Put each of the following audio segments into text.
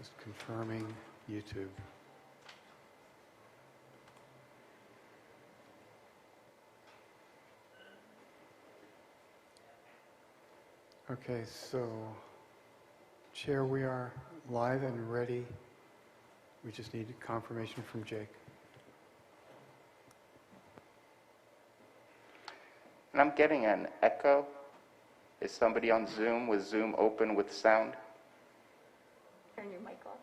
Just confirming YouTube. Okay, so Chair, we are live and ready. We just need confirmation from Jake. And I'm getting an echo. Is somebody on Zoom with Zoom open with sound? Turn your mic off,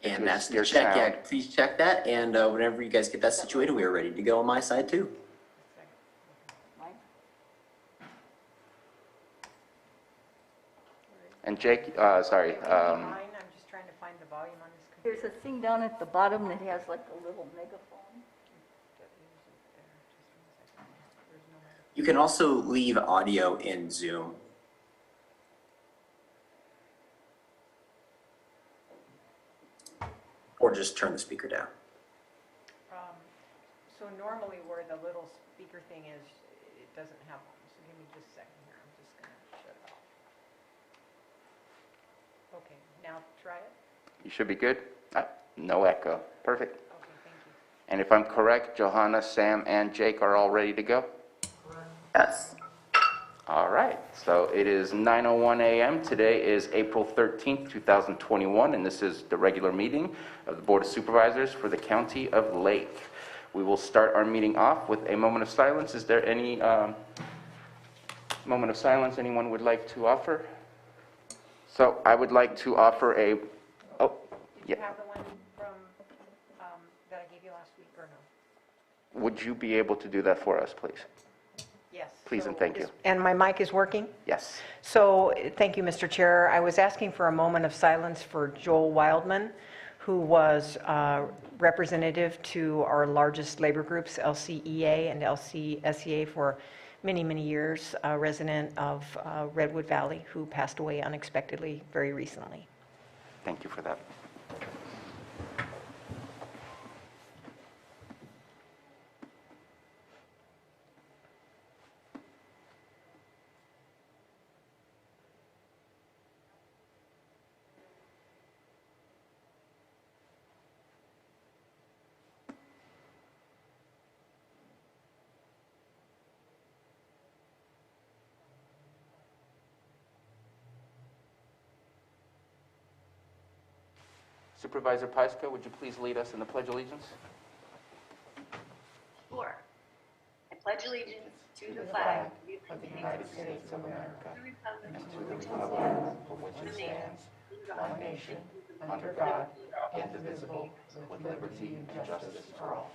And Your- that's the your check. Yeah, sound. please check that. And whenever you guys get that situated, we are ready to go on my side too. Mine? And Jake, sorry, Mine, I'm just trying to find the volume on this computer. There's a thing down at the bottom that has like a little megaphone. You can also leave audio in Zoom. Or just turn the speaker down. So normally where the little speaker thing is, it doesn't have one. So give me just a second here. I'm just going to shut it off. Okay, now try it. you should be good. No echo. Perfect. Okay, thank you. And if I'm correct, Johanna, Sam, and Jake are all ready to go? Yes. All right, so it is 9:01 a.m. Today is April 13th, 2021, and this is the regular meeting of the Board of Supervisors for the County of Lake. We will start our meeting off with a moment of silence. Is there any moment of silence anyone would like to offer? So I would like to offer a, oh, Did you yeah. have the one from, that I gave you last week or no? Would you be able to do that for us, please? Yes. Please and thank you. And my mic is working? Yes. So, thank you, Mr. Chair. I was asking for a moment of silence for Joel Wildman, who was representative to our largest labor groups, LCEA and LCSEA, for many, many years, a resident of Redwood Valley, who passed away unexpectedly very recently. Thank you for that. Supervisor Pyska, would you please lead us in the Pledge of Allegiance? Sure. I pledge allegiance to the flag of the United States of America, and to the republic for which it stands, one nation, under God, indivisible, with liberty and justice for all.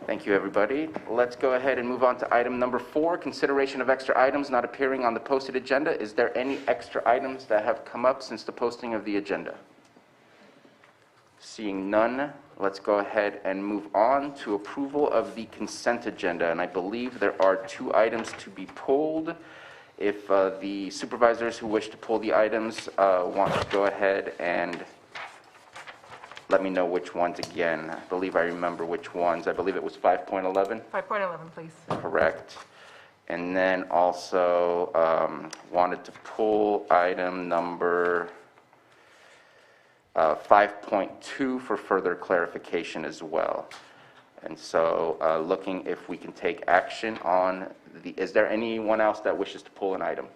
Thank you, everybody. Let's go ahead and move on to item number 4, consideration of extra items not appearing on the posted agenda. Is there any extra items that have come up since the posting of the agenda? Seeing none, let's go ahead and move on to approval of the consent agenda. And I believe there are 2 items to be pulled. If the supervisors who wish to pull the items want to go ahead and let me know which ones again. I believe I remember which ones. I believe it was 5.11. 5.11, please. Correct. And then also wanted to pull item number 5.2 for further clarification as well. And so looking if we can take action on the, is there anyone else that wishes to pull an item?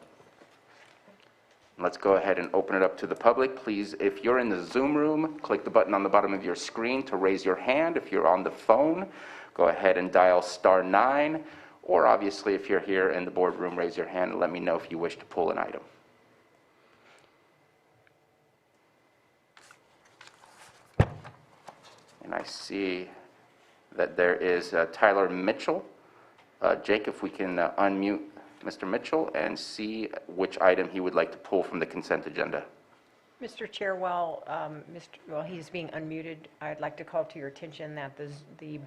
Let's go ahead and open it up to the public. Please, if you're in the Zoom room, click the button on the bottom of your screen to raise your hand. If you're on the phone, go ahead and dial *9. Or obviously, if you're here in the boardroom, raise your hand and let me know if you wish to pull an item. And I see that there is Tyler Mitchell. Jake, if we can unmute Mr. Mitchell and see which item he would like to pull from the consent agenda. Mr. Chair, while he's being unmuted, I'd like to call to your attention that the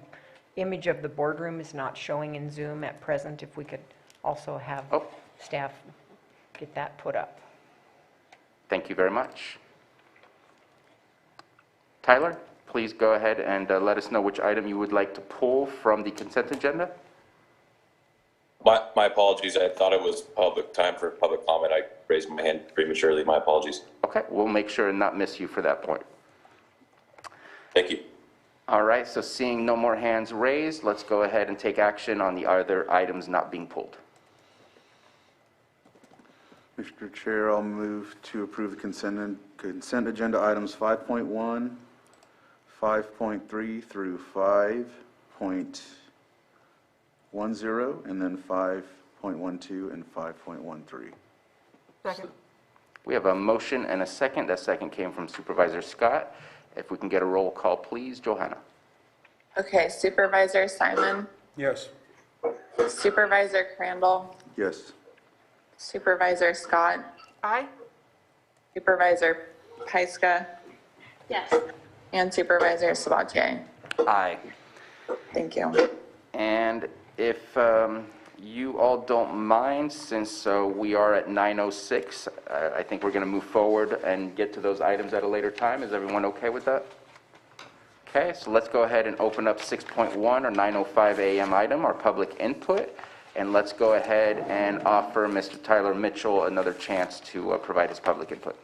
image of the boardroom is not showing in Zoom at present. If we could also have staff get that put up. Thank you very much. Tyler, please go ahead and let us know which item you would like to pull from the consent agenda. My apologies. I thought it was public time for public comment. I raised my hand prematurely. My apologies. Okay, we'll make sure and not miss you for that point. Thank you. All right, so seeing no more hands raised, let's go ahead and take action on the other items not being pulled. Mr. Chair, I'll move to approve the consent agenda items 5.1, 5.3 through 5.10, and then 5.12 and 5.13. Second. We have a motion and a second. That second came from Supervisor Scott. If we can get a roll call, please. Johanna? Okay, Supervisor Simon, Yes. Supervisor Crandall, Yes. Supervisor Scott, Aye. Supervisor Pyska, Yes. and Supervisor Sabatier. Aye. Thank you. And if you all don't mind, since we are at 9:06, I think we're going to move forward and get to those items at a later time. Is everyone okay with that? Okay, so let's go ahead and open up 6.1 or 9:05 a.m. item, our public input, and let's go ahead and offer Mr. Tyler Mitchell another chance to provide his public input.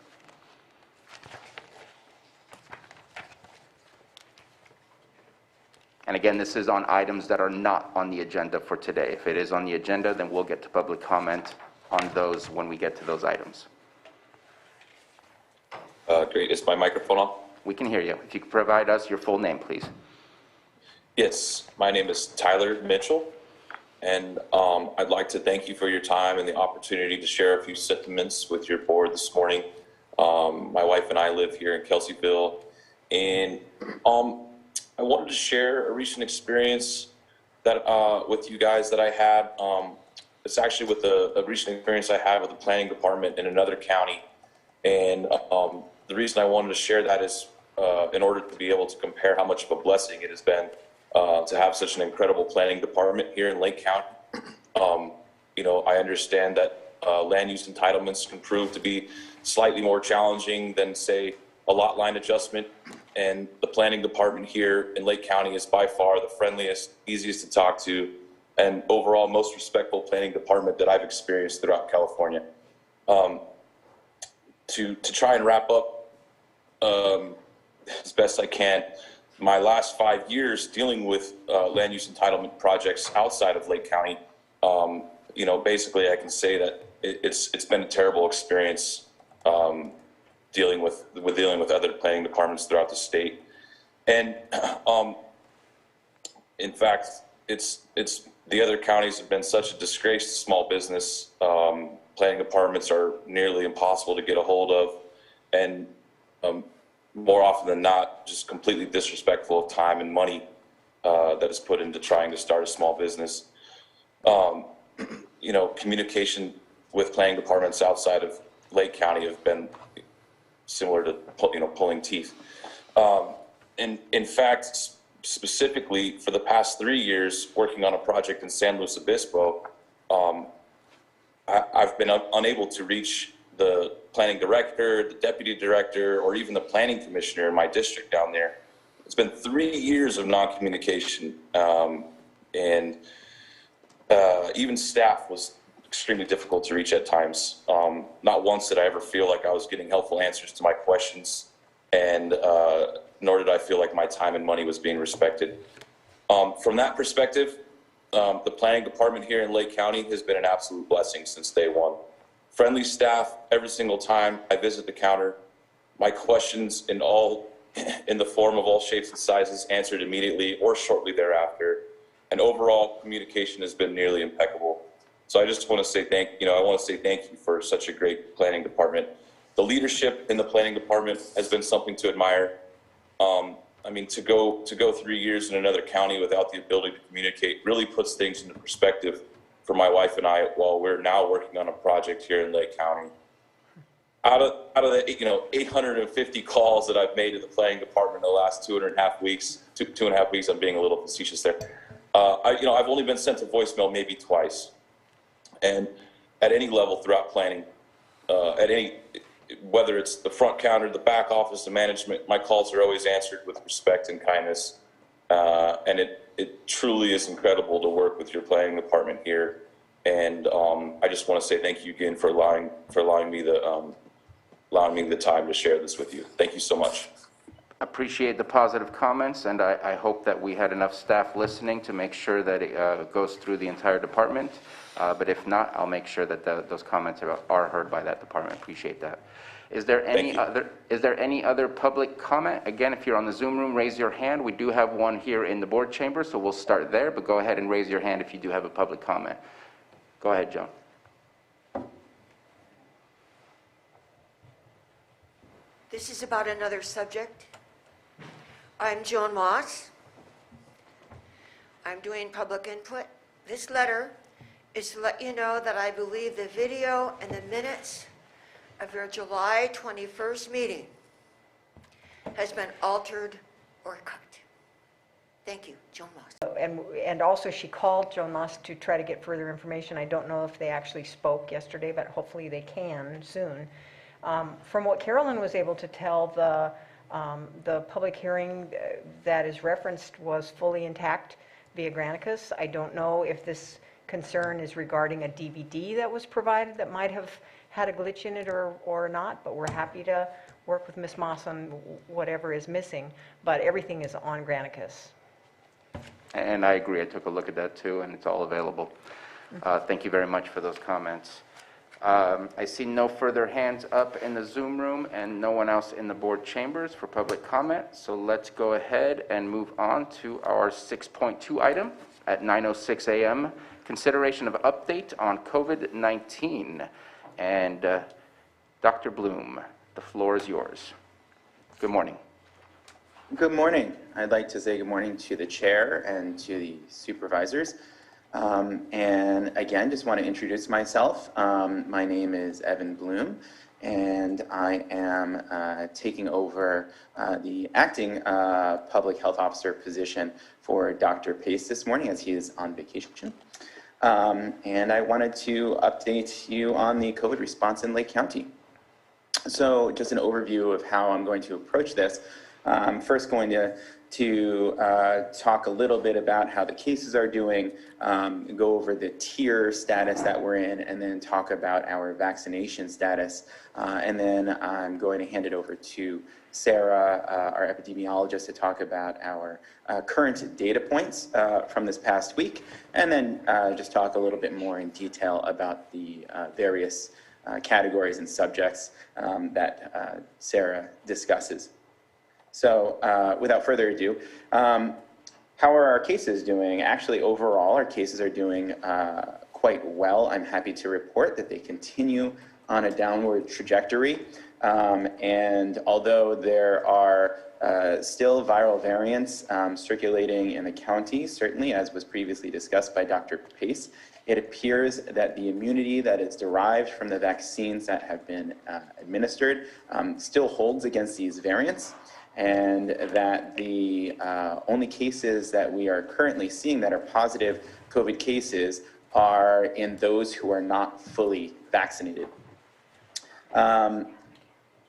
And again, this is on items that are not on the agenda for today. If it is on the agenda, then we'll get to public comment on those when we get to those items. Great. Is my microphone on? We can hear you. If you could provide us your full name, please. Yes. My name is Tyler Mitchell, and I'd like to thank you for your time and the opportunity to share a few sentiments with your board this morning. My wife and I live here in Kelseyville, and I wanted to share a recent experience that with you guys that I had. It's actually with a recent experience I had with the planning department in another county. And the reason I wanted to share that is in order to be able to compare how much of a blessing it has been to have such an incredible planning department here in Lake County. You know, I understand that land use entitlements can prove to be slightly more challenging than, say, a lot line adjustment. And the planning department here in Lake County is by far the friendliest, easiest to talk to, and overall most respectful planning department that I've experienced throughout California. To try and wrap up as best I can, my last 5 years dealing with land use entitlement projects outside of Lake County, you know, basically I can say that it's been a terrible experience dealing with other planning departments throughout the state. And in fact, it's the other counties have been such a disgrace to small business. Planning departments are nearly impossible to get a hold of, and more often than not, just completely disrespectful of time and money that is put into trying to start a small business. You know, communication with planning departments outside of Lake County have been similar to, you know, pulling teeth. And in fact, specifically for the past 3 years, working on a project in San Luis Obispo, I've been unable to reach the planning director, the deputy director, or even the planning commissioner in my district down there. It's been 3 years of non-communication, and even staff was extremely difficult to reach at times. Not once did I ever feel like I was getting helpful answers to my questions, and nor did I feel like my time and money was being respected. From that perspective, the planning department here in Lake County has been an absolute blessing since day one. Friendly staff every single time I visit the counter. My questions in the form of all shapes and sizes answered immediately or shortly thereafter. And overall communication has been nearly impeccable. So I just want to say thank you for such a great planning department. The leadership in the planning department has been something to admire. I mean, to go 3 years in another county without the ability to communicate really puts things into perspective for my wife and I while we're now working on a project here in Lake County. Out of the 850 calls that I've made to the planning department in the last 2.5 weeks, two and a half weeks, I'm being a little facetious there. I've only been sent a voicemail maybe twice. And at any level throughout planning, whether it's the front counter, the back office, the management, my calls are always answered with respect and kindness. And it truly is incredible to work with your planning department here. And I just want to say thank you again for allowing me the time to share this with you. Thank you so much. Appreciate the positive comments, and I hope that we had enough staff listening to make sure that it goes through the entire department. But if not, I'll make sure that those comments are heard by that department. Appreciate that. Is there any other public comment? Again, if you're on the Zoom room, raise your hand. We do have one here in the board chamber, so we'll start there, but go ahead and raise your hand if you do have a public comment. Go ahead, Joan. This is about another subject. I'm Joan Moss. I'm doing public input. This letter is to let you know that I believe the video and the minutes of your July 21st meeting has been altered or cut. Thank you, Joan Moss. And also she called Joan Moss to try to get further information. I don't know if they actually spoke yesterday, but hopefully they can soon. From what Carolyn was able to tell, the public hearing that is referenced was fully intact via Granicus. I don't know if this concern is regarding a DVD that was provided that might have had a glitch in it or not, but we're happy to work with Ms. Moss on whatever is missing, but everything is on Granicus. And I agree. I took a look at that too, and it's all available. Thank you very much for those comments. I see no further hands up in the Zoom room and no one else in the board chambers for public comment. So let's go ahead and move on to our 6.2 item at 9:06 a.m. Consideration of update on COVID-19. And Dr. Bloom, the floor is yours. Good morning. Good morning. I'd like to say good morning to the chair and to the supervisors. And again, just want to introduce myself. My name is Evan Bloom, and I am taking over the acting public health officer position for Dr. Pace this morning as he is on vacation. And I wanted to update you on the COVID response in Lake County. So just an overview of how I'm going to approach this. I'm first going to talk a little bit about how the cases are doing, go over the tier status that we're in, and then talk about our vaccination status. And then I'm going to hand it over to Sarah, our epidemiologist, to talk about our current data points from this past week, and then just talk a little bit more in detail about the various categories and subjects that Sarah discusses. So without further ado, how are our cases doing? Actually, overall, our cases are doing quite well. I'm happy to report that they continue on a downward trajectory. And although there are still viral variants circulating in the county, certainly as was previously discussed by Dr. Pace, it appears that the immunity that is derived from the vaccines that have been administered still holds against these variants, and that the only cases that we are currently seeing that are positive COVID cases are in those who are not fully vaccinated.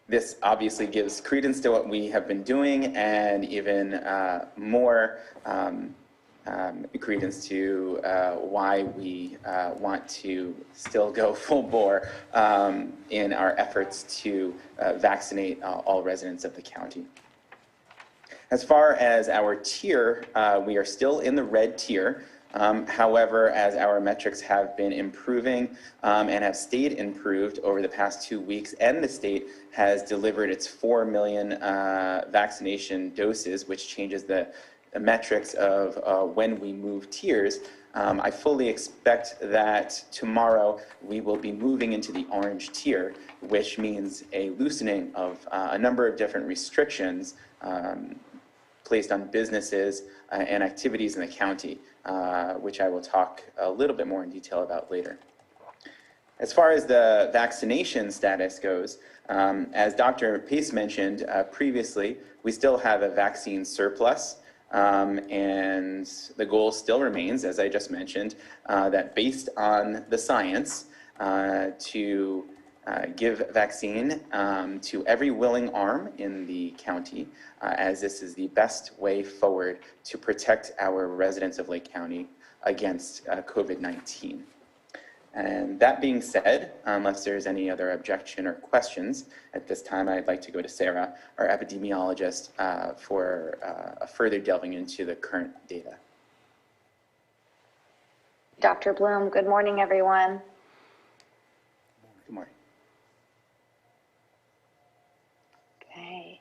This obviously gives credence to what we have been doing, and even more credence to why we want to still go full bore in our efforts to vaccinate all residents of the county. As far as our tier, we are still in the red tier. However, as our metrics have been improving and have stayed improved over the past 2 weeks, and the state has delivered its 4 million vaccination doses, which changes the metrics of when we move tiers, I fully expect that tomorrow we will be moving into the orange tier, which means a loosening of a number of different restrictions placed on businesses and activities in the county, which I will talk a little bit more in detail about later. As far as the vaccination status goes, as Dr. Pace mentioned previously, we still have a vaccine surplus, and the goal still remains, as I just mentioned, that based on the science, to give vaccine to every willing arm in the county, as this is the best way forward to protect our residents of Lake County against COVID-19. And that being said, unless there's any other objection or questions, at this time I'd like to go to Sarah, our epidemiologist, for a further delving into the current data. Dr. Bloom, good morning, everyone. Good morning. Okay.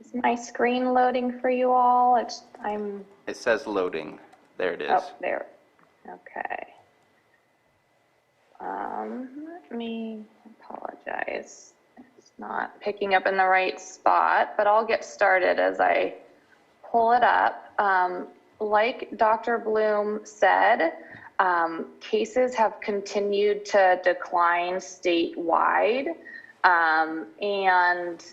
Is my screen loading for you all? It says loading. There it is. Oh, there. Okay. Let me apologize. It's not picking up in the right spot, but I'll get started as I pull it up. Like Dr. Bloom said, cases have continued to decline statewide, and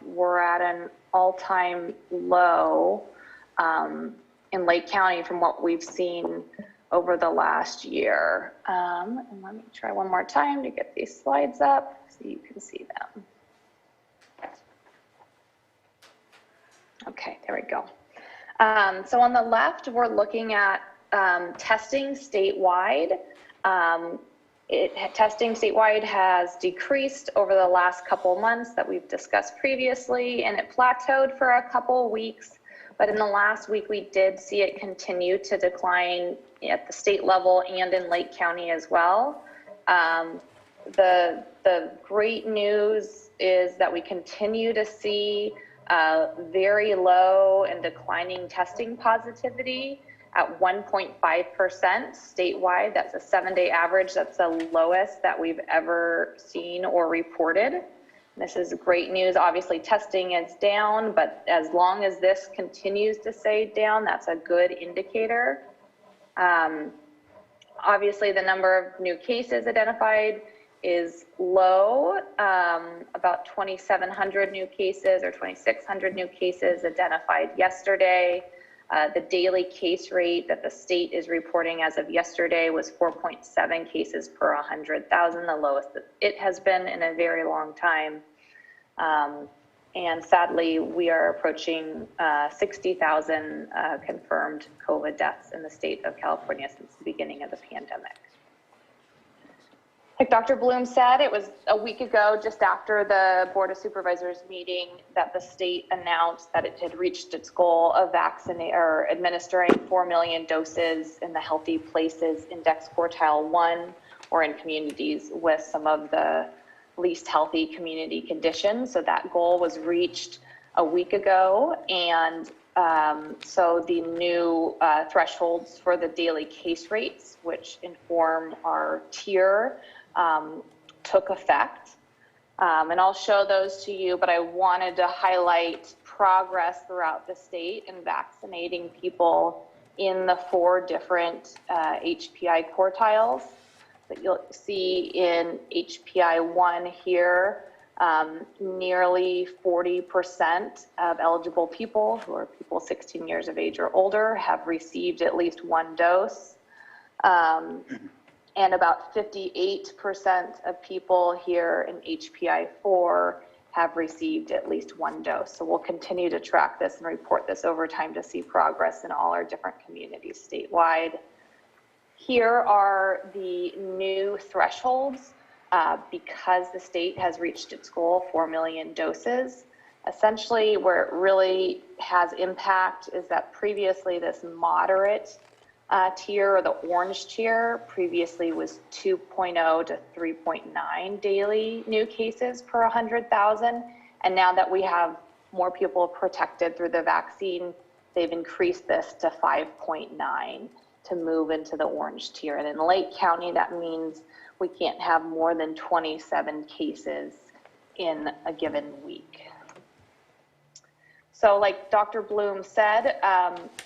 we're at an all-time low in Lake County from what we've seen over the last year. And let me try one more time to get these slides up so you can see them. Okay, there we go. So on the left, we're looking at testing statewide. Testing statewide has decreased over the last couple months that we've discussed previously, and it plateaued for a couple weeks. But in the last week, we did see it continue to decline at the state level and in Lake County as well. The great news is that we continue to see very low and declining testing positivity at 1.5% statewide. That's a 7-day average. That's the lowest that we've ever seen or reported. This is great news. Obviously, testing is down, but as long as this continues to stay down, that's a good indicator. Obviously, the number of new cases identified is low, about 2,700 new cases or 2,600 new cases identified yesterday. The daily case rate that the state is reporting as of yesterday was 4.7 cases per 100,000, the lowest that it has been in a very long time. And sadly, we are approaching 60,000 confirmed COVID deaths in the state of California since the beginning of the pandemic. Like Dr. Bloom said, it was a week ago, just after the Board of Supervisors meeting, that the state announced that it had reached its goal of administering 4 million doses in the Healthy Places Index Quartile 1, or in communities with some of the least healthy community conditions. So that goal was reached a week ago, and so the new thresholds for the daily case rates, which inform our tier, took effect. And I'll show those to you, but I wanted to highlight progress throughout the state in vaccinating people in the 4 different HPI quartiles that you'll see in HPI 1 here. Nearly 40% of eligible people, who are people 16 years of age or older, have received at least 1 dose. And about 58% of people here in HPI 4 have received at least 1 dose. So we'll continue to track this and report this over time to see progress in all our different communities statewide. Here are the new thresholds because the state has reached its goal, 4 million doses. Essentially, where it really has impact is that previously this moderate tier, or the orange tier, previously was 2.0 to 3.9 daily new cases per 100,000. And now that we have more people protected through the vaccine, they've increased this to 5.9 to move into the orange tier. And in Lake County, that means we can't have more than 27 cases in a given week. So like Dr. Bloom said,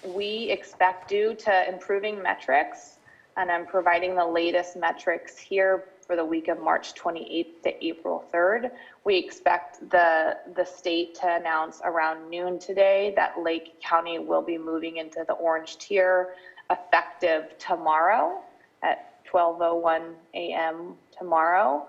we expect, due to improving metrics, and I'm providing the latest metrics here for the week of March 28th to April 3rd, we expect the state to announce around noon today that Lake County will be moving into the orange tier effective tomorrow at 12:01 a.m. tomorrow.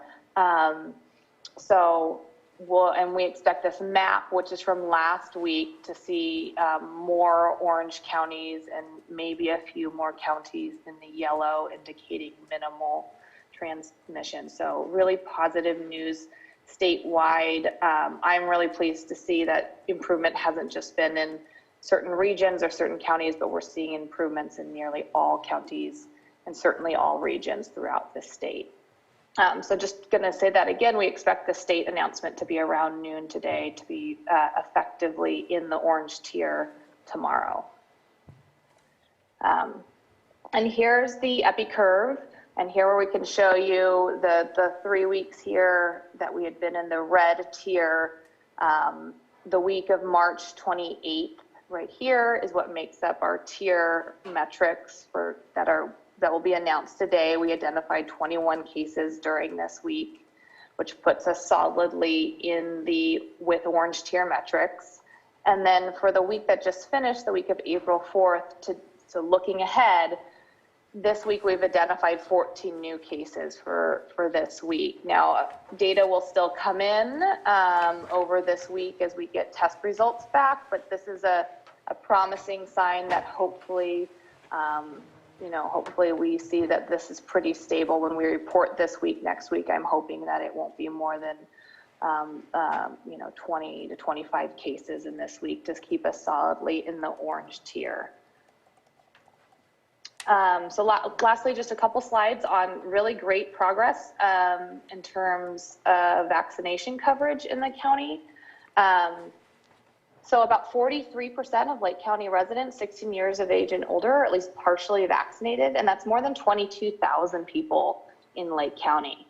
So and we expect this map, which is from last week, to see more orange counties and maybe a few more counties in the yellow, indicating minimal transmission. So really positive news statewide. I'm really pleased to see that improvement hasn't just been in certain regions or certain counties, but we're seeing improvements in nearly all counties and certainly all regions throughout the state. So just going to say that again, we expect the state announcement to be around noon today to be effectively in the orange tier tomorrow. And here's the epi curve. And here where we can show you the 3 weeks here that we had been in the red tier. The week of March 28th right here is what makes up our tier metrics that will be announced today. We identified 21 cases during this week, which puts us solidly in the with orange tier metrics. And then for the week that just finished, the week of April 4th, so looking ahead, this week we've identified 14 new cases for this week. Now, data will still come in over this week as we get test results back, but this is a promising sign that hopefully, hopefully we see that this is pretty stable when we report this week. Next week, I'm hoping that it won't be more than 20 to 25 cases in this week to keep us solidly in the orange tier. So lastly, just a couple slides on really great progress in terms of vaccination coverage in the county. So about 43% of Lake County residents 16 years of age and older are at least partially vaccinated, and that's more than 22,000 people in Lake County.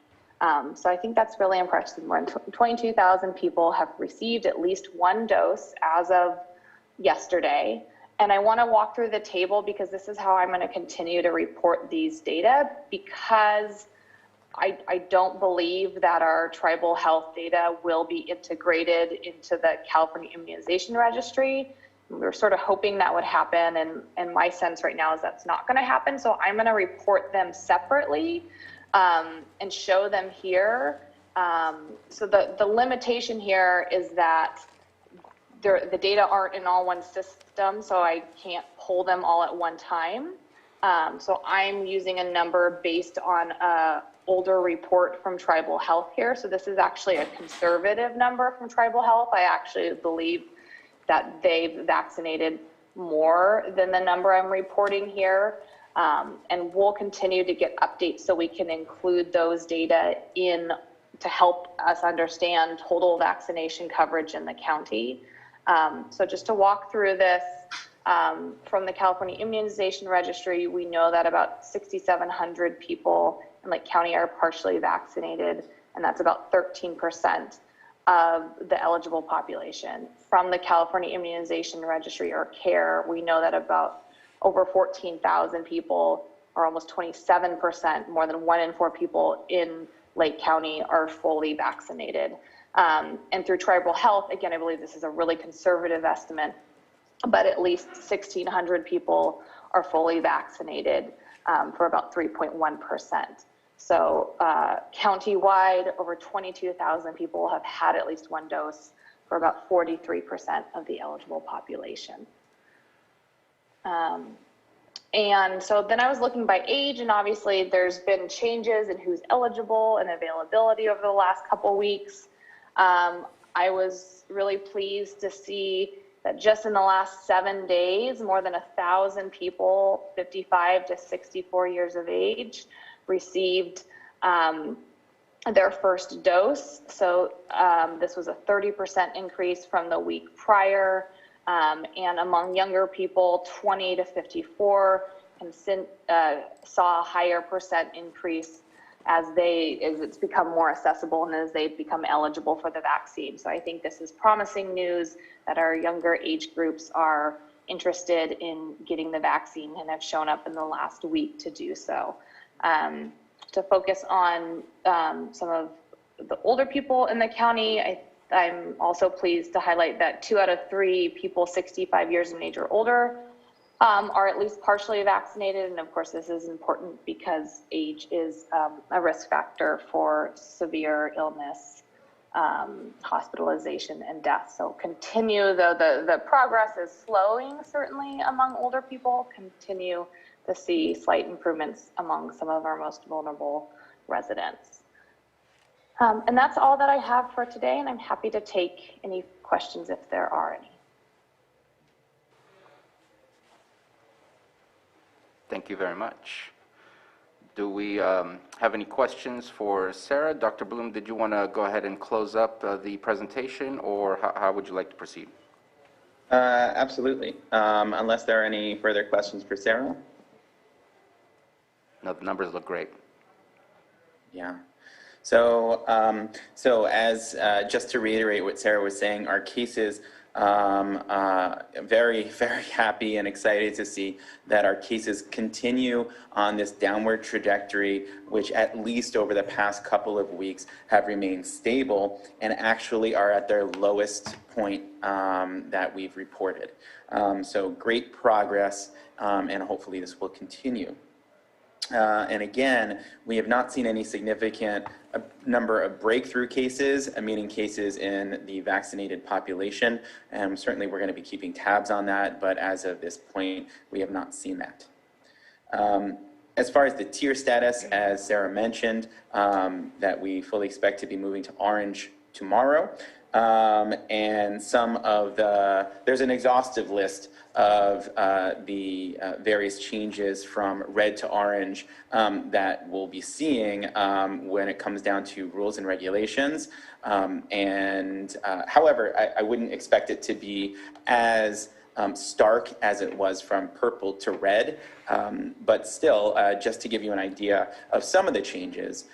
So I think that's really impressive. More than 22,000 people have received at least one dose as of yesterday. And I want to walk through the table because this is how I'm going to continue to report these data, because I don't believe that our tribal health data will be integrated into the California Immunization Registry. We were sort of hoping that would happen, and my sense right now is that's not going to happen. So I'm going to report them separately and show them here. So the limitation here is that the data aren't in all one system, so I can't pull them all at one time. So I'm using a number based on a older report from Tribal Health here. So this is actually a conservative number from Tribal Health. I actually believe that they've vaccinated more than the number I'm reporting here. And we'll continue to get updates so we can include those data in to help us understand total vaccination coverage in the county. So just to walk through this, from the California Immunization Registry, we know that about 6,700 people in Lake County are partially vaccinated, and that's about 13% of the eligible population. From the California Immunization Registry, or CARE, we know that about over 14,000 people, or almost 27%, more than 1 in 4 people in Lake County are fully vaccinated. And through Tribal Health, again, I believe this is a really conservative estimate, but at least 1,600 people are fully vaccinated for about 3.1%. So county-wide, over 22,000 people have had at least one dose for about 43% of the eligible population. And so then I was looking by age, and obviously there's been changes in who's eligible and availability over the last couple weeks. I was really pleased to see that just in the last 7 days, more than 1,000 people, 55 to 64 years of age, received their first dose. So this was a 30% increase from the week prior. And among younger people, 20 to 54, saw a higher percent increase as it's become more accessible and as they become eligible for the vaccine. So I think this is promising news that our younger age groups are interested in getting the vaccine and have shown up in the last week to do so. To focus on some of the older people in the county, I'm also pleased to highlight that 2 out of 3 people 65 years of age or older are at least partially vaccinated. And of course, this is important because age is a risk factor for severe illness hospitalization and death. So continue, though the progress is slowing, certainly among older people, continue to see slight improvements among some of our most vulnerable residents. And that's all that I have for today, and I'm happy to take any questions if there are any. Thank you very much. Do we have any questions for Sarah? Dr. Bloom, did you want to go ahead and close up the presentation, or how would you like to proceed? Absolutely. Unless there are any further questions for Sarah? No, the numbers look great. Yeah. So, as just to reiterate what Sarah was saying, our cases, very, very happy and excited to see that our cases continue on this downward trajectory, which at least over the past couple of weeks have remained stable and actually are at their lowest point that we've reported. So great progress, and hopefully this will continue. And again, we have not seen any significant number of breakthrough cases, meaning cases in the vaccinated population. And certainly we're going to be keeping tabs on that, but as of this point, we have not seen that. As far as the tier status, as Sarah mentioned, that we fully expect to be moving to orange tomorrow. And some of there's an exhaustive list of the various changes from red to orange that we'll be seeing when it comes down to rules and regulations. However, I wouldn't expect it to be as stark as it was from purple to red, but still, just to give you an idea of some of the changes,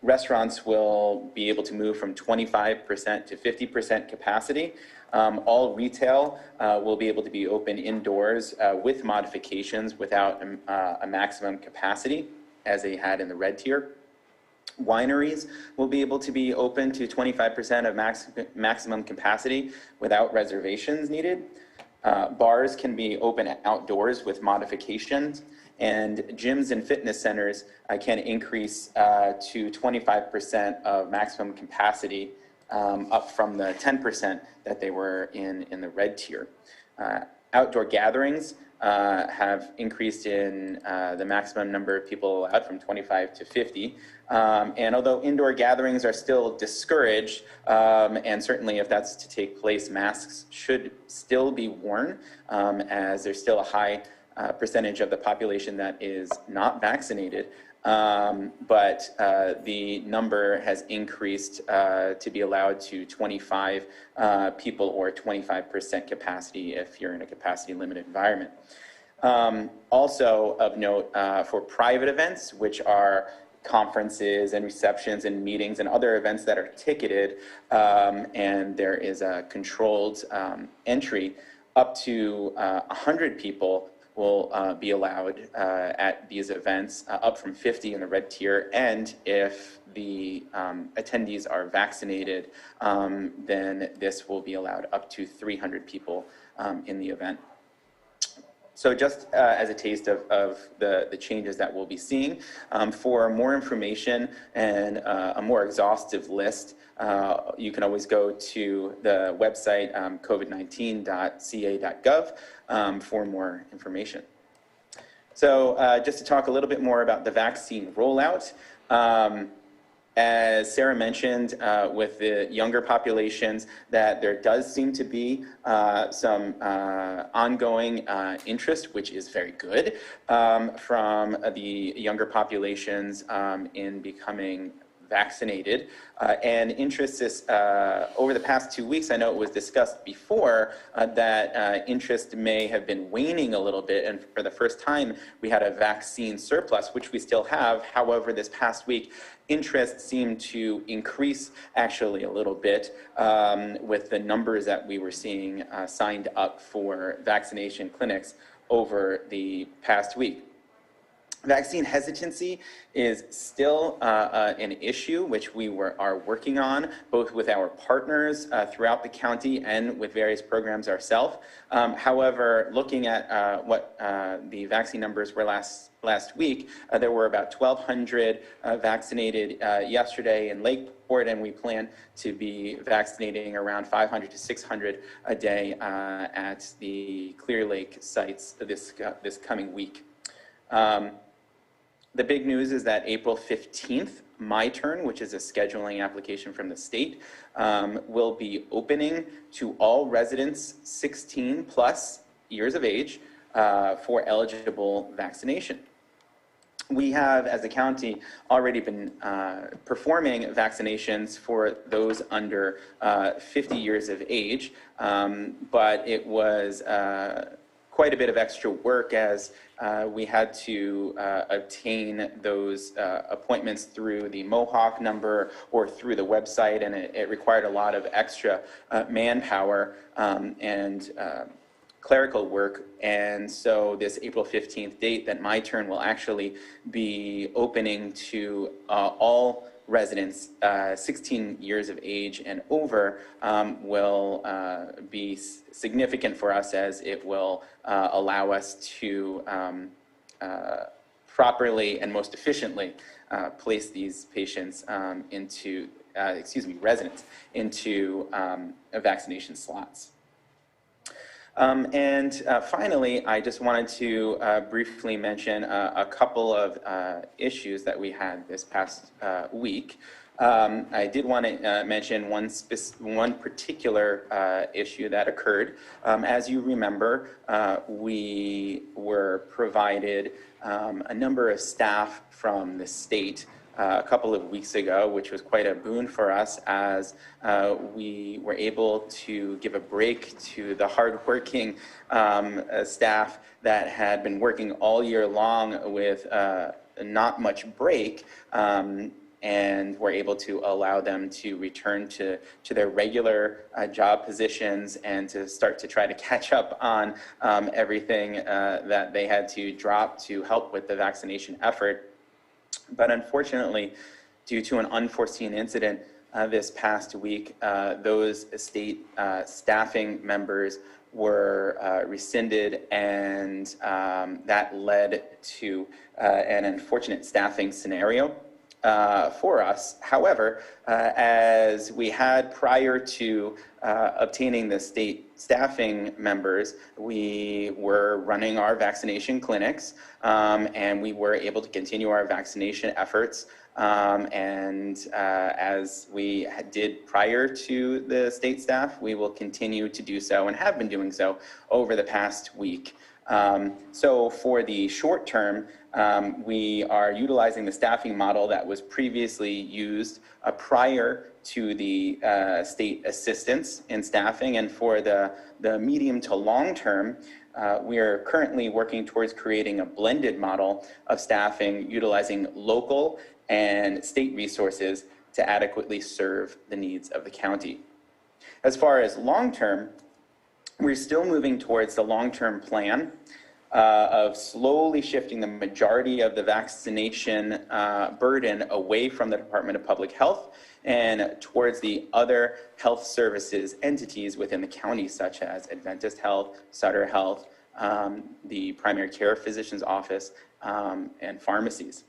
restaurants will be able to move from 25% to 50% capacity. All retail will be able to be open indoors with modifications without a maximum capacity, as they had in the red tier. Wineries will be able to be open to 25% of maximum capacity without reservations needed. Bars can be open outdoors with modifications. And gyms and fitness centers can increase to 25% of maximum capacity, up from the 10% that they were in the red tier. Outdoor gatherings have increased in the maximum number of people allowed from 25 to 50. And although indoor gatherings are still discouraged, and certainly if that's to take place, masks should still be worn, as there's still a high percentage of the population that is not vaccinated, but the number has increased to be allowed to 25 people or 25% capacity if you're in a capacity limited environment. Also of note, for private events, which are conferences and receptions and meetings and other events that are ticketed, and there is a controlled entry, up to 100 people will be allowed at these events, up from 50 in the red tier. And if the attendees are vaccinated, then this will be allowed up to 300 people in the event. So just as a taste of the changes that we'll be seeing, for more information and a more exhaustive list, you can always go to the website covid19.ca.gov for more information. So just to talk a little bit more about the vaccine rollout, as Sarah mentioned, with the younger populations, that there does seem to be some ongoing interest, which is very good, from the younger populations in becoming vaccinated. And interest is, over the past 2 weeks, I know it was discussed before that interest may have been waning a little bit, and for the first time we had a vaccine surplus, which we still have. However, this past week, interest seemed to increase actually a little bit with the numbers that we were seeing signed up for vaccination clinics over the past week. Vaccine hesitancy is still an issue which we are working on, both with our partners throughout the county and with various programs ourselves. However, looking at what the vaccine numbers were last week, there were about 1,200 vaccinated yesterday in Lakeport, and we plan to be vaccinating around 500 to 600 a day at the Clear Lake sites this coming week. The big news is that April 15th, My Turn, which is a scheduling application from the state, will be opening to all residents 16 plus years of age for eligible vaccination. We have, as a county, already been performing vaccinations for those under 50 years of age, but it was quite a bit of extra work as we had to obtain those appointments through the Mohawk number or through the website, and it required a lot of extra manpower and clerical work. And so this April 15th date that My Turn will actually be opening to all residents 16 years of age and over will be significant for us, as it will allow us to properly and most efficiently place these patients residents into vaccination slots. Finally, I just wanted to briefly mention a couple of issues that we had this past week. I did want to mention one particular issue that occurred. As you remember, we were provided a number of staff from the state a couple of weeks ago, which was quite a boon for us, as we were able to give a break to the hardworking staff that had been working all year long with not much break, and we're able to allow them to return to their regular job positions and to start to try to catch up on everything that they had to drop to help with the vaccination effort. But unfortunately, due to an unforeseen incident this past week, those state staffing members were rescinded, and that led to an unfortunate staffing scenario for us. However, as we had prior to obtaining the state staffing members, we were running our vaccination clinics, and we were able to continue our vaccination efforts. As we did prior to the state staff, we will continue to do so and have been doing so over the past week. So for the short term, we are utilizing the staffing model that was previously used prior to the state assistance in staffing. And for the medium to long term, we are currently working towards creating a blended model of staffing utilizing local and state resources to adequately serve the needs of the county. As far as long term, we're still moving towards the long-term plan of slowly shifting the majority of the vaccination burden away from the Department of Public Health and towards the other health services entities within the county, such as Adventist Health, Sutter Health, the primary care physician's office, and pharmacies.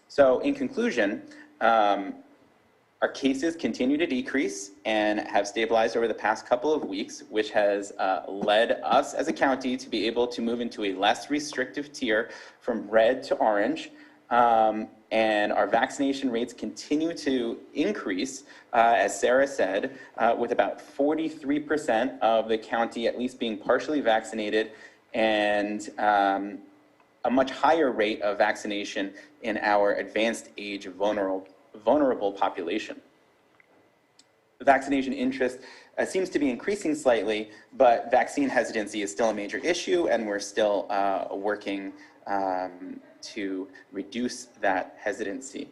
So in conclusion, our cases continue to decrease and have stabilized over the past couple of weeks, which has led us as a county to be able to move into a less restrictive tier from red to orange. And our vaccination rates continue to increase, as Sarah said, with about 43% of the county at least being partially vaccinated, and a much higher rate of vaccination in our advanced age vulnerable population. The vaccination interest seems to be increasing slightly, but vaccine hesitancy is still a major issue, and we're still working to reduce that hesitancy.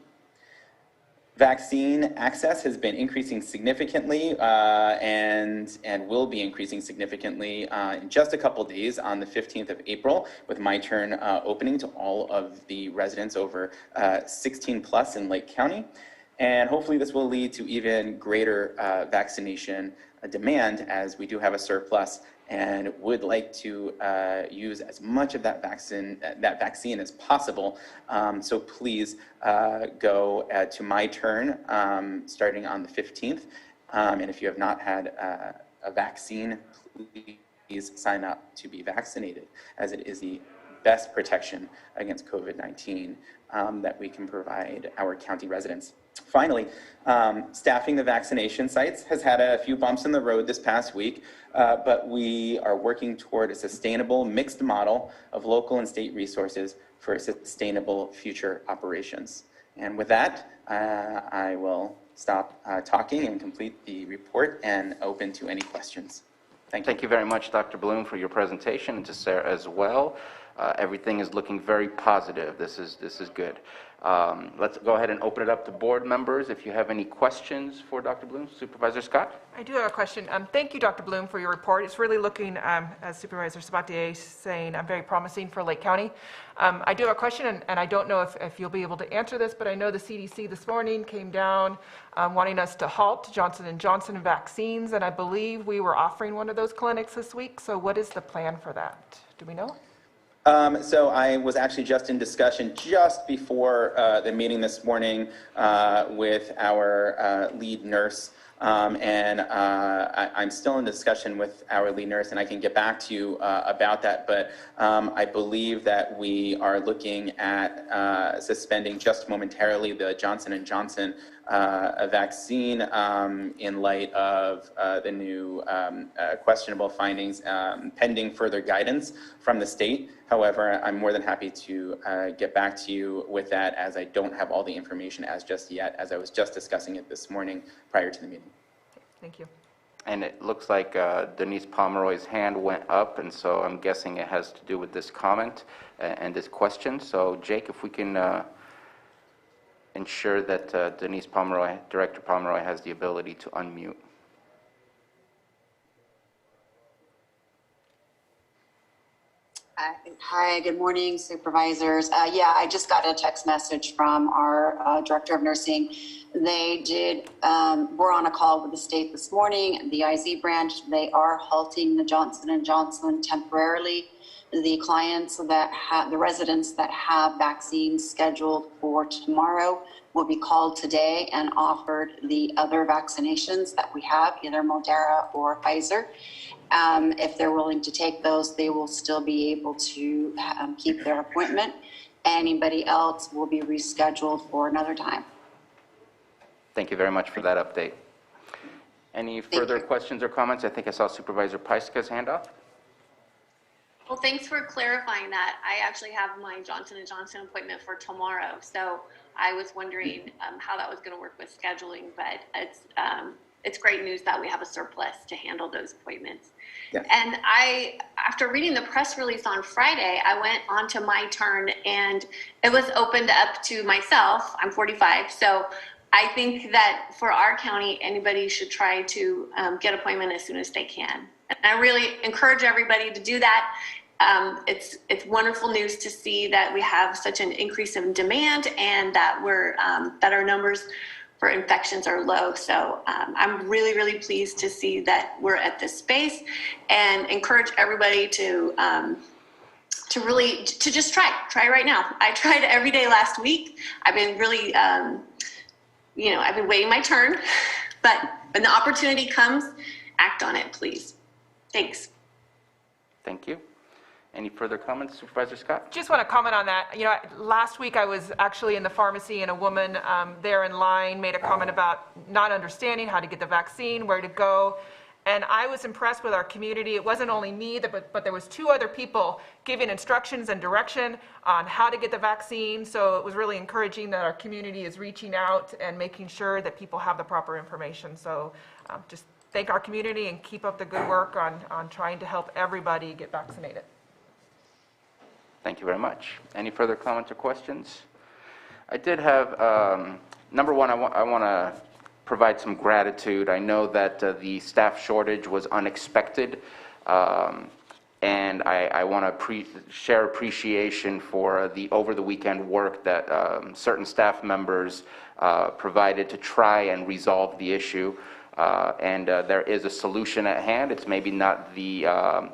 Vaccine access has been increasing significantly and will be increasing significantly in just a couple days on the 15th of April, with My Turn opening to all of the residents over 16 plus in Lake County. And hopefully this will lead to even greater vaccination demand, as we do have a surplus and would like to use as much of that vaccine as possible. So please go to My Turn starting on the 15th. And if you have not had a vaccine, please sign up to be vaccinated, as it is the best protection against COVID-19 that we can provide our county residents. Finally, staffing the vaccination sites has had a few bumps in the road this past week, but we are working toward a sustainable mixed model of local and state resources for sustainable future operations. And with that, I will stop talking and complete the report and open to any questions. Thank you. Thank you very much, Dr. Bloom, for your presentation, and to Sarah as well. Everything is looking very positive. This is good. Let's go ahead and open it up to board members. If you have any questions for Dr. Bloom, Supervisor Scott? I do have a question. Thank you, Dr. Bloom, for your report. It's really looking, as Supervisor Sabatier is saying, very promising for Lake County. I do have a question, and I don't know if you'll be able to answer this, but I know the CDC this morning came down wanting us to halt Johnson & Johnson vaccines, and I believe we were offering one of those clinics this week. So what is the plan for that? Do we know? So I was actually just in discussion just before the meeting this morning with our lead nurse. I'm still in discussion with our lead nurse, and I can get back to you about that. But I believe that we are looking at suspending just momentarily the Johnson & Johnson vaccine in light of the new questionable findings pending further guidance from the state. However, I'm more than happy to get back to you with that, as I don't have all the information as just yet, as I was just discussing it this morning prior to the meeting. Thank you. And it looks like Denise Pomeroy's hand went up, and so I'm guessing it has to do with this comment and this question. So Jake, if we can ensure that Denise Pomeroy, Director Pomeroy, has the ability to unmute. Hi, good morning, supervisors. Yeah, I just got a text message from our director of nursing. They were on a call with the state this morning, the IZ branch. They are halting the Johnson & Johnson temporarily. The clients the residents that have vaccines scheduled for tomorrow will be called today and offered the other vaccinations that we have, either Moderna or Pfizer. If they're willing to take those, they will still be able to keep their appointment. Anybody else will be rescheduled for another time. Thank you very much for that update. Any further questions or comments? I think I saw Supervisor Pyska's hand up. Well, thanks for clarifying that. I actually have my Johnson & Johnson appointment for tomorrow, so I was wondering how that was going to work with scheduling, but it's great news that we have a surplus to handle those appointments. Yeah. And after reading the press release on Friday, I went onto My Turn, and it was opened up to myself. I'm 45, so I think that for our county, anybody should try to get an appointment as soon as they can. And I really encourage everybody to do that. It's wonderful news to see that we have such an increase in demand, and that that our numbers for infections are low. So I'm really, really pleased to see that we're at this space, and encourage everybody to just try right now. I tried every day last week. I've been really, I've been waiting my turn, but when the opportunity comes, act on it, please. Thanks. Thank you. Any further comments, Supervisor Scott? Just want to comment on that. Last week I was actually in the pharmacy, and a woman there in line made a comment about not understanding how to get the vaccine, where to go. And I was impressed with our community. It wasn't only me, but there was 2 other people giving instructions and direction on how to get the vaccine. So it was really encouraging that our community is reaching out and making sure that people have the proper information. So just thank our community and keep up the good work on trying to help everybody get vaccinated. Thank you very much. Any further comments or questions? I did have Number one, I want to provide some gratitude. I know that the staff shortage was unexpected, and I want to share appreciation for the over-the-weekend work that certain staff members provided to try and resolve the issue. And there is a solution at hand. It's maybe not the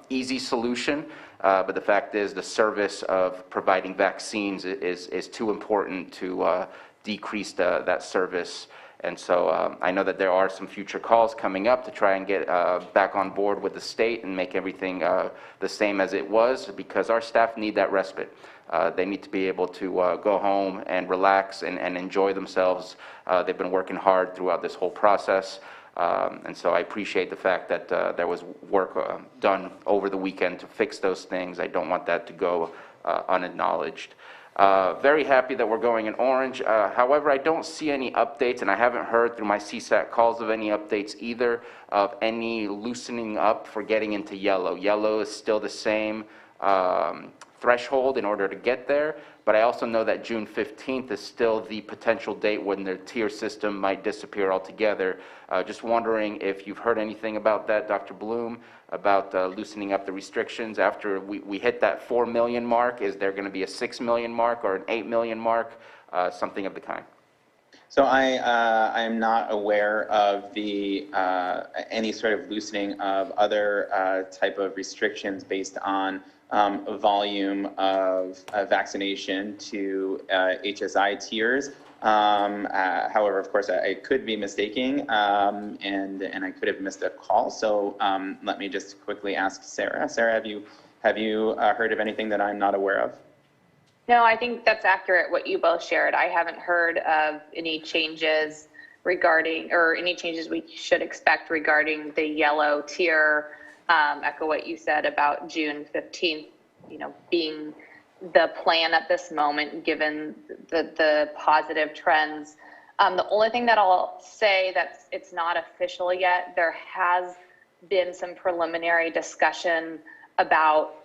easy solution, but the fact is the service of providing vaccines is too important to decrease that service. And so I know that there are some future calls coming up to try and get back on board with the state and make everything the same as it was, because our staff need that respite. They need to be able to go home and relax and enjoy themselves. They've been working hard throughout this whole process. And so I appreciate the fact that there was work done over the weekend to fix those things. I don't want that to go unacknowledged. Very happy that we're going in orange. However, I don't see any updates, and I haven't heard through my CSAT calls of any updates either of any loosening up for getting into yellow. Yellow is still the same threshold in order to get there, but I also know that June 15th is still the potential date when the tier system might disappear altogether. Just wondering if you've heard anything about that, Dr. Bloom, about loosening up the restrictions after we hit that 4 million mark. Is there going to be a 6 million mark or an 8 million mark, something of the kind? So I am not aware of the any sort of loosening of other type of restrictions based on volume of vaccination to HSI tiers. However, of course, I could be mistaking, and I could have missed a call. So let me just quickly ask Sarah. Sarah, have you heard of anything that I'm not aware of? No, I think that's accurate what you both shared. I haven't heard of any changes regarding, or any changes we should expect regarding the yellow tier. Echo what you said about June 15th, being the plan at this moment, given the positive trends. The only thing that I'll say that it's not official yet, there has been some preliminary discussion about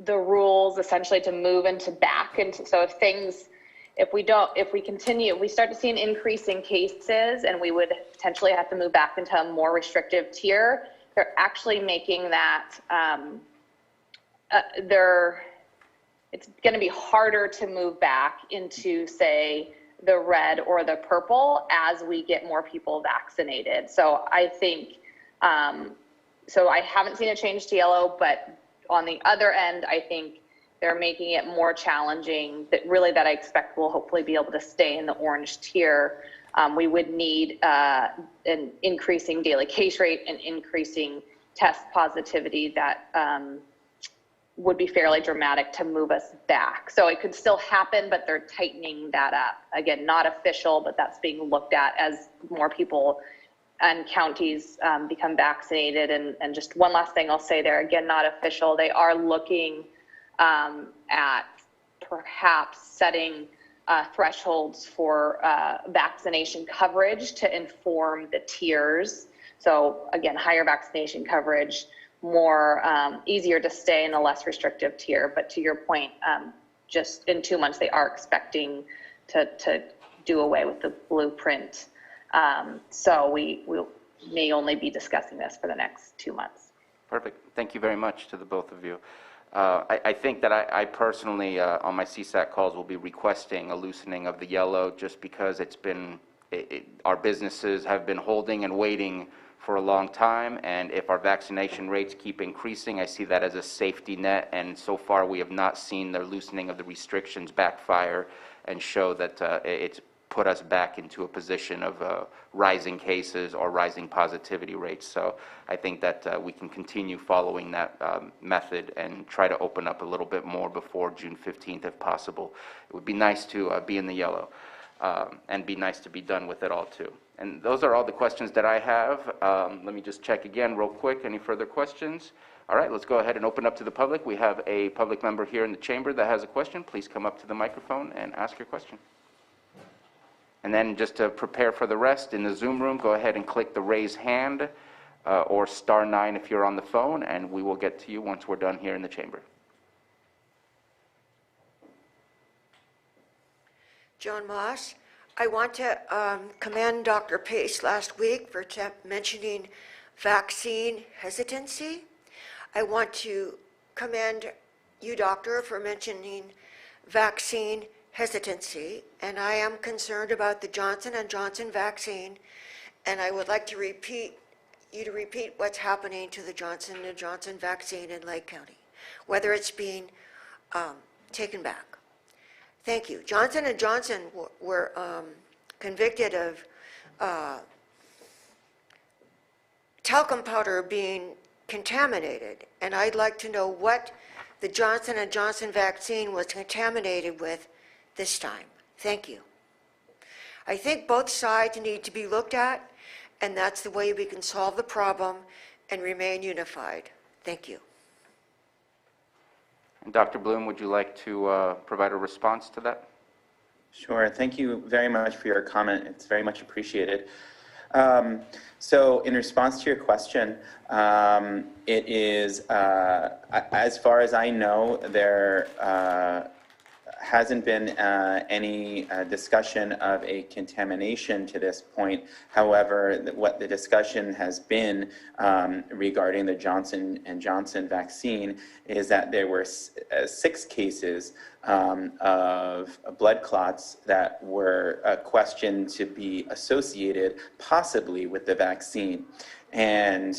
the rules essentially to move back into, so if we start to see an increase in cases and we would potentially have to move back into a more restrictive tier, they're actually making that, it's going to be harder to move back into, say, the red or the purple as we get more people vaccinated. So I think, so I haven't seen a change to yellow, but on the other end, I think they're making it more challenging that I expect will hopefully be able to stay in the orange tier. We would need an increasing daily case rate and increasing test positivity that would be fairly dramatic to move us back. So it could still happen, but they're tightening that up. Again, not official, but that's being looked at as more people and counties become vaccinated. And just one last thing I'll say there, again, not official, they are looking at perhaps setting thresholds for vaccination coverage to inform the tiers. So again, higher vaccination coverage, more easier to stay in a less restrictive tier. But to your point, just in 2 months, they are expecting to do away with the blueprint. So we may only be discussing this for the next 2 months. Perfect. Thank you very much to the both of you. I think that I personally, on my CSAT calls, will be requesting a loosening of the yellow, just because it's been, our businesses have been holding and waiting for a long time, and if our vaccination rates keep increasing, I see that as a safety net, and so far we have not seen the loosening of the restrictions backfire and show that it's put us back into a position of rising cases or rising positivity rates. So I think that we can continue following that method and try to open up a little bit more before June 15th if possible. It would be nice to be in the yellow and be nice to be done with it all too. And those are all the questions that I have. Let me just check again real quick. Any further questions? All right, let's go ahead and open up to the public. We have a public member here in the chamber that has a question. Please come up to the microphone and ask your question. And then just to prepare for the rest, in the Zoom room, go ahead and click the raise hand or *9 if you're on the phone, and we will get to you once we're done here in the chamber. Joan Moss. I want to commend Dr. Pace last week for mentioning vaccine hesitancy. I want to commend you, doctor, for mentioning vaccine hesitancy. And I am concerned about the Johnson & Johnson vaccine. And I would like to repeat what's happening to the Johnson & Johnson vaccine in Lake County, whether it's being taken back. Thank you. Johnson & Johnson were convicted of talcum powder being contaminated, and I'd like to know what the Johnson & Johnson vaccine was contaminated with this time. Thank you. I think both sides need to be looked at, and that's the way we can solve the problem and remain unified. Thank you. And Dr. Bloom, would you like to provide a response to that? Sure. Thank you very much for your comment. It's very much appreciated. So in response to your question, it is, as far as I know, there hasn't been any discussion of a contamination to this point. However, what the discussion has been regarding the Johnson & Johnson vaccine is that there were 6 cases of blood clots that were questioned to be associated possibly with the vaccine. And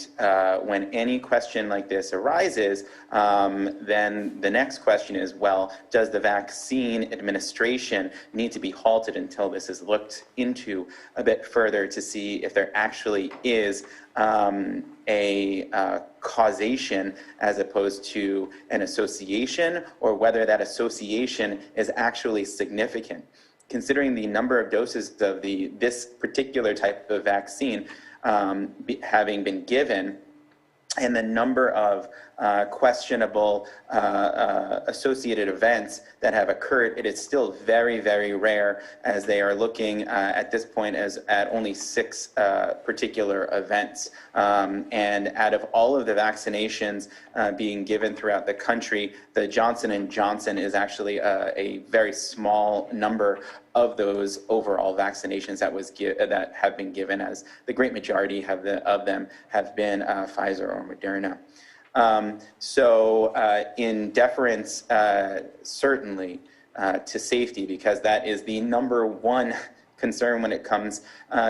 when any question like this arises, then the next question is, well, does the vaccine administration need to be halted until this is looked into a bit further to see if there actually is a causation as opposed to an association, or whether that association is actually significant. Considering the number of doses of this particular type of vaccine having been given, and the number of questionable associated events that have occurred, it is still very, very rare, as they are looking at this point at only 6 particular events. And out of all of the vaccinations being given throughout the country, the Johnson & Johnson is actually a very small number of those overall vaccinations that have been given, as the great majority of them have been Pfizer or Moderna. So in deference, certainly, to safety, because that is the number one concern when it comes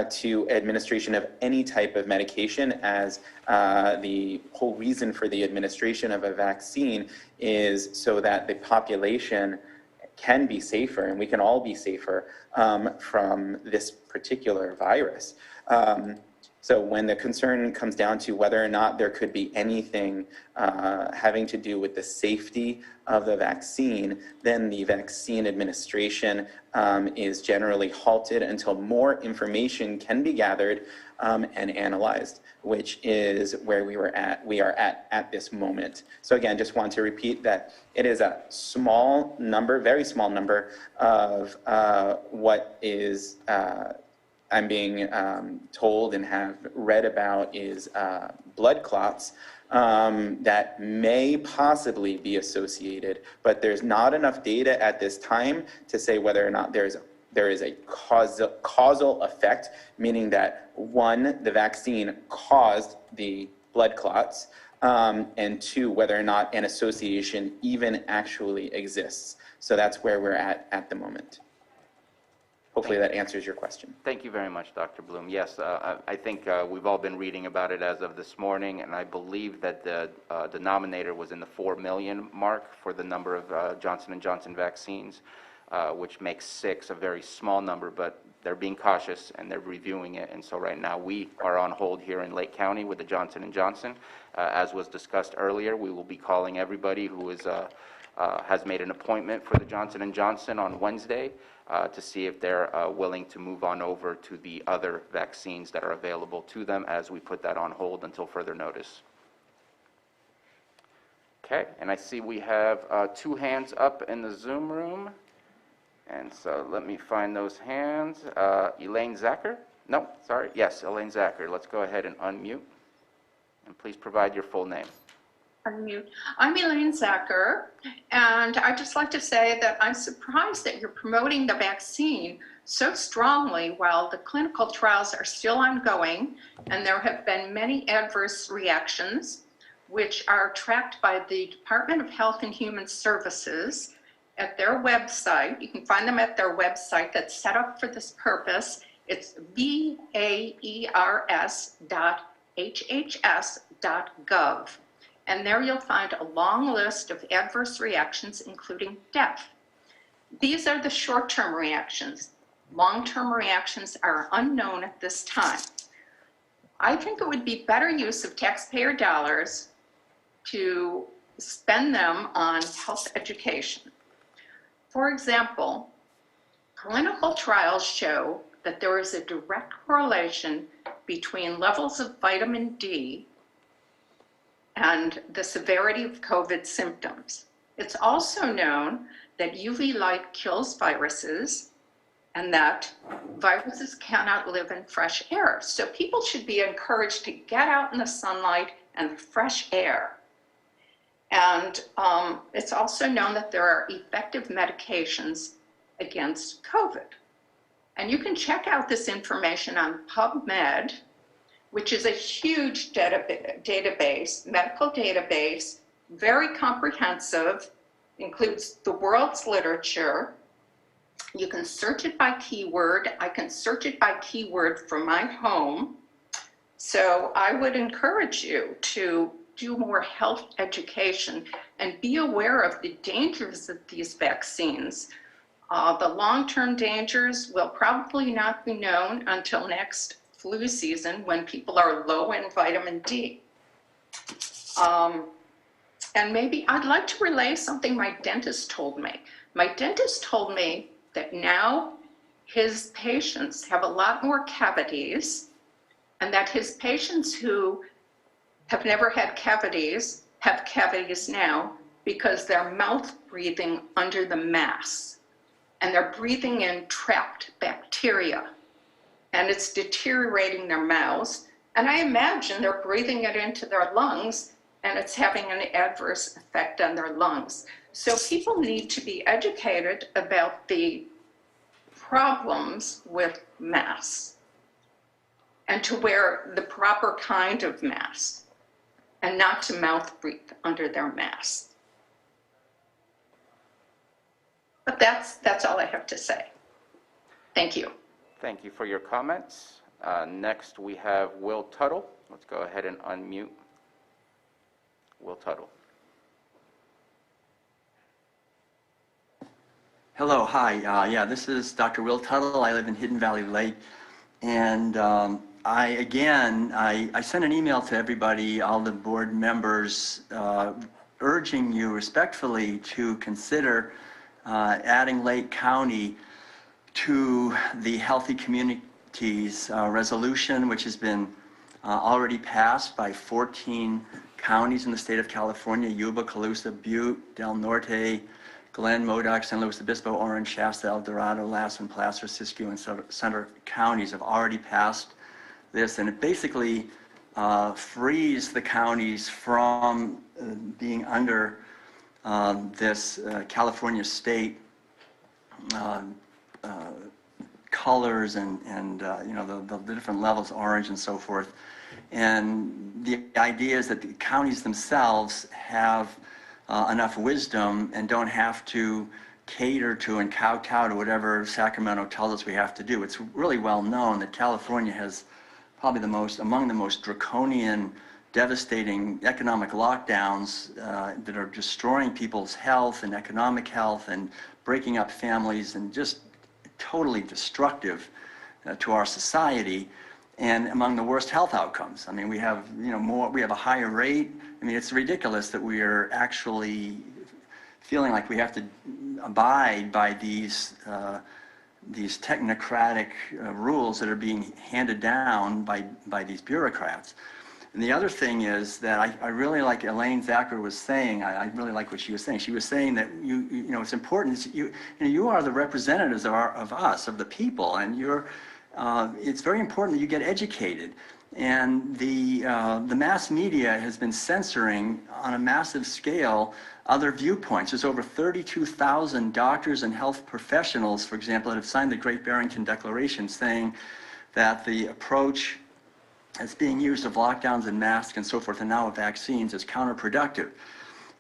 to administration of any type of medication, as the whole reason for the administration of a vaccine is so that the population can be safer, and we can all be safer from this particular virus. So when the concern comes down to whether or not there could be anything having to do with the safety of the vaccine, then the vaccine administration is generally halted until more information can be gathered and analyzed, which is where we are at this moment. So again, just want to repeat that it is a small number, very small number of what is I'm being told and have read about is blood clots that may possibly be associated, but there's not enough data at this time to say whether or not there is a causal effect, meaning that 1, the vaccine caused the blood clots, and 2, whether or not an association even actually exists. So that's where we're at the moment. Hopefully that answers your question. Thank you very much, Dr. Bloom. Yes, I think we've all been reading about it as of this morning, and I believe that the denominator was in the 4 million mark for the number of Johnson & Johnson vaccines, which makes 6 a very small number, but they're being cautious and they're reviewing it. And so right now we are on hold here in Lake County with the Johnson & Johnson. As was discussed earlier, we will be calling everybody who has made an appointment for the Johnson & Johnson on Wednesday to see if they're willing to move on over to the other vaccines that are available to them, as we put that on hold until further notice. Okay, and I see we have 2 hands up in the Zoom room. And so let me find those hands. Elaine Zacher? No, sorry. Yes, Elaine Zacher. Let's go ahead and unmute. And please provide your full name. unmute. I'm Elaine Zacher, and I'd just like to say that I'm surprised that you're promoting the vaccine so strongly while the clinical trials are still ongoing, and there have been many adverse reactions, which are tracked by the Department of Health and Human Services at their website. You can find them at their website that's set up for this purpose. It's vaers.hhs.gov. And there you'll find a long list of adverse reactions, including death. These are the short-term reactions. Long-term reactions are unknown at this time. I think it would be better use of taxpayer dollars to spend them on health education. For example, clinical trials show that there is a direct correlation between levels of vitamin D and the severity of COVID symptoms. It's also known that UV light kills viruses and that viruses cannot live in fresh air. So people should be encouraged to get out in the sunlight and fresh air. And it's also known that there are effective medications against COVID. And you can check out this information on PubMed, which is a huge database, medical database, very comprehensive, includes the world's literature. You can search it by keyword. I can search it by keyword from my home. So I would encourage you to do more health education and be aware of the dangers of these vaccines. The long-term dangers will probably not be known until next flu season when people are low in vitamin D. And maybe I'd like to relay something my dentist told me. My dentist told me that now his patients have a lot more cavities, and that his patients who have never had cavities have cavities now because they're mouth breathing under the mask. And they're breathing in trapped bacteria, and it's deteriorating their mouths. And I imagine they're breathing it into their lungs, and it's having an adverse effect on their lungs. So people need to be educated about the problems with masks and to wear the proper kind of mask and not to mouth breathe under their mask. But that's all I have to say. Thank you. Thank you for your comments. Next, we have Will Tuttle. Let's go ahead and unmute Will Tuttle. Hello, hi. Yeah, this is Dr. Will Tuttle. I live in Hidden Valley Lake. And I sent an email to everybody, all the board members, urging you respectfully to consider adding Lake County to the Healthy Communities resolution, which has been already passed by 14 counties in the state of California: Yuba, Colusa, Butte, Del Norte, Glen, Modoc, San Luis Obispo, Orange, Shasta, El Dorado, Lassen, Placer, Siskiyou, and Center counties have already passed this, and it basically frees the counties from being under this California state colors and you know, the different levels, orange and so forth. And the idea is that the counties themselves have enough wisdom and don't have to cater to and kowtow to whatever Sacramento tells us we have to do. It's really well known that California has probably among the most draconian, devastating economic lockdowns that are destroying people's health and economic health and breaking up families and just totally destructive to our society, and among the worst health outcomes. I mean, we have, you know, we have a higher rate. I mean, it's ridiculous that we are actually feeling like we have to abide by these technocratic rules that are being handed down by these bureaucrats. And the other thing is that I really like Elaine Zacher was saying, I really like what she was saying. She was saying that you know, it's important, you are the representatives of us, of the people, and it's very important that you get educated. And the mass media has been censoring on a massive scale other viewpoints. There's over 32,000 doctors and health professionals, for example, that have signed the Great Barrington Declaration saying that the approach that's being used of lockdowns and masks and so forth, and now with vaccines, is counterproductive.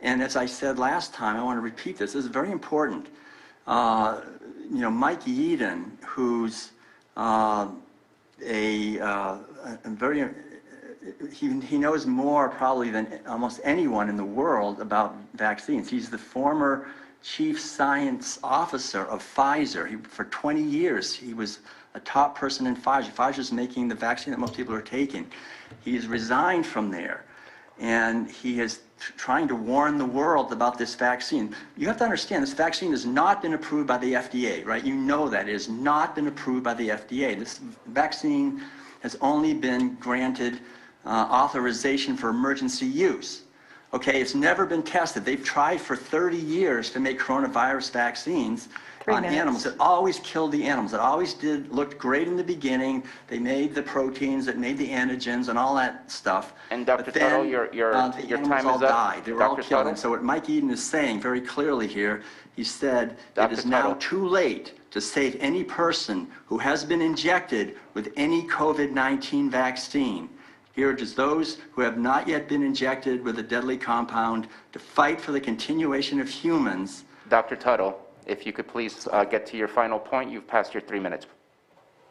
And as I said last time, I want to repeat this. This is very important. Mike Eden, who's he knows more probably than almost anyone in the world about vaccines. He's the former chief science officer of Pfizer. For 20 years, he was a top person in Pfizer. Pfizer's making the vaccine that most people are taking. He's resigned from there, and he is trying to warn the world about this vaccine. You have to understand, this vaccine has not been approved by the FDA, right? You know that. It has not been approved by the FDA. This vaccine has only been granted authorization for emergency use. Okay, it's never been tested. They've tried for 30 years to make coronavirus vaccines on animals. It always killed the animals. It always looked great in the beginning. They made the proteins, that made the antigens and all that stuff. And Dr. Tuttle, your time is up. Died. They were all killed. And so what Mike Eden is saying very clearly here, he said it is now too late to save any person who has been injected with any COVID-19 vaccine. He urges those who have not yet been injected with a deadly compound to fight for the continuation of humans. Dr. Tuttle, if you could please get to your final point. You've passed your 3 minutes.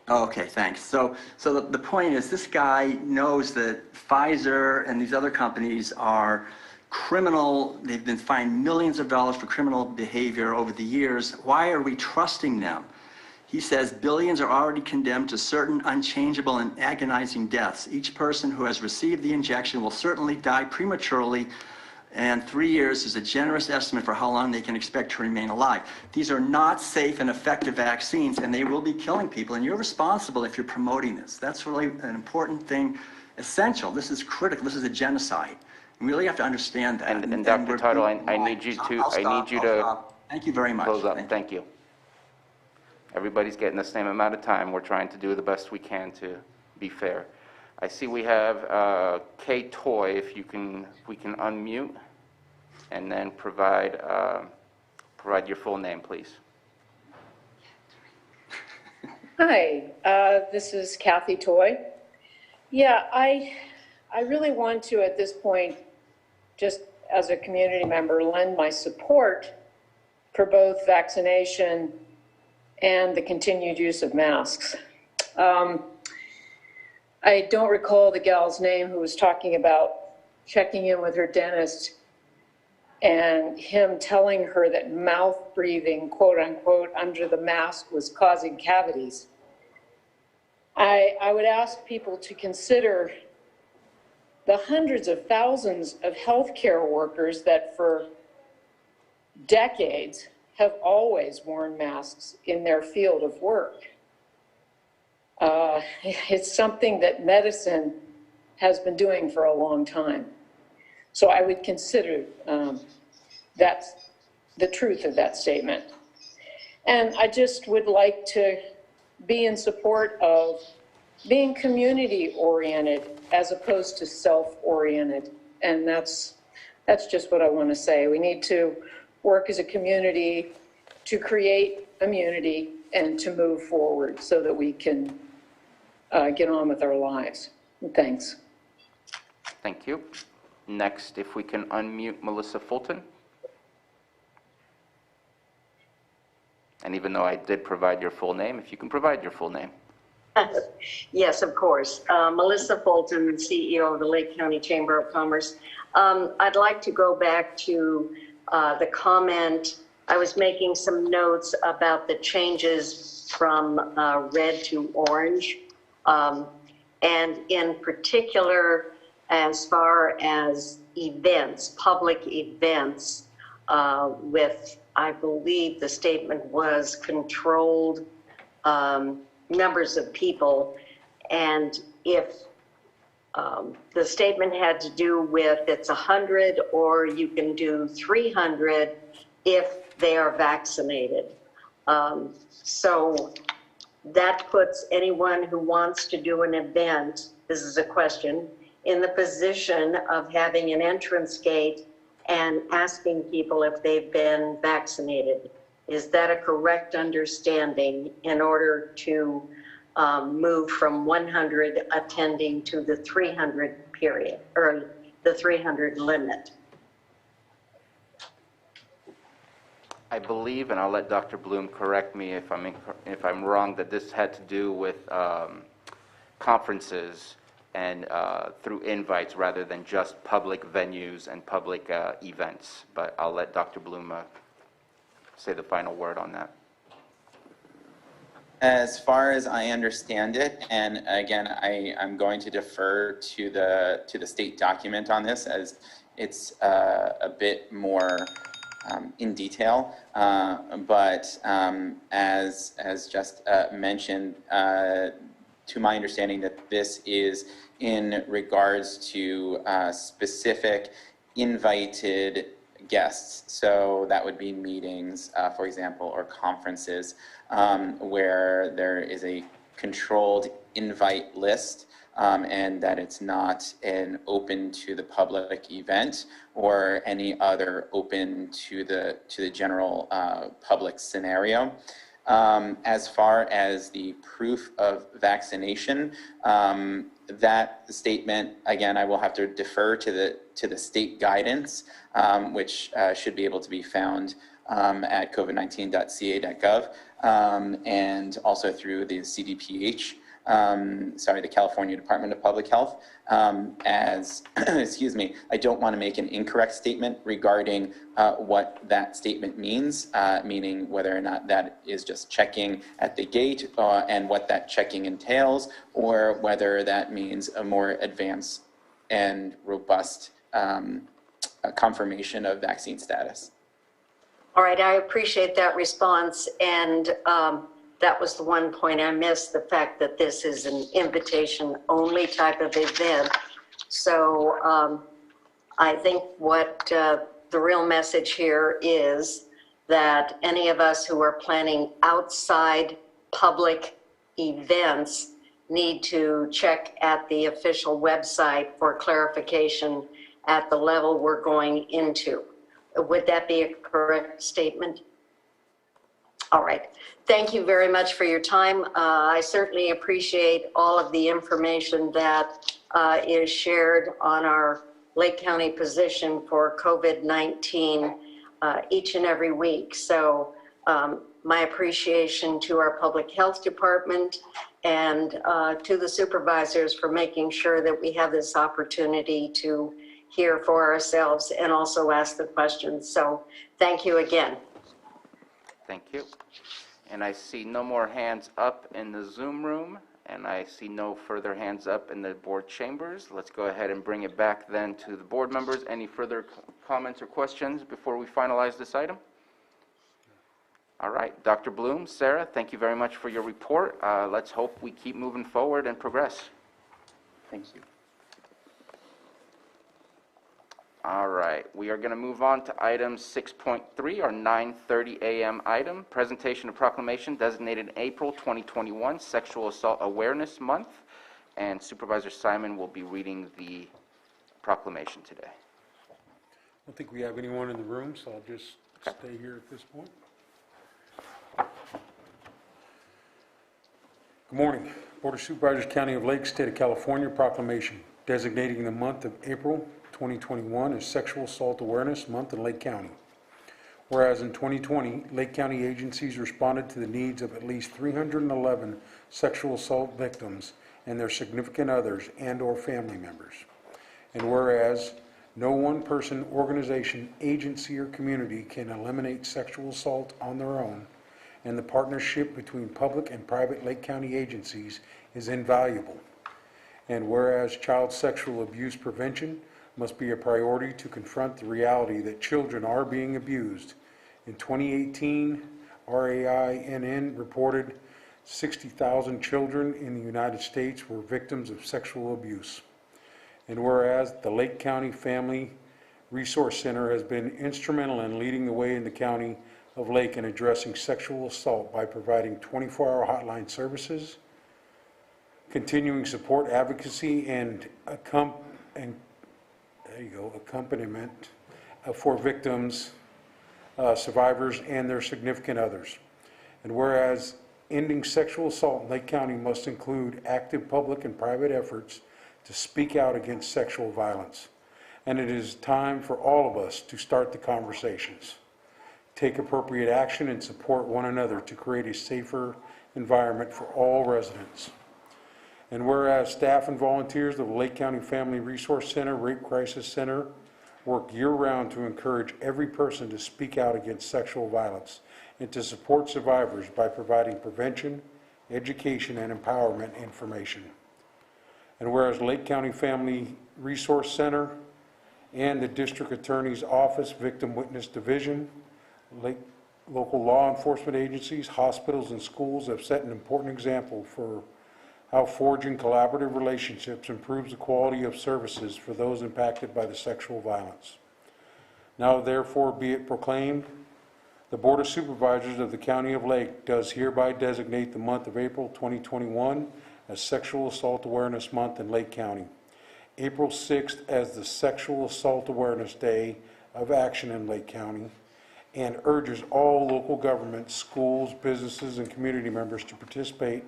Okay, thanks. So the point is, this guy knows that Pfizer and these other companies are criminal. They've been fined millions of dollars for criminal behavior over the years. Why are we trusting them? He says billions are already condemned to certain unchangeable and agonizing deaths. Each person who has received the injection will certainly die prematurely, and 3 years is a generous estimate for how long they can expect to remain alive. These are not safe and effective vaccines, and they will be killing people, and you're responsible if you're promoting this. That's really an important thing, essential. This is critical. This is a genocide. We really have to understand that. And Dr. Tuttle, I need you to Thank you very much. Close up. Thank you. Everybody's getting the same amount of time. We're trying to do the best we can to be fair. I see we have Kay Toy, if we can unmute, and then provide your full name, please. Hi, this is Kathy Toy. Yeah, I really want to, at this point, just as a community member, lend my support for both vaccination and the continued use of masks. I don't recall the gal's name who was talking about checking in with her dentist and him telling her that mouth breathing, quote unquote, under the mask was causing cavities. I would ask people to consider the hundreds of thousands of healthcare workers that for decades have always worn masks in their field of work. It's something that medicine has been doing for a long time. So I would consider that's the truth of that statement. And I just would like to be in support of being community-oriented as opposed to self-oriented. And that's just what I want to say. We need to work as a community to create immunity and to move forward so that we can get on with our lives. Thanks. Thank you. Next, if we can unmute Melissa Fulton. And even though I did provide your full name, if you can provide your full name. Yes, of course. Melissa Fulton, CEO of the Lake County Chamber of Commerce. I'd like to go back to the comment. I was making some notes about the changes from red to orange. And in particular, as far as events, public events, with, I believe the statement was controlled numbers of people. And if the statement had to do with it's 100 or you can do 300 if they are vaccinated. So that puts anyone who wants to do an event this is a question, in the position of having an entrance gate and asking people if they've been vaccinated. Is that a correct understanding in order to move from 100 attending to the 300 period, or the 300 limit? I believe, and I'll let Dr. Bloom correct me if I'm wrong, that this had to do with conferences and through invites rather than just public venues and public events. But I'll let Dr. Bloom say the final word on that. As far as I understand it, and again, I'm going to defer to the state document on this, as it's a bit more in detail. But as just mentioned, to my understanding, that this is in regards to specific invited guests. So that would be meetings, for example, or conferences where there is a controlled invite list, and that it's not an open to the public event or any other open to the general public scenario. As far as the proof of vaccination, that statement, again, I will have to defer to the state guidance, which should be able to be found at covid19.ca.gov, and also through the CDPH, the California Department of Public Health, as, excuse me, I don't want to make an incorrect statement regarding what that statement means, meaning whether or not that is just checking at the gate and what that checking entails, or whether that means a more advanced and robust confirmation of vaccine status. All right, I appreciate that response, and that was the one point I missed, the fact that this is an invitation-only type of event. So I think what the real message here is that any of us who are planning outside public events need to check at the official website for clarification at the level we're going into. Would that be a correct statement? All right. Thank you very much for your time. I certainly appreciate all of the information that is shared on our Lake County position for COVID-19 each and every week. So my appreciation to our public health department and to the supervisors for making sure that we have this opportunity to hear for ourselves and also ask the questions. So thank you again. Thank you. And I see no more hands up in the Zoom room, and I see no further hands up in the board chambers. Let's go ahead and bring it back then to the board members. Any further comments or questions before we finalize this item? All right, Dr. Bloom, Sarah, thank you very much for your report. Let's hope we keep moving forward and progress. Thank you. All right, we are going to move on to item 6.3, our 9:30 a.m. item, presentation of proclamation designated April 2021 Sexual Assault Awareness Month, and Supervisor Simon will be reading the proclamation today. I don't think we have anyone in the room, so I'll just stay here at this point. Good morning. Board of Supervisors, County of Lake, State of California, proclamation designating the month of April 2021 as Sexual Assault Awareness Month in Lake County. Whereas in 2020, Lake County agencies responded to the needs of at least 311 sexual assault victims and their significant others and/or family members. And whereas no one person, organization, agency, or community can eliminate sexual assault on their own, and the partnership between public and private Lake County agencies is invaluable. And whereas child sexual abuse prevention must be a priority to confront the reality that children are being abused. In 2018, RAINN reported 60,000 children in the United States were victims of sexual abuse. And whereas the Lake County Family Resource Center has been instrumental in leading the way in the County of Lake in addressing sexual assault by providing 24-hour hotline services, continuing support, advocacy, and accompaniment for victims, survivors, and their significant others. And whereas ending sexual assault in Lake County must include active public and private efforts to speak out against sexual violence. And it is time for all of us to start the conversations, take appropriate action, and support one another to create a safer environment for all residents. And whereas staff and volunteers of the Lake County Family Resource Center, Rape Crisis Center, work year-round to encourage every person to speak out against sexual violence and to support survivors by providing prevention, education, and empowerment information. And whereas Lake County Family Resource Center and the District Attorney's Office Victim Witness Division, local law enforcement agencies, hospitals, and schools have set an important example for how forging collaborative relationships improves the quality of services for those impacted by the sexual violence. Now therefore be it proclaimed, the Board of Supervisors of the County of Lake does hereby designate the month of April 2021 as Sexual Assault Awareness Month in Lake County. April 6th as the Sexual Assault Awareness Day of Action in Lake County, and urges all local governments, schools, businesses, and community members to participate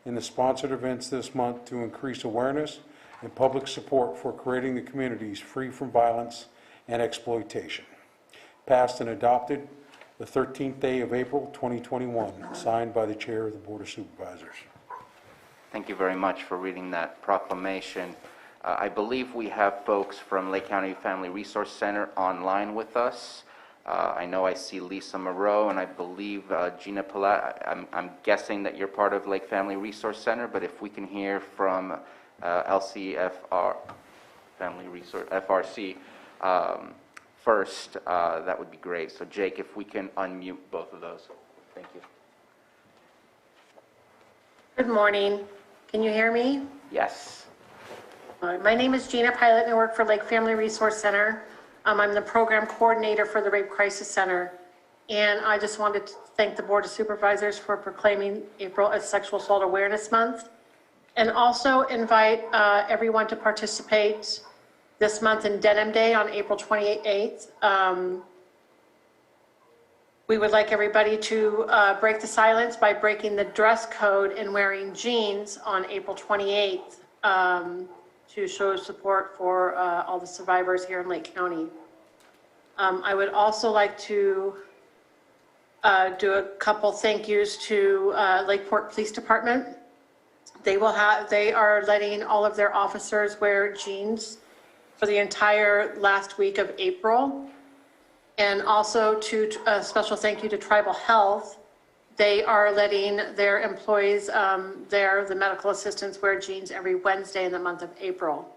in the sponsored events this month to increase awareness and public support for creating the communities free from violence and exploitation. Passed and adopted the 13th day of April 2021, signed by the Chair of the Board of Supervisors. Thank you very much for reading that proclamation. I believe we have folks from Lake County Family Resource Center online with us. I know I see Lisa Moreau, and I believe Gina Palat. I'm guessing that you're part of Lake Family Resource Center, but if we can hear from LCFR, Family Resource, FRC, first, that would be great. So Jake, if we can unmute both of those. Thank you. Good morning. Can you hear me? Yes. My name is Gina Pilot, and I work for Lake Family Resource Center. I'm the program coordinator for the Rape Crisis Center. And I just wanted to thank the Board of Supervisors for proclaiming April as Sexual Assault Awareness Month. And also invite everyone to participate this month in Denim Day on April 28th. We would like everybody to break the silence by breaking the dress code and wearing jeans on April 28th. To show support for all the survivors here in Lake County. I would also like to do a couple thank yous to Lakeport Police Department. They are letting all of their officers wear jeans for the entire last week of April. And also to a special thank you to Tribal Health. They are letting their employees, the medical assistants, wear jeans every Wednesday in the month of April.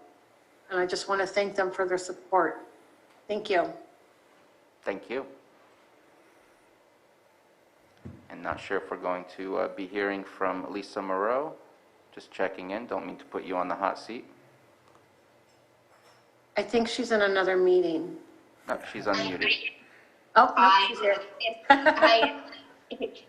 And I just want to thank them for their support. Thank you. Thank you. And not sure if we're going to be hearing from Lisa Moreau. Just checking in. Don't mean to put you on the hot seat. I think she's in another meeting. No, she's unmuted. Oh, no, she's here.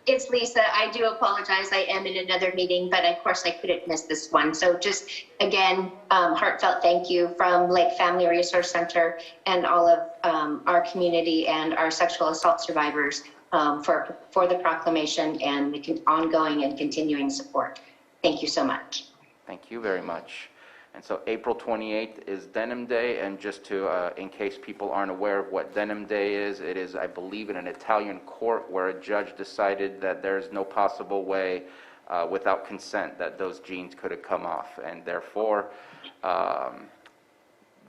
It's Lisa. I do apologize. I am in another meeting, but of course I couldn't miss this one. So just again, heartfelt thank you from Lake Family Resource Center and all of our community and our sexual assault survivors for the proclamation and the ongoing and continuing support. Thank you so much. Thank you very much. And so April 28th is Denim Day, and just to, in case people aren't aware of what Denim Day is, it is, I believe, in an Italian court where a judge decided that there's no possible way without consent that those jeans could have come off, and therefore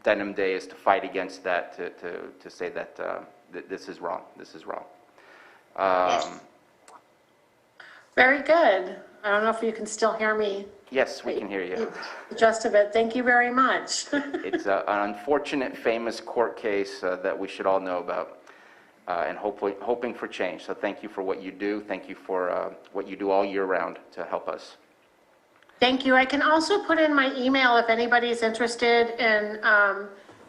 Denim Day is to fight against that, to say that this is wrong, this is wrong. Yes. Very good. I don't know if you can still hear me. Yes, we can hear you. Just a bit. Thank you very much. It's an unfortunate, famous court case that we should all know about, and hoping for change. So thank you for what you do. Thank you for what you do all year round to help us. Thank you. I can also put in my email if anybody's interested in,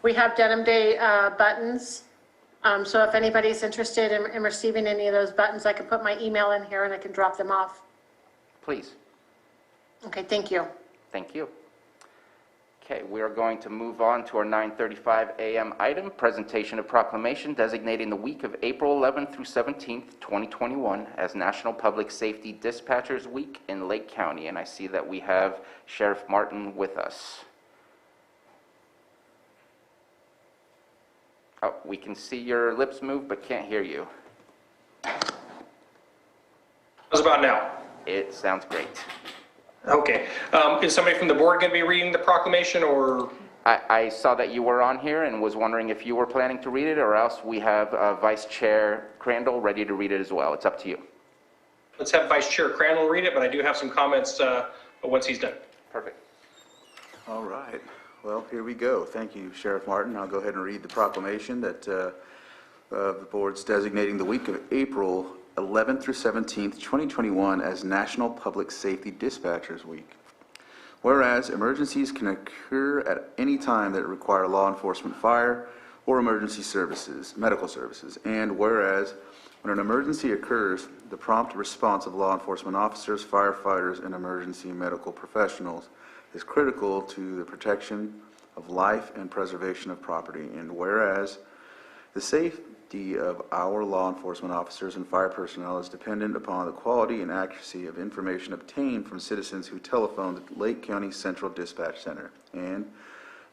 we have Denim Day buttons. So if anybody's interested in receiving any of those buttons, I can put my email in here and I can drop them off. Please. Okay, thank you. Thank you. Okay, we are going to move on to our 9:35 a.m. item, presentation of proclamation designating the week of April 11th through 17th, 2021 as National Public Safety Dispatchers Week in Lake County. And I see that we have Sheriff Martin with us. Oh, we can see your lips move, but can't hear you. How's about now? It sounds great. Okay. Is somebody from the board going to be reading the proclamation, or? I saw that you were on here and was wondering if you were planning to read it, or else we have Vice Chair Crandall ready to read it as well. It's up to you. Let's have Vice Chair Crandall read it, but I do have some comments once he's done. Perfect. All right. Well, here we go. Thank you, Sheriff Martin. I'll go ahead and read the proclamation that the board's designating the week of April 11th through 17th, 2021 as National Public Safety Dispatchers Week. Whereas emergencies can occur at any time that require law enforcement, fire, or emergency services, medical services, and whereas when an emergency occurs, the prompt response of law enforcement officers, firefighters, and emergency medical professionals is critical to the protection of life and preservation of property, and whereas the safety of our law enforcement officers and fire personnel is dependent upon the quality and accuracy of information obtained from citizens who telephone the Lake County Central Dispatch Center. And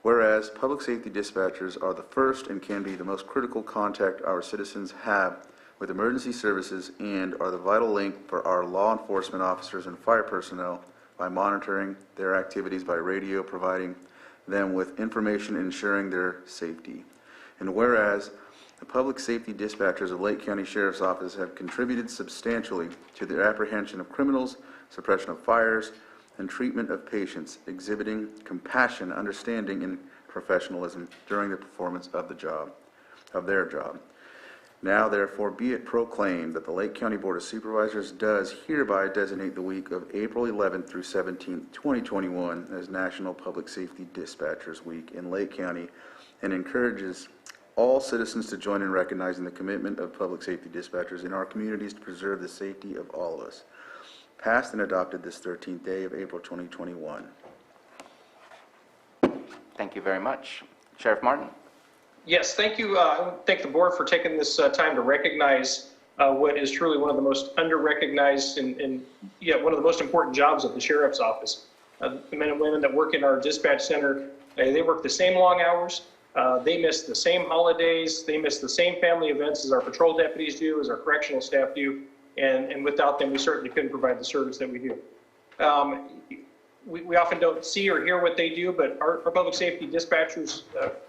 whereas public safety dispatchers are the first and can be the most critical contact our citizens have with emergency services and are the vital link for our law enforcement officers and fire personnel by monitoring their activities by radio, providing them with information ensuring their safety. And whereas the public safety dispatchers of Lake County Sheriff's Office have contributed substantially to the apprehension of criminals, suppression of fires, and treatment of patients, exhibiting compassion, understanding, and professionalism during the performance of their job. Now, therefore, be it proclaimed that the Lake County Board of Supervisors does hereby designate the week of April 11th through 17th, 2021 as National Public Safety Dispatchers Week in Lake County, and encourages all citizens to join in recognizing the commitment of public safety dispatchers in our communities to preserve the safety of all of us. Passed and adopted this 13th day of April 2021. Thank you very much. Sheriff Martin? Yes, thank you. I thank the board for taking this time to recognize what is truly one of the most under-recognized and yet one of the most important jobs of the Sheriff's Office. The men and women that work in our dispatch center, they work the same long hours. They miss the same holidays. They miss the same family events as our patrol deputies do, as our correctional staff do. And without them, we certainly couldn't provide the service that we do. We often don't see or hear what they do, but our public safety dispatchers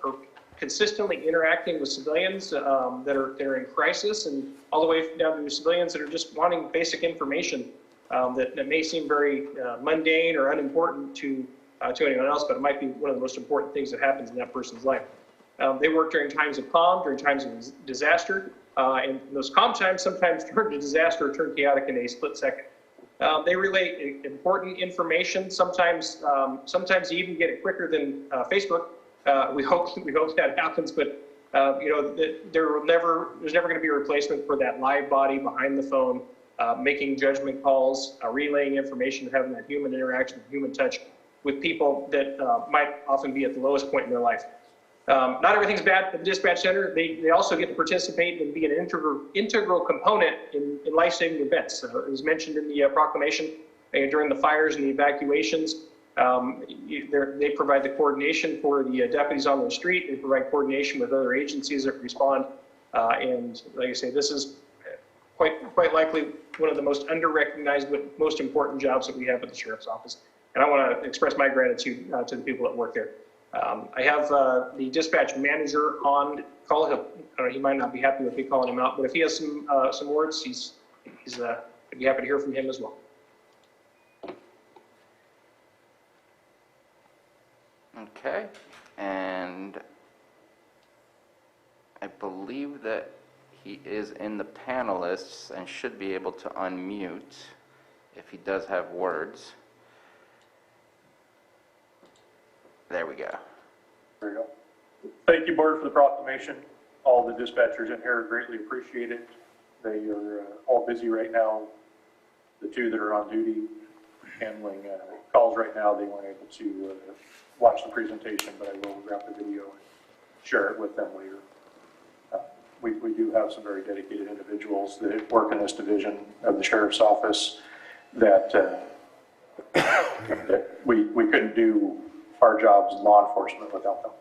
are consistently interacting with civilians that are in crisis, and all the way down to civilians that are just wanting basic information that may seem very mundane or unimportant to anyone else, but it might be one of the most important things that happens in that person's life. They work during times of calm, during times of disaster, and those calm times sometimes turn to disaster or turn chaotic in a split second. They relay important information. Sometimes you even get it quicker than Facebook. We hope that happens, but there's never going to be a replacement for that live body behind the phone, making judgment calls, relaying information, having that human interaction, human touch with people that might often be at the lowest point in their life. Not everything's bad at the dispatch center. They also get to participate and be an integral component in life-saving events. It was mentioned in the proclamation during the fires and the evacuations. They provide the coordination for the deputies on the street. They provide coordination with other agencies that respond. And like I say, this is quite likely one of the most under-recognized but most important jobs that we have at the Sheriff's Office. And I want to express my gratitude to the people that work there. I have the dispatch manager on call. He might not be happy with me calling him out, but if he has some words, I'd be happy to hear from him as well. Okay, and I believe that he is in the panelists and should be able to unmute if he does have words. There we go. There you go. Thank you, Board, for the proclamation. All the dispatchers in here greatly appreciate it. They are all busy right now, the two that are on duty handling calls right now. They weren't able to watch the presentation, but I will grab the video and share it with them later. We do have some very dedicated individuals that work in this division of the Sheriff's Office that, that we couldn't do our jobs in law enforcement without them.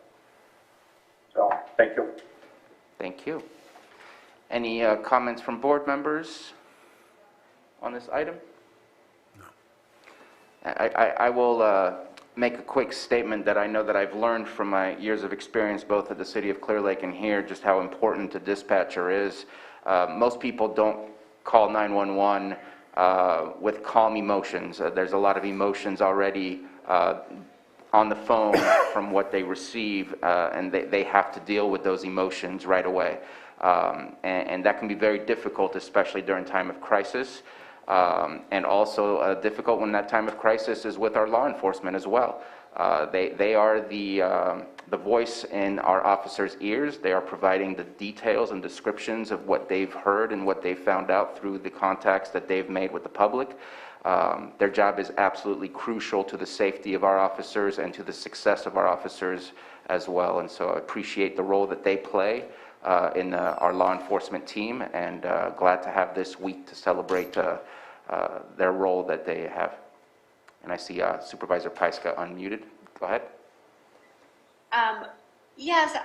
So, thank you. Thank you. Any comments from board members on this item? No. I will make a quick statement that I know that I've learned from my years of experience both at the City of Clear Lake and here, just how important a dispatcher is. Most people don't call 911 with calm emotions. There's a lot of emotions already on the phone from what they receive, and they have to deal with those emotions right away. And that can be very difficult, especially during time of crisis. And also difficult when that time of crisis is with our law enforcement as well. They are the voice in our officers' ears. They are providing the details and descriptions of what they've heard and what they've found out through the contacts that they've made with the public. Their job is absolutely crucial to the safety of our officers and to the success of our officers as well. And so I appreciate the role that they play in our law enforcement team, and glad to have this week to celebrate their role that they have. And I see Supervisor Pyska unmuted. Go ahead. Yes,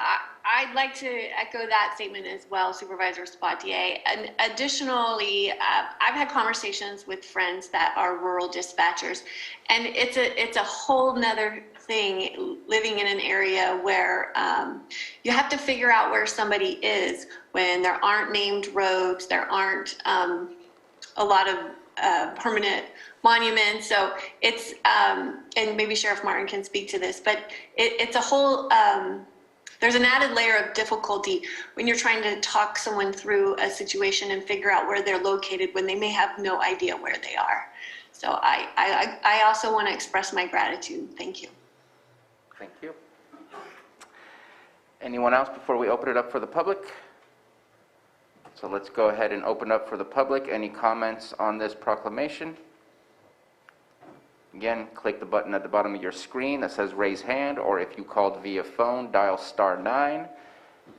I'd like to echo that statement as well, Supervisor Sabatier. And additionally, I've had conversations with friends that are rural dispatchers, and it's a whole nother thing living in an area where you have to figure out where somebody is when there aren't named roads, there aren't a lot of permanent monuments. So it's, and maybe Sheriff Martin can speak to this, but it's a whole, there's an added layer of difficulty when you're trying to talk someone through a situation and figure out where they're located when they may have no idea where they are. So I also want to express my gratitude. Thank you. Thank you. Anyone else before we open it up for the public? So let's go ahead and open up for the public. Any comments on this proclamation? Again, click the button at the bottom of your screen that says raise hand, or if you called via phone, dial *9. And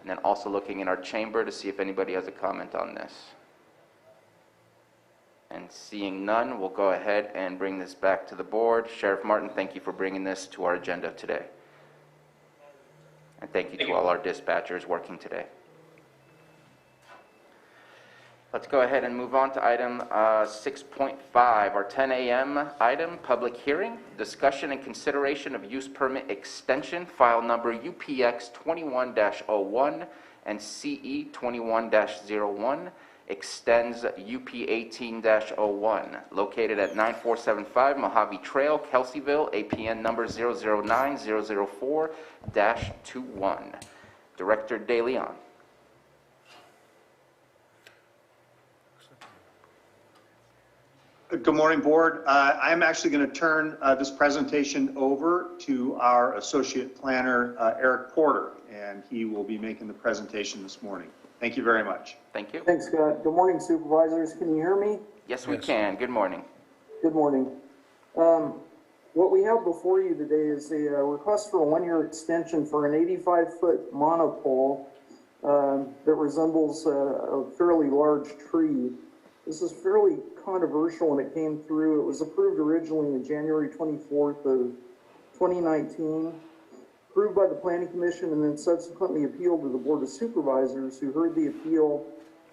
then also looking in our chamber to see if anybody has a comment on this. And seeing none, we'll go ahead and bring this back to the board. Sheriff Martin, thank you for bringing this to our agenda today. And thank you to all our dispatchers working today. Let's go ahead and move on to item 6.5, our 10 a.m. item, public hearing, discussion and consideration of use permit extension, file number UPX 21-01 and CE 21-01, extends UP 18-01, located at 9475 Mojave Trail, Kelseyville, APN number 009-004-21. Director De Leon. Good morning, Board. I'm actually going to turn this presentation over to our Associate Planner, Eric Porter, and he will be making the presentation this morning. Thank you very much. Thank you. Thanks, Scott. Good morning, Supervisors. Can you hear me? Yes, we can. Good morning. Good morning. What we have before you today is a request for a one-year extension for an 85-foot monopole that resembles a fairly large tree. This is fairly controversial when it came through. It was approved originally on January 24th of 2019, approved by the Planning Commission, and then subsequently appealed to the Board of Supervisors, who heard the appeal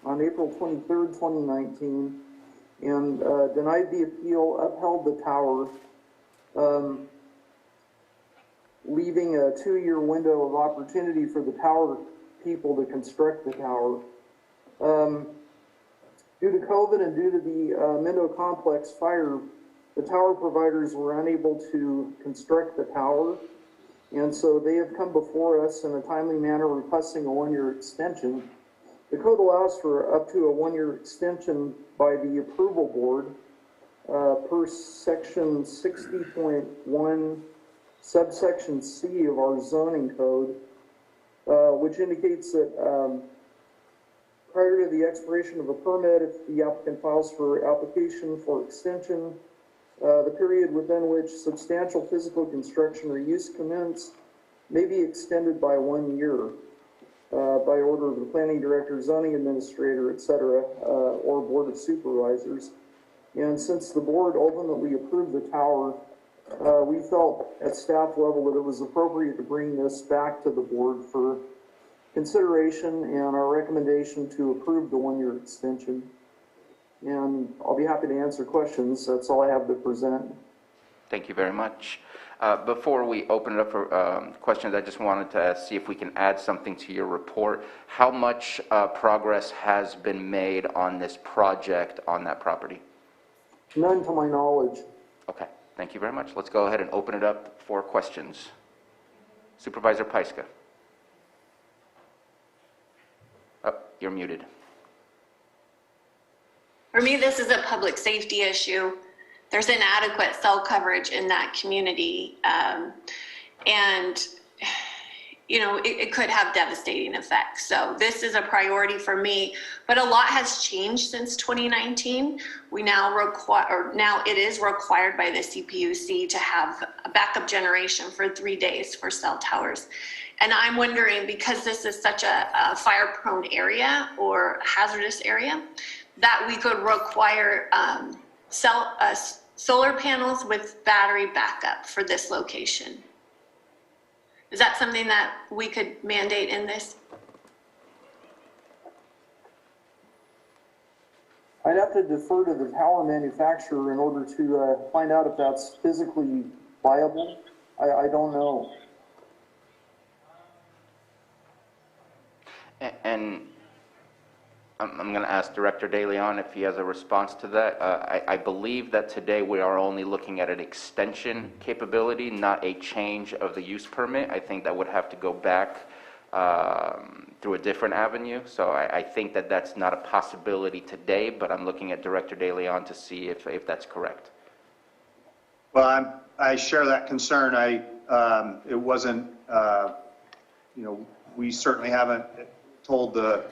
on April 23rd, 2019, and denied the appeal, upheld the tower, leaving a 2-year window of opportunity for the tower people to construct the tower. Due to COVID and due to the Mendo Complex fire, the tower providers were unable to construct the tower, and so they have come before us in a timely manner requesting a one-year extension. The code allows for up to a one-year extension by the approval board per section 60.1 subsection C of our zoning code, which indicates that prior to the expiration of a permit, if the applicant files for application for extension, The period within which substantial physical construction or use commenced may be extended by 1 year by order of the planning director, zoning administrator, et cetera, or board of supervisors. And since the board ultimately approved the tower, we felt at staff level that it was appropriate to bring this back to the board for consideration and our recommendation to approve the 1-year extension. And I'll be happy to answer questions. That's all I have to present. Thank you very much. Before we open it up for questions, I just wanted to see if we can add something to your report. How much progress has been made on this project on that property? None to my knowledge. Okay, thank you very much. Let's go ahead and open it up for questions. Supervisor Pyska. Oh, you're muted. For me, this is a public safety issue. There's inadequate cell coverage in that community. And, you know, it could have devastating effects. So this is a priority for me, but a lot has changed since 2019. We now now it is required by the CPUC to have a backup generation for 3 days for cell towers. And I'm wondering, because this is such a fire-prone area or hazardous area, that we could require solar panels with battery backup for this location. Is that something that we could mandate in this? I'd have to defer to the power manufacturer in order to find out if that's physically viable. I don't know. And I'm going to ask Director De Leon if he has a response to that. I believe that today we are only looking at an extension capability, not a change of the use permit. I think that would have to go back through a different avenue. So I think that that's not a possibility today, but I'm looking at Director De Leon to see if that's correct. Well, I share that concern. It wasn't, you know, we certainly haven't told the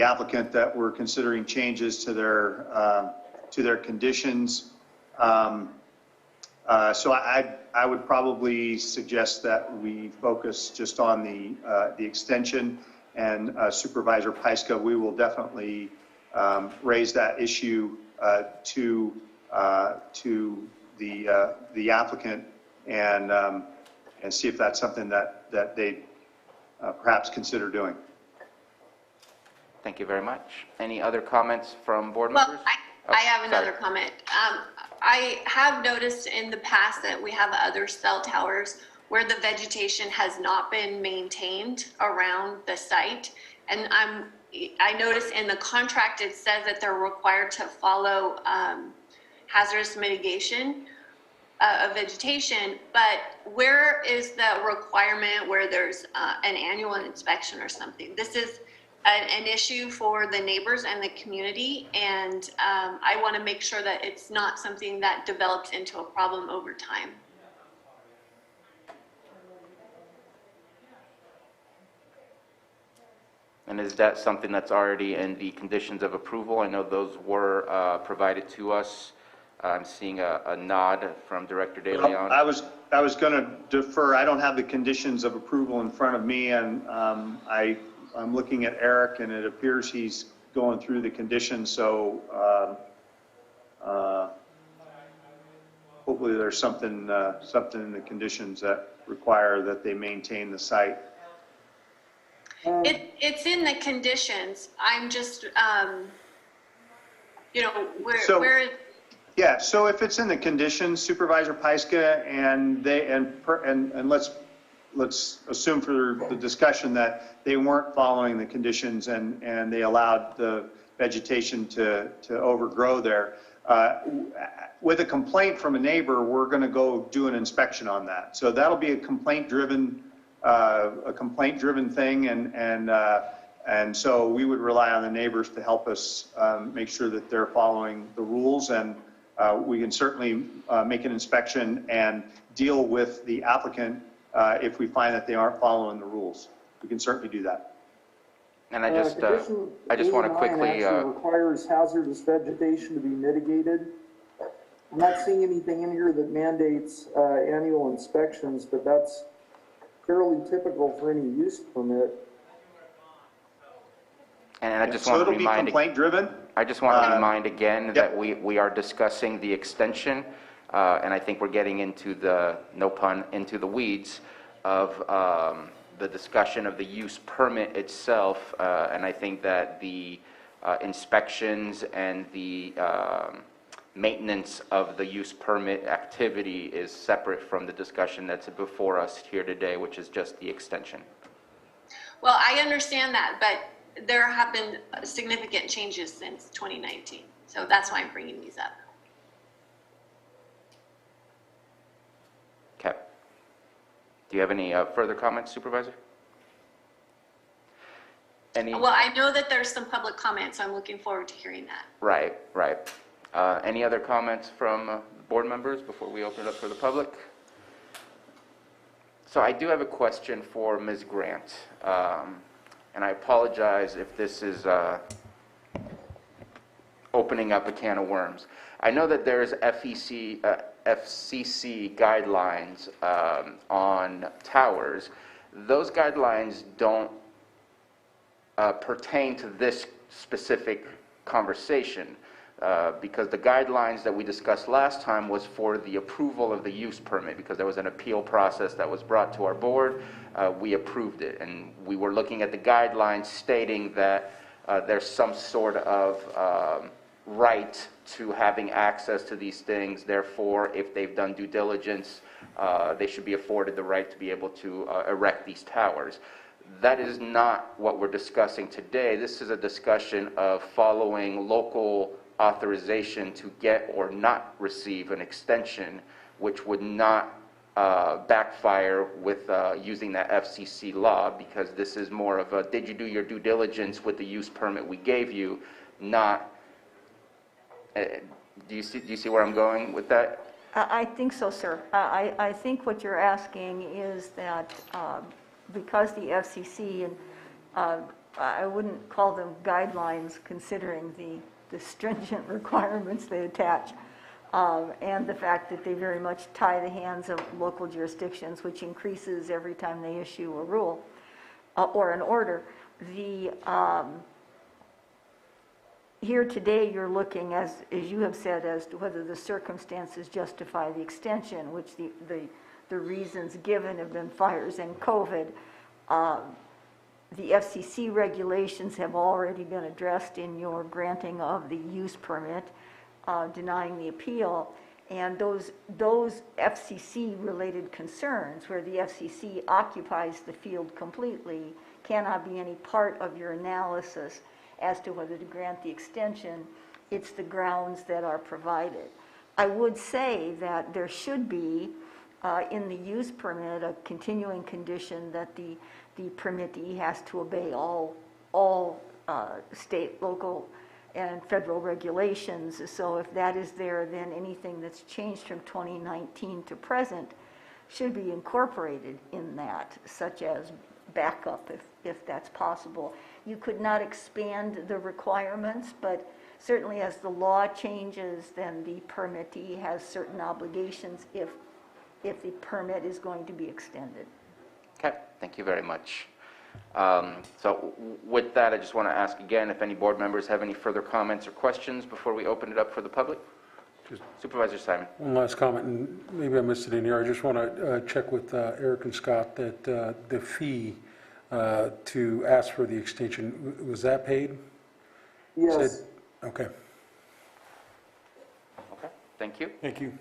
applicant that we're considering changes to their conditions. So I would probably suggest that we focus just on the extension, and Supervisor Pyska, we will definitely raise that issue to the applicant and see if that's something that they perhaps consider doing. Thank you very much. Any other comments from board members? Well, I have another comment. I have noticed in the past that we have other cell towers where the vegetation has not been maintained around the site. And I noticed in the contract, it says that they're required to follow hazardous mitigation of vegetation, but where is the requirement where there's an annual inspection or something? This is an issue for the neighbors and the community, and I want to make sure that it's not something that develops into a problem over time. And is that something that's already in the conditions of approval? I know those were provided to us. I'm seeing a nod from Director De Leon. I was going to defer. I don't have the conditions of approval in front of me, and I'm looking at Eric, and it appears he's going through the conditions. So hopefully there's something in the conditions that require that they maintain the site. It's in the conditions. I'm just, you know, where. Yeah. So if it's in the conditions, Supervisor Pyska, and let's assume for the discussion that they weren't following the conditions and they allowed the vegetation to overgrow there. With a complaint from a neighbor, we're going to go do an inspection on that. So that'll be a complaint-driven thing, and so we would rely on the neighbors to help us make sure that they're following the rules, and we can certainly make an inspection and deal with the applicant if we find that they aren't following the rules. We can certainly do that. And I just want to quickly requires hazardous vegetation to be mitigated. I'm not seeing anything in here that mandates annual inspections, but that's fairly typical for any use permit. And I just So want to it'll be remind. complaint driven? I just want to remind again that we are discussing the extension, and I think we're getting into the, no pun, into the weeds of the discussion of the use permit itself, and I think that the inspections and the maintenance of the use permit activity is separate from the discussion that's before us here today, which is just the extension. Well, I understand that, but there have been significant changes since 2019. So that's why I'm bringing these up. Okay. Do you have any further comments, Supervisor? Well, I know that there's some public comments, so I'm looking forward to hearing that. Right. Any other comments from board members before we open it up for the public? So I do have a question for Ms. Grant, and I apologize if this is opening up a can of worms. I know that there's FCC guidelines on towers. Those guidelines don't pertain to this specific conversation. Because the guidelines that we discussed last time was for the approval of the use permit, because there was an appeal process that was brought to our board. We approved it, and we were looking at the guidelines stating that there's some sort of right to having access to these things. Therefore, if they've done due diligence, they should be afforded the right to be able to erect these towers. That is not what we're discussing today. This is a discussion of following local authorization to get or not receive an extension, which would not backfire with using that FCC law, because this is more of a, did you do your due diligence with the use permit we gave you, not, do you see where I'm going with that? I think so, sir. I think what you're asking is that because the FCC, and I wouldn't call them guidelines considering the stringent requirements they attach, and the fact that they very much tie the hands of local jurisdictions, which increases every time they issue a rule or an order. Here today, you're looking, as you have said, as to whether the circumstances justify the extension, which the reasons given have been fires and COVID. The FCC regulations have already been addressed in your granting of the use permit, denying the appeal, and those FCC-related concerns, where the FCC occupies the field completely, cannot be any part of your analysis as to whether to grant the extension. It's the grounds that are provided. I would say that there should be, in the use permit, a continuing condition that the permittee has to obey all state, local, and federal regulations. So if that is there, then anything that's changed from 2019 to present should be incorporated in that, such as backup if that's possible. You could not expand the requirements, but certainly as the law changes, then the permittee has certain obligations if the permit is going to be extended. Okay, thank you very much. So with that, I just want to ask again if any board members have any further comments or questions before we open it up for the public. Supervisor Simon. One last comment, and maybe I missed it in here. I just want to check with Eric and Scott that the fee to ask for the extension, was that paid? Yes. Okay. Okay, thank you. Thank you.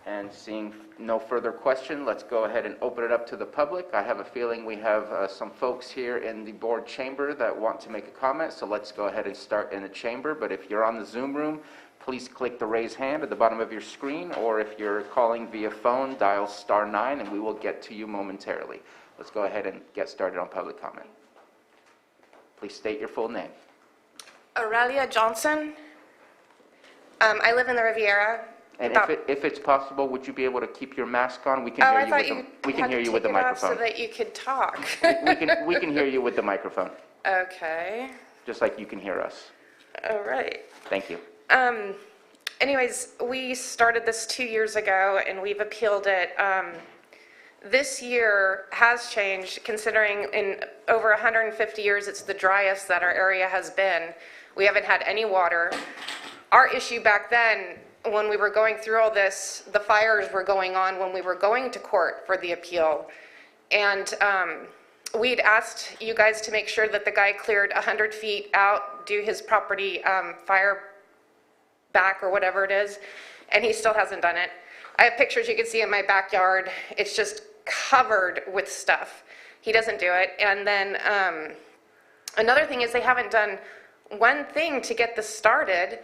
And seeing no further question, let's go ahead and open it up to the public. I have a feeling we have some folks here in the board chamber that want to make a comment, so let's go ahead and start in the chamber. But if you're on the Zoom room, please click the raise hand at the bottom of your screen, or if you're calling via phone, dial *9 and we will get to you momentarily. Let's go ahead and get started on public comment. Please state your full name. Aurelia Johnson. I live in the Riviera. And if it's possible, would you be able to keep your mask on? We can hear you with the microphone. So that you could talk. we can hear you with the microphone. Okay. Just like you can hear us. All right. Thank you. anyways, we started this 2 years ago and we've appealed it. This year has changed, considering in over 150 years it's the driest that our area has been. We haven't had any water. Our issue back then, when we were going through all this, the fires were going on when we were going to court for the appeal. And we'd asked you guys to make sure that the guy cleared 100 feet out, do his property fire back or whatever it is, and he still hasn't done it. I have pictures you can see in my backyard. It's just covered with stuff. He doesn't do it. And then another thing is they haven't done one thing to get this started,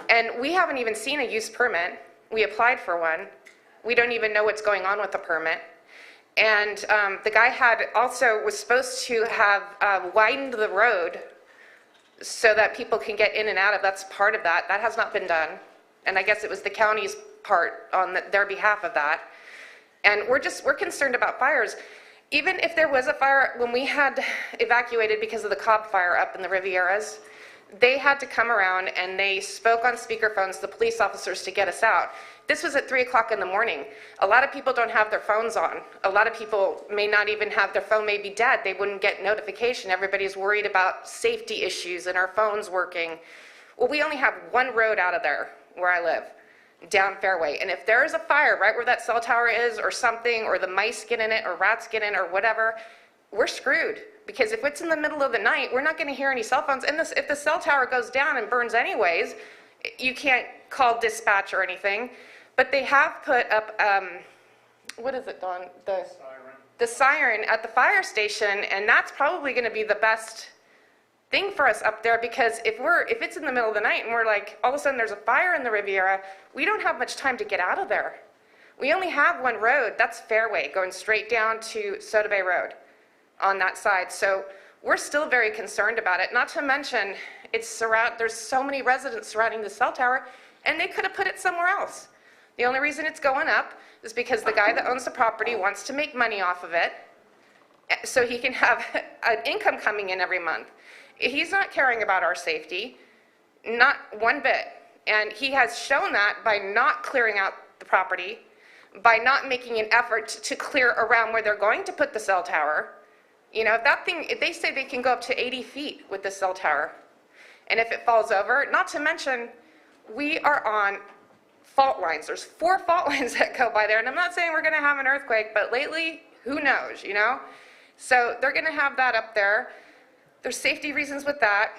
and we haven't even seen a use permit. We applied for one. We don't even know what's going on with the permit. And the guy was supposed to have widened the road so that people can get in and out of. That's part of that. That has not been done. And I guess it was the county's part on their behalf of that. And we're concerned about fires. Even if there was a fire, when we had evacuated because of the Cobb fire up in the Rivieras, they had to come around and they spoke on speakerphones, the police officers, to get us out. This was at 3 o'clock in the morning. A lot of people don't have their phones on. A lot of people may not even have their phone, may be dead. They wouldn't get notification. Everybody's worried about safety issues and our phones working. Well, we only have one road out of there where I live, down Fairway. And if there is a fire right where that cell tower is or something, or the mice get in it or rats get in or whatever, we're screwed. Because if it's in the middle of the night, we're not going to hear any cell phones. And if the cell tower goes down and burns anyways, you can't call dispatch or anything. But they have put up, what is it, Dawn? The siren at the fire station, and that's probably going to be the best thing for us up there, because if it's in the middle of the night and we're like, all of a sudden there's a fire in the Riviera, we don't have much time to get out of there. We only have one road, that's Fairway, going straight down to Soda Bay Road on that side. So we're still very concerned about it. Not to mention, there's so many residents surrounding the cell tower, and they could have put it somewhere else. The only reason it's going up is because the guy that owns the property wants to make money off of it so he can have an income coming in every month. He's not caring about our safety, not one bit. And he has shown that by not clearing out the property, by not making an effort to clear around where they're going to put the cell tower. You know, if they say they can go up to 80 feet with the cell tower, and if it falls over, not to mention, we are on fault lines. There's 4 fault lines that go by there, and I'm not saying we're going to have an earthquake, but lately, who knows, you know? So they're going to have that up there. There's safety reasons with that.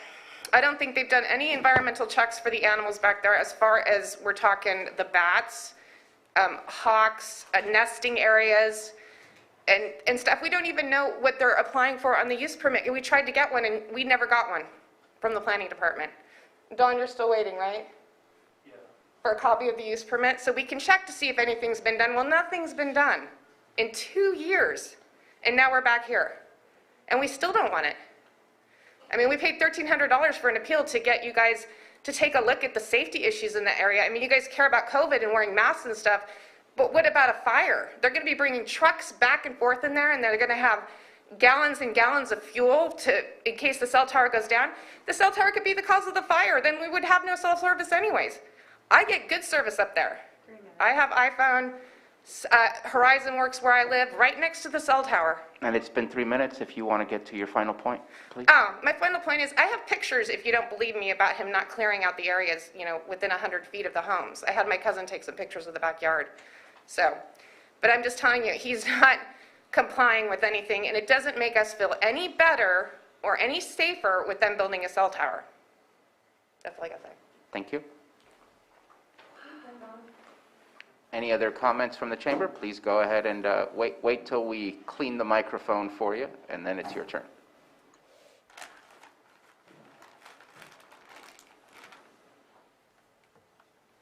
I don't think they've done any environmental checks for the animals back there, as far as we're talking the bats, hawks, nesting areas, and stuff. We don't even know what they're applying for on the use permit. We tried to get one, and we never got one from the planning department. Dawn, you're still waiting, right? For a copy of the use permit, so we can check to see if anything's been done. Well, nothing's been done in 2 years, and now we're back here, and we still don't want it. I mean, we paid $1,300 for an appeal to get you guys to take a look at the safety issues in the area. I mean, you guys care about COVID and wearing masks and stuff, but what about a fire? They're going to be bringing trucks back and forth in there, and they're going to have gallons and gallons of fuel in case the cell tower goes down. The cell tower could be the cause of the fire. Then we would have no cell service anyways. I get good service up there. I have iPhone. Horizon works where I live, right next to the cell tower. And it's been 3 minutes. If you want to get to your final point, please. My final point is, I have pictures, if you don't believe me, about him not clearing out the areas, you know, within 100 feet of the homes. I had my cousin take some pictures of the backyard. So, but I'm just telling you, he's not complying with anything, and it doesn't make us feel any better or any safer with them building a cell tower. That's all I got to say. Thank you. Any other comments from the chamber? Please go ahead and wait till we clean the microphone for you, and then it's your turn.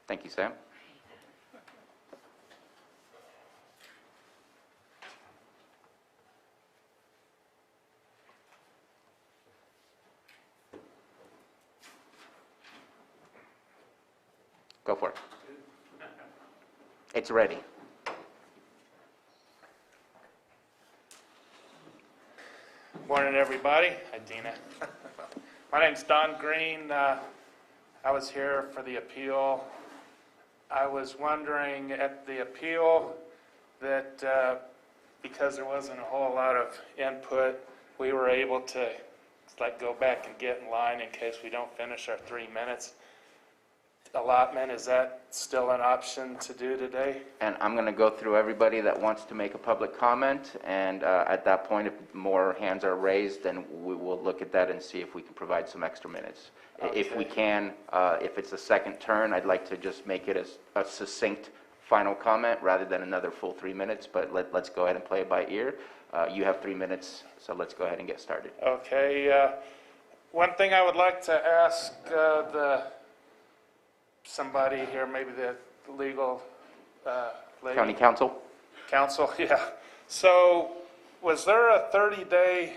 Thank you, Sam. Go for it. It's ready. Morning, everybody. Hi, Dina. My name's Don Green. I was here for the appeal I was wondering at the appeal that because there wasn't a whole lot of input, we were able to like go back and get in line in case we don't finish our 3 minutes allotment. Is that still an option to do today? And I'm going to go through everybody that wants to make a public comment, and at that point, if more hands are raised, then we will look at that and see if we can provide some extra minutes. If we can, if it's a second turn, I'd like to just make it as a succinct final comment rather than another full 3 minutes, but let's go ahead and play it by ear. You have 3 minutes, so let's go ahead and get started. Okay. One thing I would like to ask somebody here, maybe the legal lady. County Counsel? Counsel, yeah. So was there a 30-day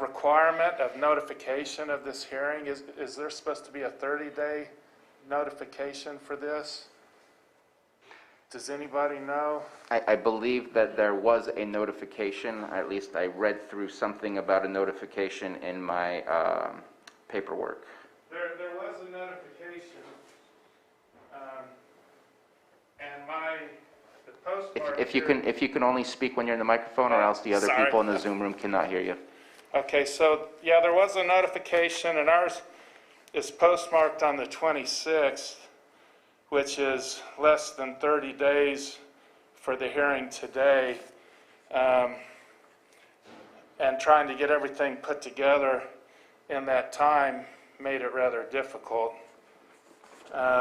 requirement of notification of this hearing? Is there supposed to be a 30-day notification for this? Does anybody know? I believe that there was a notification, at least I read through something about a notification in my paperwork. There was a notification, and the postmark. If you can only speak when you're in the microphone, or else the other Sorry. people in the Zoom room cannot hear you. Okay, so yeah, there was a notification, and ours is postmarked on the 26th, which is less than 30 days for the hearing today. And trying to get everything put together in that time made it rather difficult.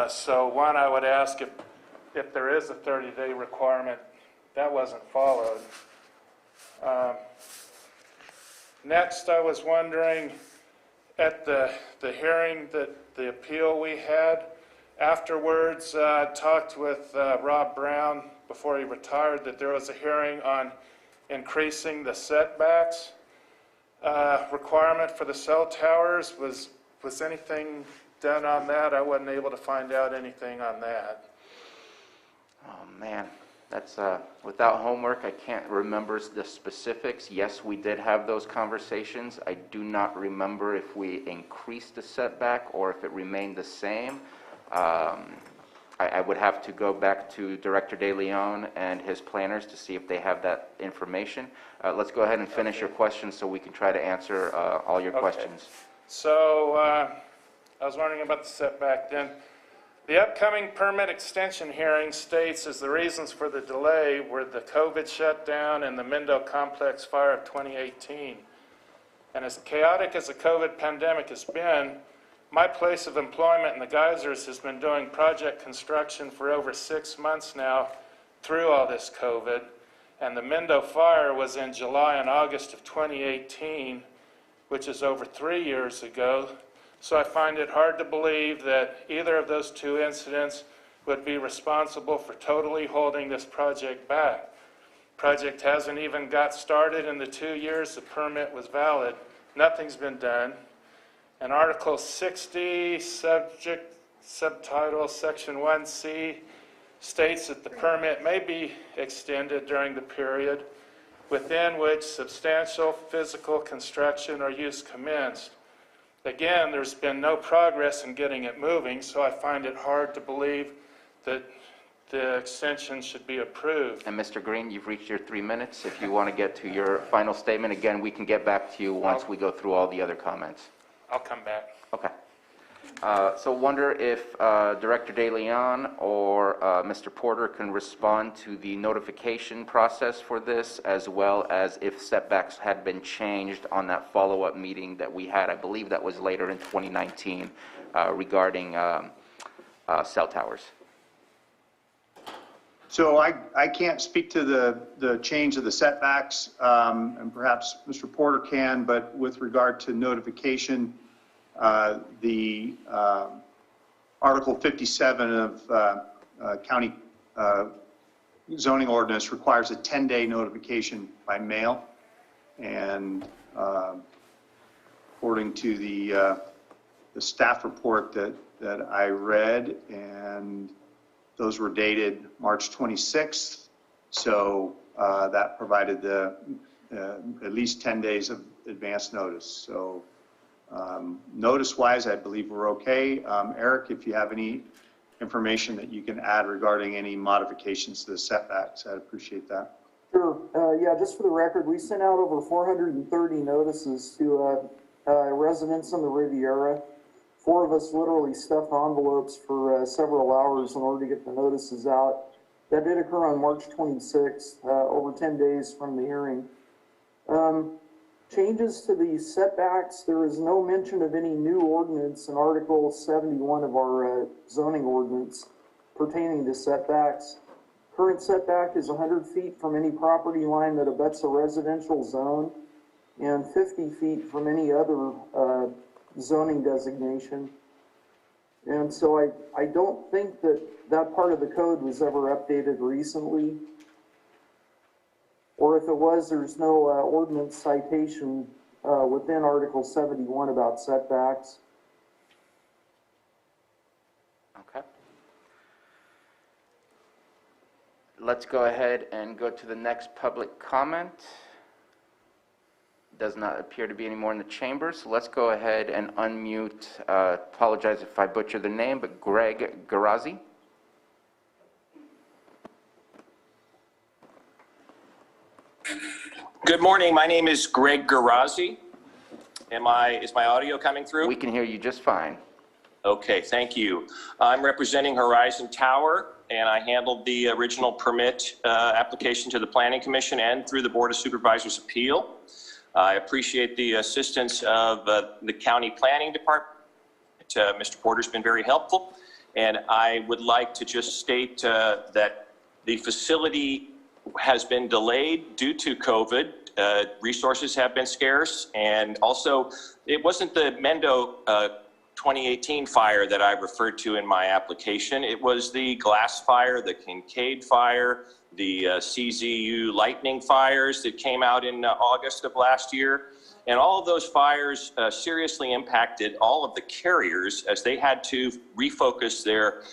So one, I would ask if there is a 30-day requirement, that wasn't followed. Next, I was wondering, at the hearing, that the appeal we had, afterwards, I talked with Rob Brown before he retired that there was a hearing on increasing the setbacks requirement for the cell towers. Was anything done on that? I wasn't able to find out anything on that. Oh, man. That's, without homework, I can't remember the specifics. Yes, we did have those conversations. I do not remember if we increased the setback or if it remained the same. I would have to go back to Director De Leon and his planners to see if they have that information. Let's go ahead and finish your questions so we can try to answer all your questions. So I was wondering about the setback then. The upcoming permit extension hearing states as the reasons for the delay were the COVID shutdown and the Mendo Complex fire of 2018. And as chaotic as the COVID pandemic has been, my place of employment in the Geysers has been doing project construction for over 6 months now through all this COVID. And the Mendo fire was in July and August of 2018, which is over 3 years ago. So I find it hard to believe that either of those two incidents would be responsible for totally holding this project back. Project hasn't even got started in the 2 years the permit was valid. Nothing's been done. And Article 60, subtitle Section 1C, states that the permit may be extended during the period within which substantial physical construction or use commenced. Again, there's been no progress in getting it moving, so I find it hard to believe that the extension should be approved. And Mr. Green, you've reached your 3 minutes. If you want to get to your final statement, again, we can get back to you once we go through all the other comments. I'll come back. Okay. So wonder if Director De Leon or Mr. Porter can respond to the notification process for this, as well as if setbacks had been changed on that follow-up meeting that we had. I believe that was later in 2019 regarding cell towers. So I can't speak to the change of the setbacks, and perhaps Mr. Porter can, but with regard to notification, the Article 57 of county zoning ordinance requires a 10-day notification by mail. And according to the staff report that I read, and those were dated March 26th, so that provided at least 10 days of advance notice. So notice-wise, I believe we're okay. Eric, if you have any information that you can add regarding any modifications to the setbacks. I'd appreciate that. Sure. Yeah, just for the record, we sent out over 430 notices to residents on the Riviera. 4 of us literally stuffed envelopes for several hours in order to get the notices out. That did occur on March 26th, over 10 days from the hearing. Changes to the setbacks, there is no mention of any new ordinance in Article 71 of our zoning ordinance pertaining to setbacks. Current setback is 100 feet from any property line that abuts a residential zone and 50 feet from any other zoning designation. And so I don't think that that part of the code was ever updated recently. Or if it was, there's no ordinance citation within Article 71 about setbacks. Okay. Let's go ahead and go to the next public comment. Does not appear to be any more in the chamber, so let's go ahead and unmute, apologize if I butcher the name, but Greg Garazi. Good morning. My name is Greg Garazi. Is my audio coming through? We can hear you just fine. Okay, thank you. I'm representing Horizon Tower, and I handled the original permit application to the Planning Commission and through the Board of Supervisors appeal. I appreciate the assistance of the County Planning Department. Mr. Porter's been very helpful, and I would like to just state that the facility has been delayed due to COVID. Resources have been scarce, and also it wasn't the Mendo 2018 fire that I referred to in my application. It was the glass fire, the Kincaid fire, the CZU lightning fires that came out in August of last year. And all of those fires seriously impacted all of the carriers as they had to refocus their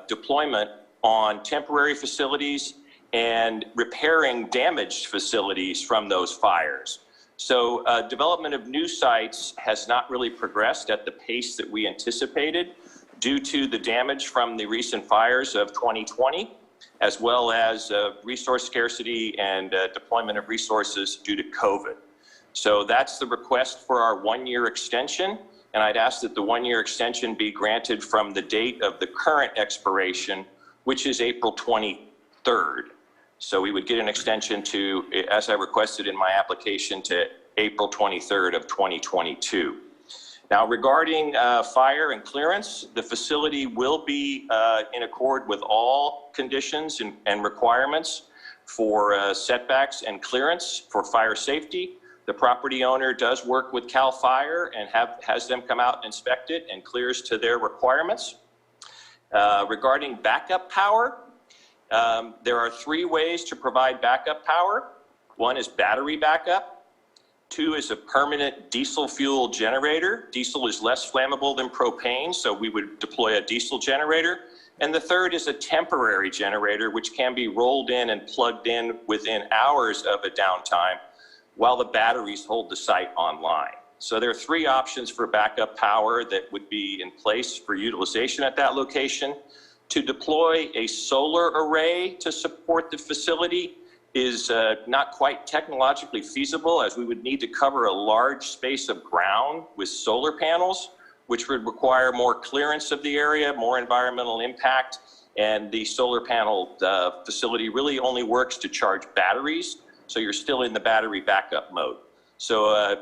deployment on temporary facilities and repairing damaged facilities from those fires. So development of new sites has not really progressed at the pace that we anticipated due to the damage from the recent fires of 2020, as well as resource scarcity and deployment of resources due to COVID. So that's the request for our 1-year extension, and I'd ask that the 1-year extension be granted from the date of the current expiration, which is April 23rd. So we would get an extension to, as I requested in my application, to April 23rd of 2022. Now, regarding fire and clearance, the facility will be in accord with all conditions and requirements for setbacks and clearance for fire safety. The property owner does work with CAL FIRE and has them come out and inspect it and clears to their requirements. Regarding backup power, there are 3 ways to provide backup power. 1 is battery backup. 2 is a permanent diesel fuel generator. Diesel is less flammable than propane, so we would deploy a diesel generator. And the 3rd is a temporary generator, which can be rolled in and plugged in within hours of a downtime while the batteries hold the site online. So there are 3 options for backup power that would be in place for utilization at that location. To deploy a solar array to support the facility is not quite technologically feasible, as we would need to cover a large space of ground with solar panels, which would require more clearance of the area, more environmental impact, and the solar panel facility really only works to charge batteries, so you're still in the battery backup mode. So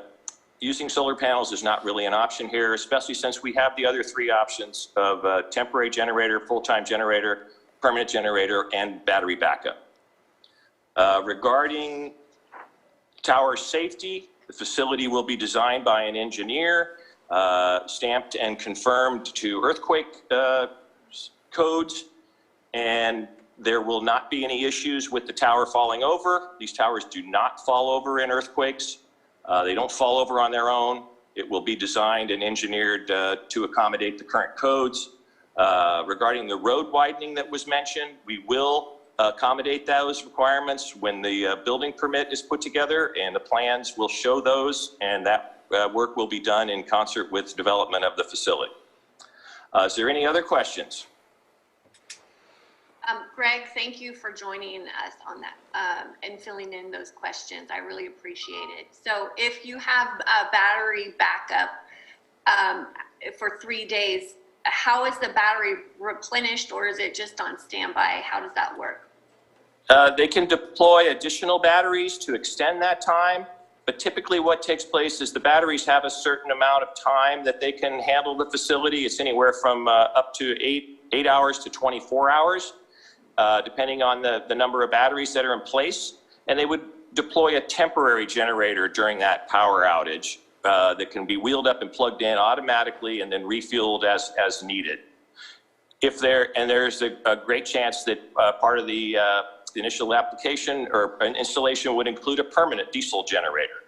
using solar panels is not really an option here, especially since we have the other 3 options of temporary generator, full-time generator, permanent generator, and battery backup. Regarding tower safety, the facility will be designed by an engineer, stamped and confirmed to earthquake codes, and there will not be any issues with the tower falling over. These towers do not fall over in earthquakes. They don't fall over on their own. It will be designed and engineered to accommodate the current codes. Regarding the road widening that was mentioned, we will accommodate those requirements when the building permit is put together, and the plans will show those, and that work will be done in concert with development of the facility. Is there any other questions? Greg, thank you for joining us on that and filling in those questions. I really appreciate it. So if you have a battery backup for 3 days, how is the battery replenished, or is it just on standby? How does that work? They can deploy additional batteries to extend that time, but typically what takes place is the batteries have a certain amount of time that they can handle the facility. It's anywhere from up to 8 hours to 24 hours, depending on the number of batteries that are in place. And they would deploy a temporary generator during that power outage that can be wheeled up and plugged in automatically and then refueled as needed. There's a great chance that part of the initial application or an installation would include a permanent diesel generator,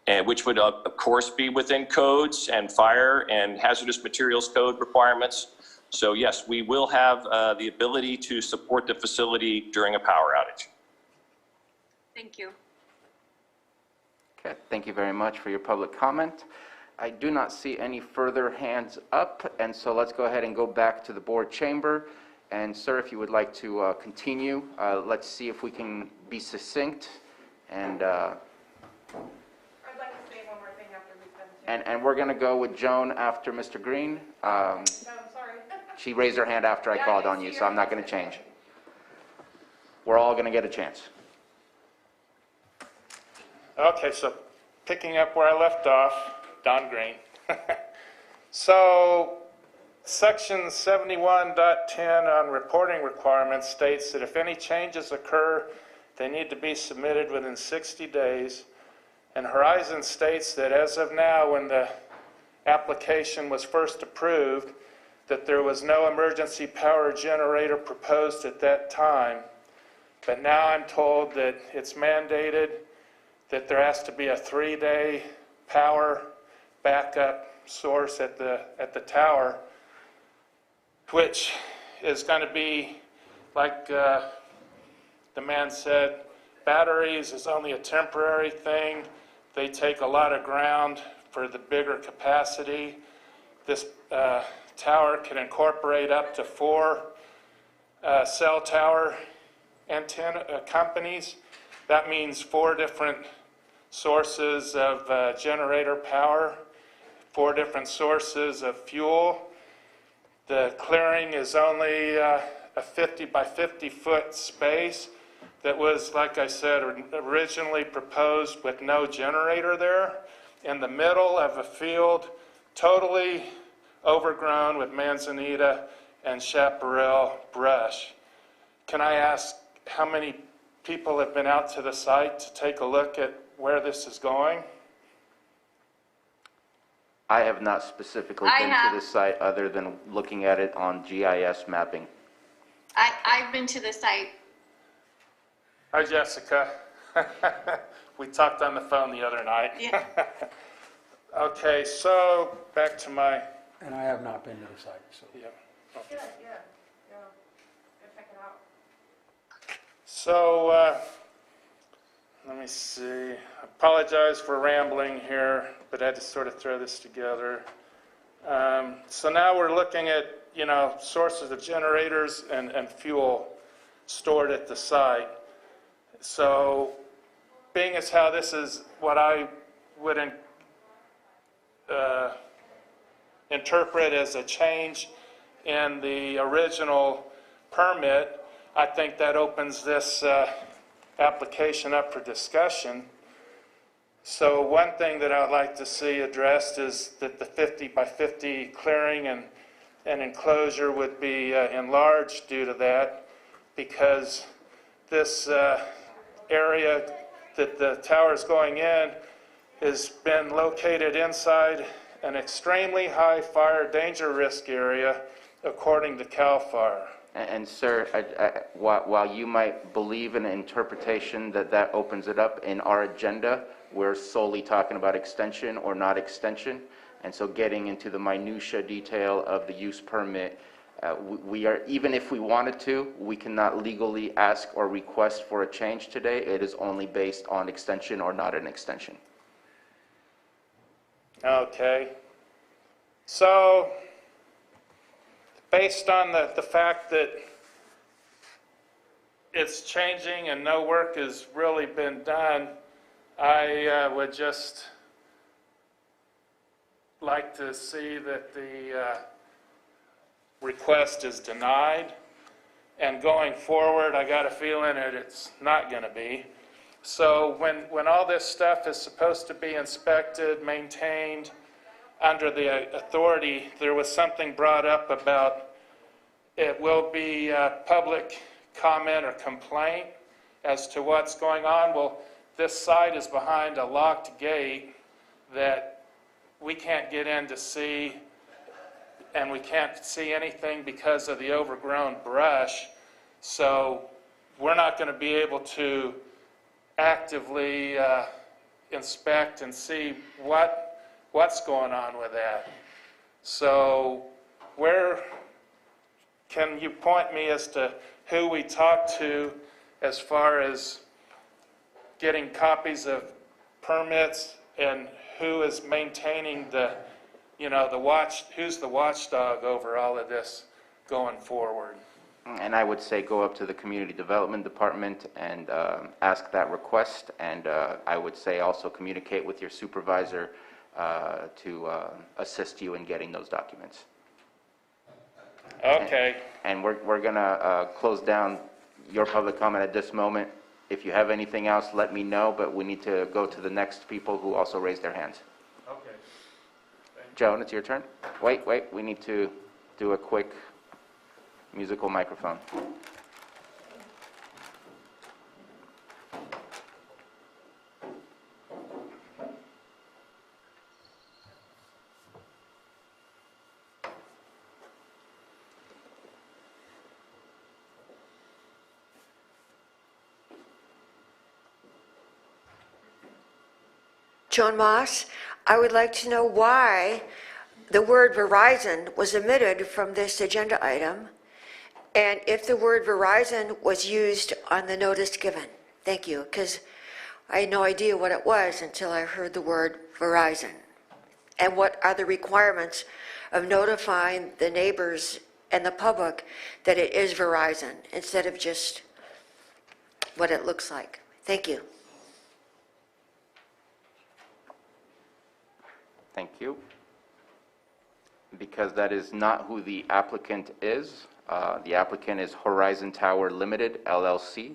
and which would of course be within codes and fire and hazardous materials code requirements. So yes, we will have the ability to support the facility during a power outage. Thank you. Okay, thank you very much for your public comment. I do not see any further hands up, and so let's go ahead and go back to the board chamber. And sir, if you would like to continue, let's see if we can be succinct. And I'd like to say one more thing after we've done and we're going to go with Joan after Mr. Green. No, I'm sorry. She raised her hand after I called on you, so I'm not going to change. We're all going to get a chance. Okay, so picking up where I left off, Don Green. So Section 71.10 on reporting requirements states that if any changes occur, they need to be submitted within 60 days. And Horizon states that as of now, when the application was first approved, that there was no emergency power generator proposed at that time. But now I'm told that it's mandated that there has to be a 3-day power backup source at the tower, which is going to be, like the man said, batteries is only a temporary thing. They take a lot of ground for the bigger capacity. This tower can incorporate up to 4 cell tower antenna companies. That means 4 different sources of generator power, 4 different sources of fuel. The clearing is only a 50 by 50 foot space that was, like I said, originally proposed with no generator there, in the middle of a field totally overgrown with manzanita and chaparral brush. Can I ask how many people have been out to the site to take a look at where this is going? I have not specifically been to the site other than looking at it on GIS mapping. I've been to the site. Hi, Jessica. We talked on the phone the other night. Yeah. Okay, so back to my... And I have not been to the site, so. Yeah. Yeah, go check it out. So, let me see. Apologize for rambling here, but I had to sort of throw this together. So now we're looking at, sources of generators and fuel stored at the site. So, being as how this is what I would interpret as a change in the original permit, I think that opens this application up for discussion. So one thing that I'd like to see addressed is that the 50 by 50 clearing and enclosure would be enlarged due to that, because this area that the tower is going in has been located inside an extremely high fire danger risk area according to CAL FIRE. And sir, while you might believe in an interpretation that opens it up, in our agenda, we're solely talking about extension or not extension. And so getting into the minutia detail of the use permit, we are, even if we wanted to, we cannot legally ask or request for a change today. It is only based on extension or not an extension. Okay. So, based on the fact that it's changing and no work has really been done, I would just like to see that the request is denied. And going forward, I got a feeling that it's not going to be. So when all this stuff is supposed to be inspected, maintained under the authority, there was something brought up about it will be public comment or complaint as to what's going on. Well, this site is behind a locked gate that we can't get in to see, and we can't see anything because of the overgrown brush. So we're not going to be able to actively inspect and see what's going on with that. So where can you point me as to who we talked to as far as getting copies of permits and who is maintaining the, who's the watchdog over all of this going forward? And I would say go up to the Community Development Department and ask that request. And I would say also communicate with your supervisor to assist you in getting those documents. Okay. And we're going to close down your public comment at this moment. If you have anything else, let me know, but we need to go to the next people who also raised their hands. Okay. Joan, it's your turn. Wait, we need to do a quick musical microphone. Joan Moss, I would like to know why the word Verizon was omitted from this agenda item, and if the word Verizon was used on the notice given. Thank you, because I had no idea what it was until I heard the word Verizon. And what are the requirements of notifying the neighbors and the public that it is Verizon instead of just what it looks like? Thank you. Thank you. Because that is not who the applicant is. The applicant is Horizon Tower Limited, LLC.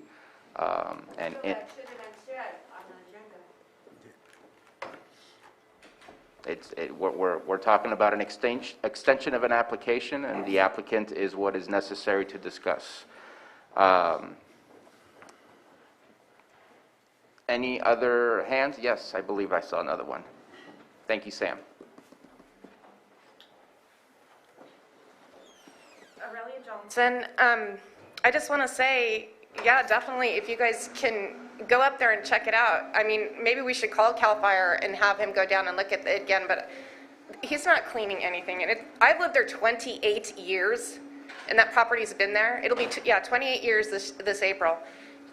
And it, we're talking about an extension of an application, and the applicant is what is necessary to discuss. Any other hands? Yes, I believe I saw another one. Thank you, Sam. Aurelia Johnson. I just want to say, yeah, definitely, if you guys can go up there and check it out. I mean, maybe we should call CAL FIRE and have him go down and look at it again, but he's not cleaning anything. And I've lived there 28 years, and that property's been there. It'll be, 28 years this April.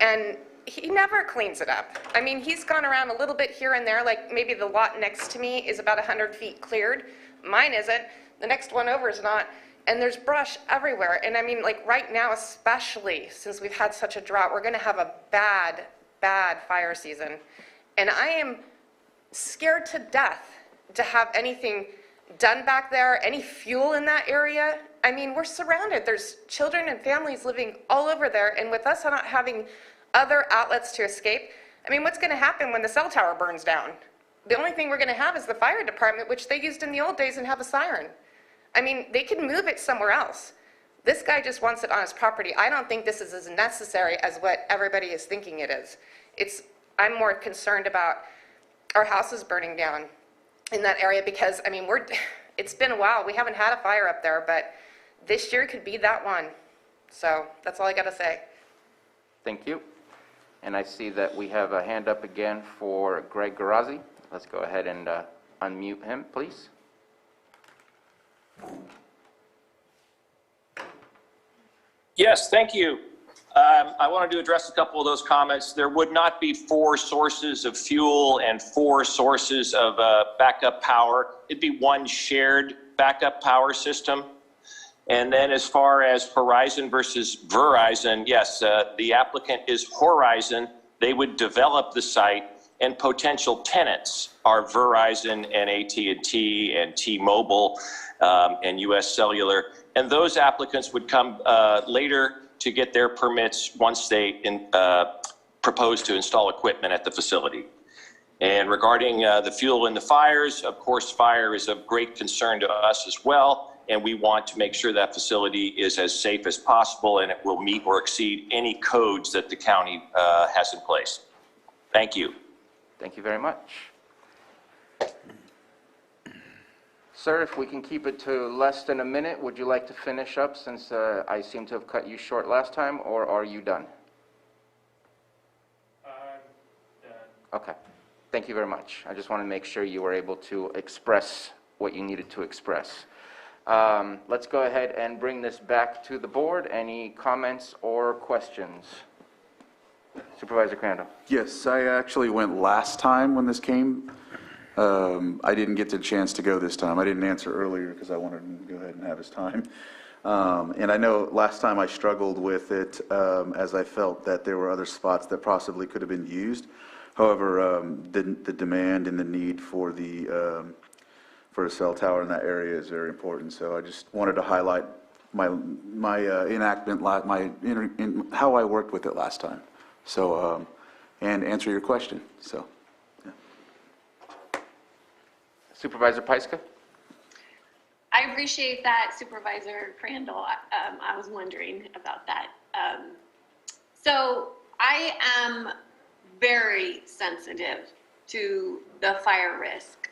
And he never cleans it up. I mean, he's gone around a little bit here and there, like maybe the lot next to me is about 100 feet cleared. Mine isn't. The next one over is not. And there's brush everywhere. And I mean, like right now, especially since we've had such a drought, we're going to have a bad, bad fire season. And I am scared to death to have anything done back there, any fuel in that area. I mean, we're surrounded. There's children and families living all over there. And with us not having other outlets to escape, I mean, what's going to happen when the cell tower burns down? The only thing we're going to have is the fire department, which they used in the old days and have a siren. I mean, they can move it somewhere else. This guy just wants it on his property. I don't think this is as necessary as what everybody is thinking it is. I'm more concerned about our houses burning down in that area because, I mean, it's been a while. We haven't had a fire up there, but this year could be that one. So that's all I got to say. Thank you. And I see that we have a hand up again for Greg Garazzi. Let's go ahead and unmute him, please. Yes, thank you. I wanted to address a couple of those comments. There would not be 4 sources of fuel and 4 sources of backup power. It'd be one shared backup power system. And then as far as Horizon versus Verizon, yes, the applicant is Horizon. They would develop the site, and potential tenants are Verizon and AT&T and T-Mobile and US Cellular. And those applicants would come later to get their permits once they propose to install equipment at the facility. And regarding the fuel in the fires, of course, fire is of great concern to us as well. And we want to make sure that facility is as safe as possible and it will meet or exceed any codes that the county has in place. Thank you. Thank you very much. Sir, if we can keep it to less than a minute, would you like to finish up since I seem to have cut you short last time, or are you done? Okay. Thank you very much. I just want to make sure you were able to express what you needed to express. Let's go ahead and bring this back to the board. Any comments or questions? Supervisor Crandall. Yes, I actually went last time when this came. I didn't get the chance to go this time. I didn't answer earlier because I wanted him to go ahead and have his time. And I know last time I struggled with it as I felt that there were other spots that possibly could have been used. However, the demand and the need for a cell tower in that area is very important. So I just wanted to highlight my enactment, how I worked with it last time. So, and answer your question. So, yeah. Supervisor Pyska? I appreciate that, Supervisor Crandall. I was wondering about that. So I am very sensitive to the fire risk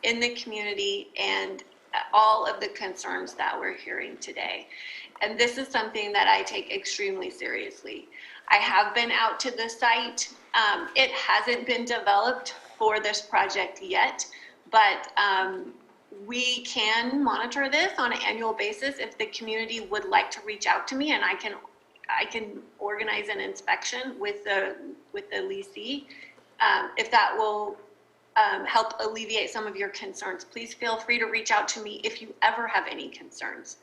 in the community and all of the concerns that we're hearing today. And this is something that I take extremely seriously. I have been out to the site. It hasn't been developed for this project yet, but we can monitor this on an annual basis if the community would like to reach out to me, and I can organize an inspection with the leasee. If that will help alleviate some of your concerns, please feel free to reach out to me if you ever have any concerns.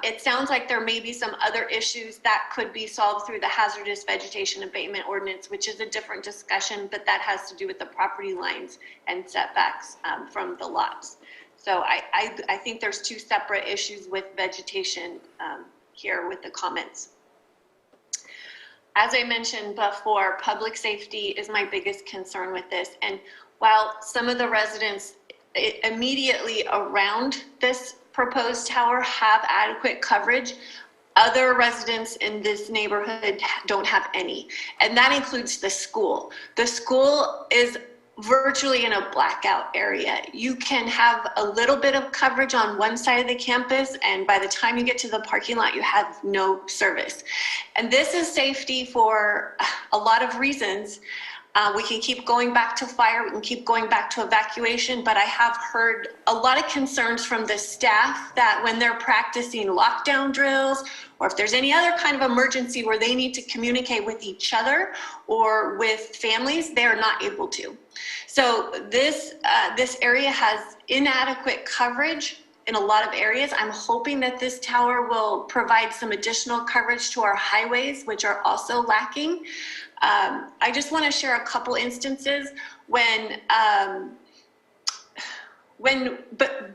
It sounds like there may be some other issues that could be solved through the hazardous vegetation abatement ordinance, which is a different discussion, but that has to do with the property lines and setbacks from the lots. So I think there's two separate issues with vegetation here with the comments. As I mentioned before, public safety is my biggest concern with this. And while some of the residents immediately around this proposed tower have adequate coverage, other residents in this neighborhood don't have any. And that includes the school. The school is virtually in a blackout area. You can have a little bit of coverage on one side of the campus, and by the time you get to the parking lot, you have no service. And this is safety for a lot of reasons. We can keep going back to fire, we can keep going back to evacuation, but I have heard a lot of concerns from the staff that when they're practicing lockdown drills, or if there's any other kind of emergency where they need to communicate with each other or with families, they're not able to. So this area has inadequate coverage in a lot of areas. I'm hoping that this tower will provide some additional coverage to our highways, which are also lacking. I just want to share a couple instances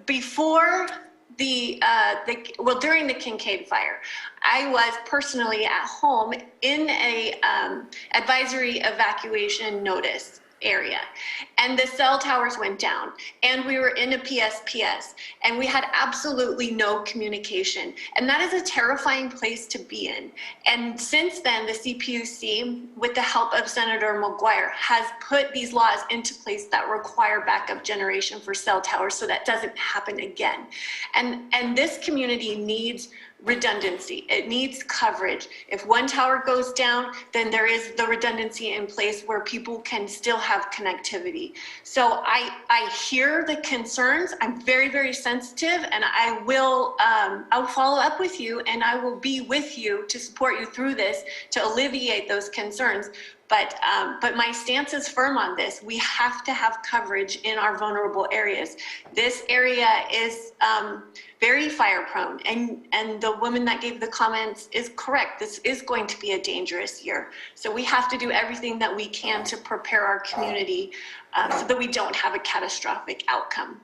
before during the Kincaid fire, I was personally at home in a advisory evacuation notice area, and the cell towers went down, and we were in a PSPS, and we had absolutely no communication, and that is a terrifying place to be in. And since then, the CPUC, with the help of Senator McGuire, has put these laws into place that require backup generation for cell towers so that doesn't happen again. And this community needs redundancy. It needs coverage. If one tower goes down, then there is the redundancy in place where people can still have connectivity. So I hear the concerns. I'm very, very sensitive, and I'll follow up with you, and I will be with you to support you through this to alleviate those concerns. But my stance is firm on this. We have to have coverage in our vulnerable areas. This area is very fire prone, and the woman that gave the comments is correct. This is going to be a dangerous year. So we have to do everything that we can to prepare our community so that we don't have a catastrophic outcome.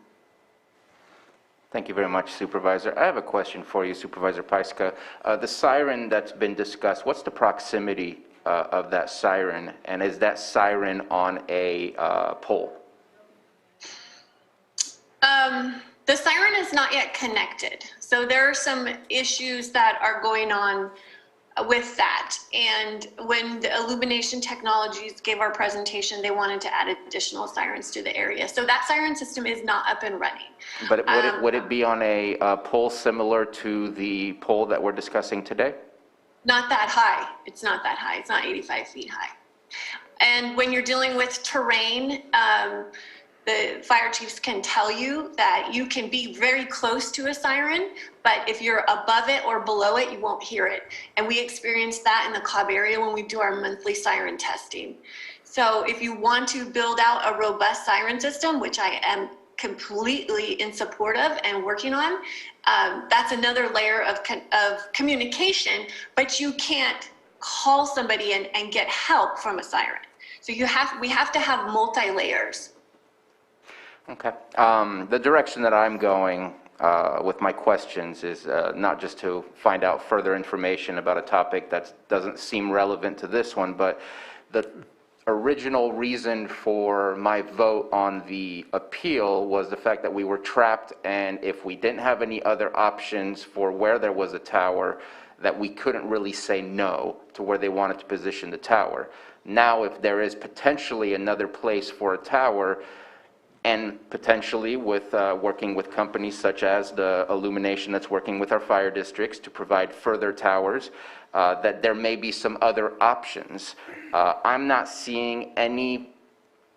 Thank you very much, Supervisor. I have a question for you, Supervisor Pyska. The siren that's been discussed, what's the proximity of that siren, and is that siren on a pole? The siren is not yet connected. So there are some issues that are going on with that. And when the Illumination Technologies gave our presentation, they wanted to add additional sirens to the area. So that siren system is not up and running. But would it be on a pole similar to the pole that we're discussing today? Not that high. It's not that high. It's not 85 feet high. And when you're dealing with terrain, the fire chiefs can tell you that you can be very close to a siren, but if you're above it or below it, you won't hear it. And we experience that in the Cobb area when we do our monthly siren testing. So if you want to build out a robust siren system, which I am completely in support of and working on, that's another layer of communication, but you can't call somebody and get help from a siren. So we have to have multi-layers. Okay. The direction that I'm going with my questions is not just to find out further information about a topic that doesn't seem relevant to this one, but the original reason for my vote on the appeal was the fact that we were trapped, and if we didn't have any other options for where there was a tower, that we couldn't really say no to where they wanted to position the tower. Now, if there is potentially another place for a tower, and potentially with working with companies such as the Illumination that's working with our fire districts to provide further towers, that there may be some other options. I'm not seeing any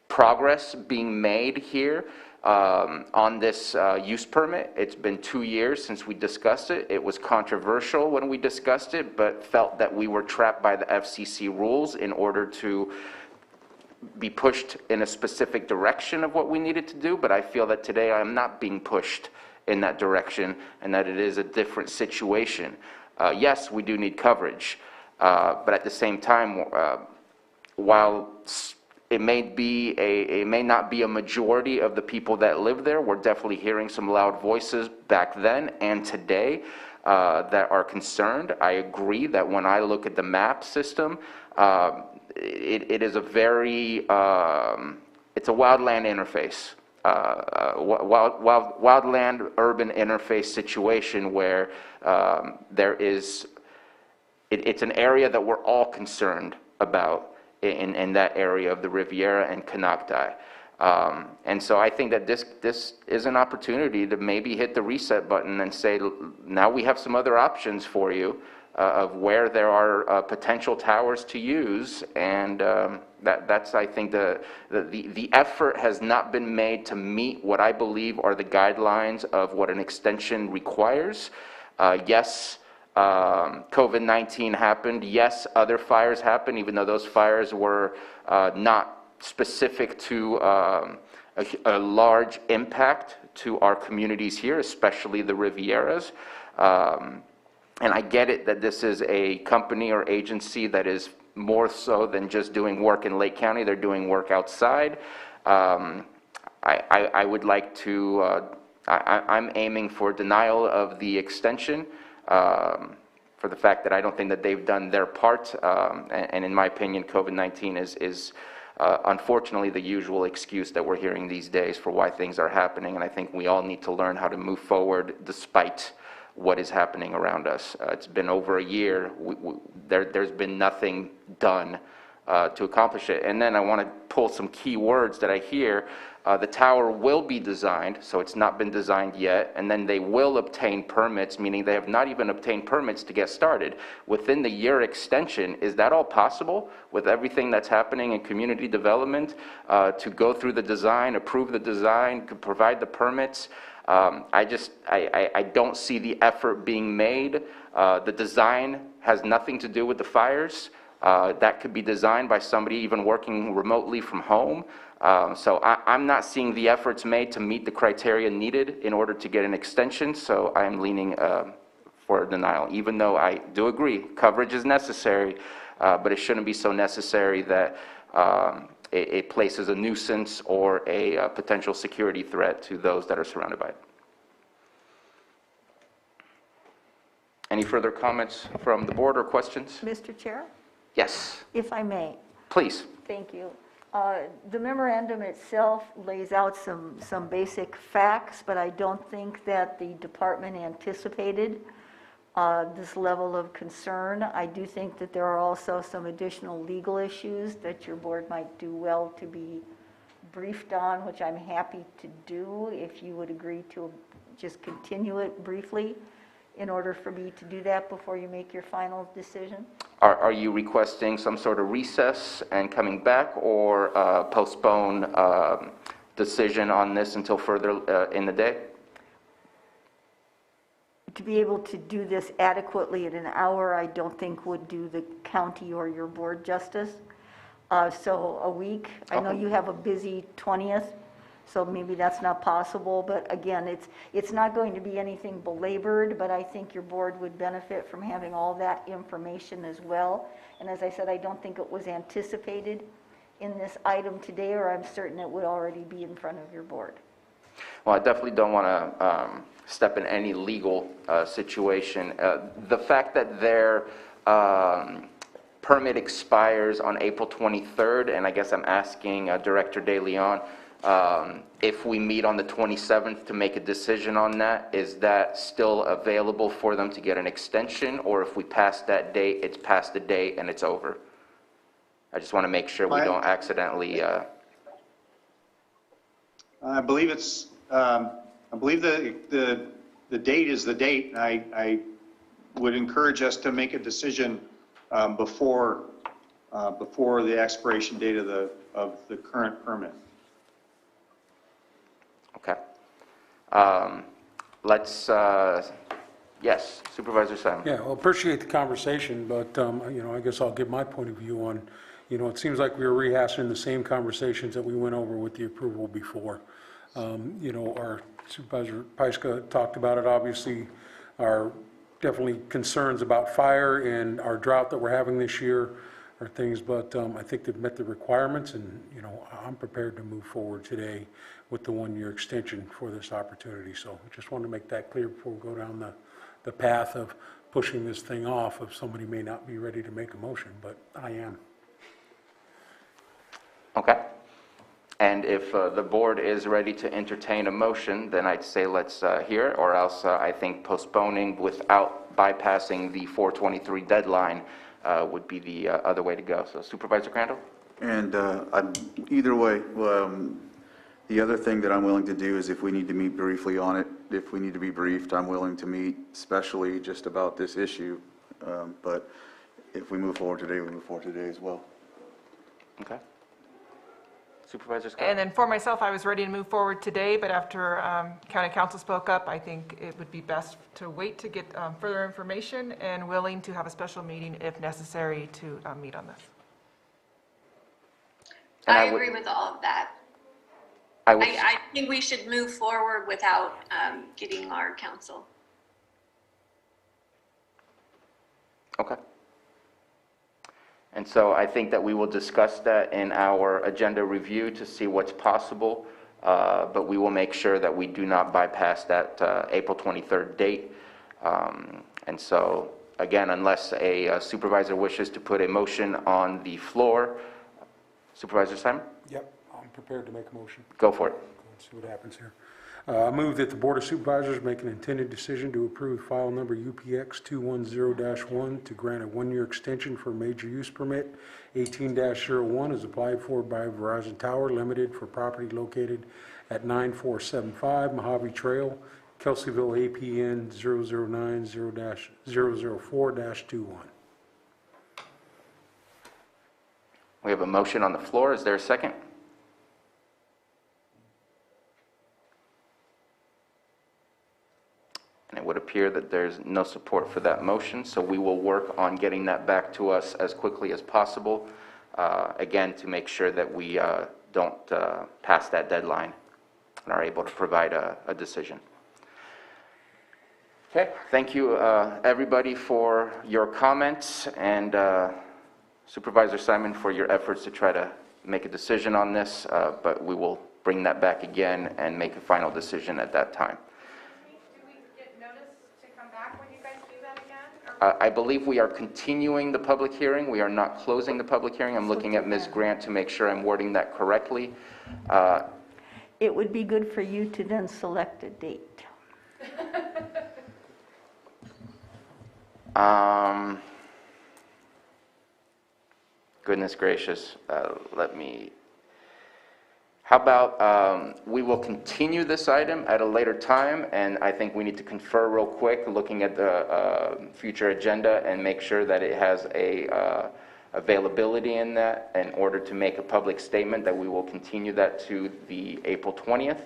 progress being made here on this use permit. It's been 2 years since we discussed it. It was controversial when we discussed it, but felt that we were trapped by the FCC rules in order to be pushed in a specific direction of what we needed to do, but I feel that today I'm not being pushed in that direction and that it is a different situation. Yes, we do need coverage, but at the same time, while it may not be a majority of the people that live there, we're definitely hearing some loud voices back then and today that are concerned. I agree that when I look at the map system, it is a very, it's a wildland interface, wildland urban interface situation where there is, it's an area that we're all concerned about in that area of the Riviera and Canocti. And so I think that this is an opportunity to maybe hit the reset button and say, now we have some other options for you of where there are potential towers to use, and that's, I think, the effort has not been made to meet what I believe are the guidelines of what an extension requires. Yes, COVID-19 happened. Yes, other fires happened, even though those fires were not specific to a large impact to our communities here, especially the Rivieras. And I get it that this is a company or agency that is more so than just doing work in Lake County. They're doing work outside. I would like to, I'm aiming for denial of the extension for the fact that I don't think that they've done their part. And in my opinion, COVID-19 is unfortunately the usual excuse that we're hearing these days for why things are happening. And I think we all need to learn how to move forward despite what is happening around us. It's been over a year. There's been nothing done to accomplish it. And then I want to pull some key words that I hear. The tower will be designed, so it's not been designed yet, and then they will obtain permits, meaning they have not even obtained permits to get started. Within the year extension, is that all possible with everything that's happening in community development to go through the design, approve the design, provide the permits? I don't see the effort being made. The design has nothing to do with the fires. That could be designed by somebody even working remotely from home. So I'm not seeing the efforts made to meet the criteria needed in order to get an extension, so I'm leaning for denial, even though I do agree coverage is necessary, but it shouldn't be so necessary that it places a nuisance or a potential security threat to those that are surrounded by it. Any further comments from the board or questions? Mr. Chair, Yes, if I may. please. Thank you. The memorandum itself lays out some basic facts, but I don't think that the department anticipated this level of concern. I do think that there are also some additional legal issues that your board might do well to be briefed on, which I'm happy to do if you would agree to just continue it briefly in order for me to do that before you make your final decision. Are you requesting some sort of recess and coming back, or postpone decision on this until further in the day? To be able to do this adequately in an hour, I don't think would do the county or your board justice. So a week, I know you have a busy 20th, so maybe that's not possible, but again, it's not going to be anything belabored, but I think your board would benefit from having all that information as well. And as I said, I don't think it was anticipated in this item today, or I'm certain it would already be in front of your board. Well, I definitely don't want to step in any legal situation. The fact that their permit expires on April 23rd, and I guess I'm asking Director De Leon, if we meet on the 27th to make a decision on that, is that still available for them to get an extension, or if we pass that date, it's past the date and it's over? I just want to make sure we don't accidentally... I believe it's, I believe the date is the date, and I would encourage us to make a decision before the expiration date of the current permit. Okay. Let's, yes, Supervisor Simon. Yeah, well, appreciate the conversation, but, I guess I'll give my point of view on, it seems like we were rehashing the same conversations that we went over with the approval before. Our Supervisor Pyska talked about it, obviously, our definitely concerns about fire and our drought that we're having this year are things, but I think they've met the requirements, and, I'm prepared to move forward today with the one-year extension for this opportunity. So I just wanted to make that clear before we go down the path of pushing this thing off if somebody may not be ready to make a motion, but I am. Okay. And if the board is ready to entertain a motion, then I'd say let's hear it, or else I think postponing without bypassing the 4/23 deadline would be the other way to go. So Supervisor Crandall? And either way, the other thing that I'm willing to do is if we need to meet briefly on it, if we need to be briefed, I'm willing to meet, especially just about this issue. But if we move forward today, we move forward today as well. Okay. Supervisor Scott? And then for myself, I was ready to move forward today, but after County Council spoke up, I think it would be best to wait to get further information, and willing to have a special meeting if necessary to meet on this. I agree with all of that. I think we should move forward without getting our counsel. Okay. And so I think that we will discuss that in our agenda review to see what's possible, but we will make sure that we do not bypass that April 23rd date. And so, again, unless a supervisor wishes to put a motion on the floor, Supervisor Simon? Yep, I'm prepared to make a motion. Go for it. Let's see what happens here. I move that the Board of Supervisors make an intended decision to approve file number UPX 210-1 to grant a one-year extension for major use permit 18-01 as applied for by Verizon Tower Limited for property located at 9475 Mojave Trail, Kelseyville, APN 0090-004-21. We have a motion on the floor. Is there a second? And it would appear appear that there's no support for that motion, so we will work on getting that back to us as quickly as possible, again, to make sure that we don't pass that deadline and are able to provide a decision. Okay, thank you, everybody, for your comments, and Supervisor Simon for your efforts to try to make a decision on this, but we will bring that back again and make a final decision at that time. Do we get notice to come back when you guys do that again? I believe we are continuing the public hearing. We are not closing the public hearing. I'm looking at Ms. Grant to make sure I'm wording that correctly. It would be good for you to then select a date. Goodness gracious, how about we will continue this item at a later time, and I think we need to confer real quick, looking at the future agenda, and make sure that it has a availability in that in order to make a public statement that we will continue that to the April 20th.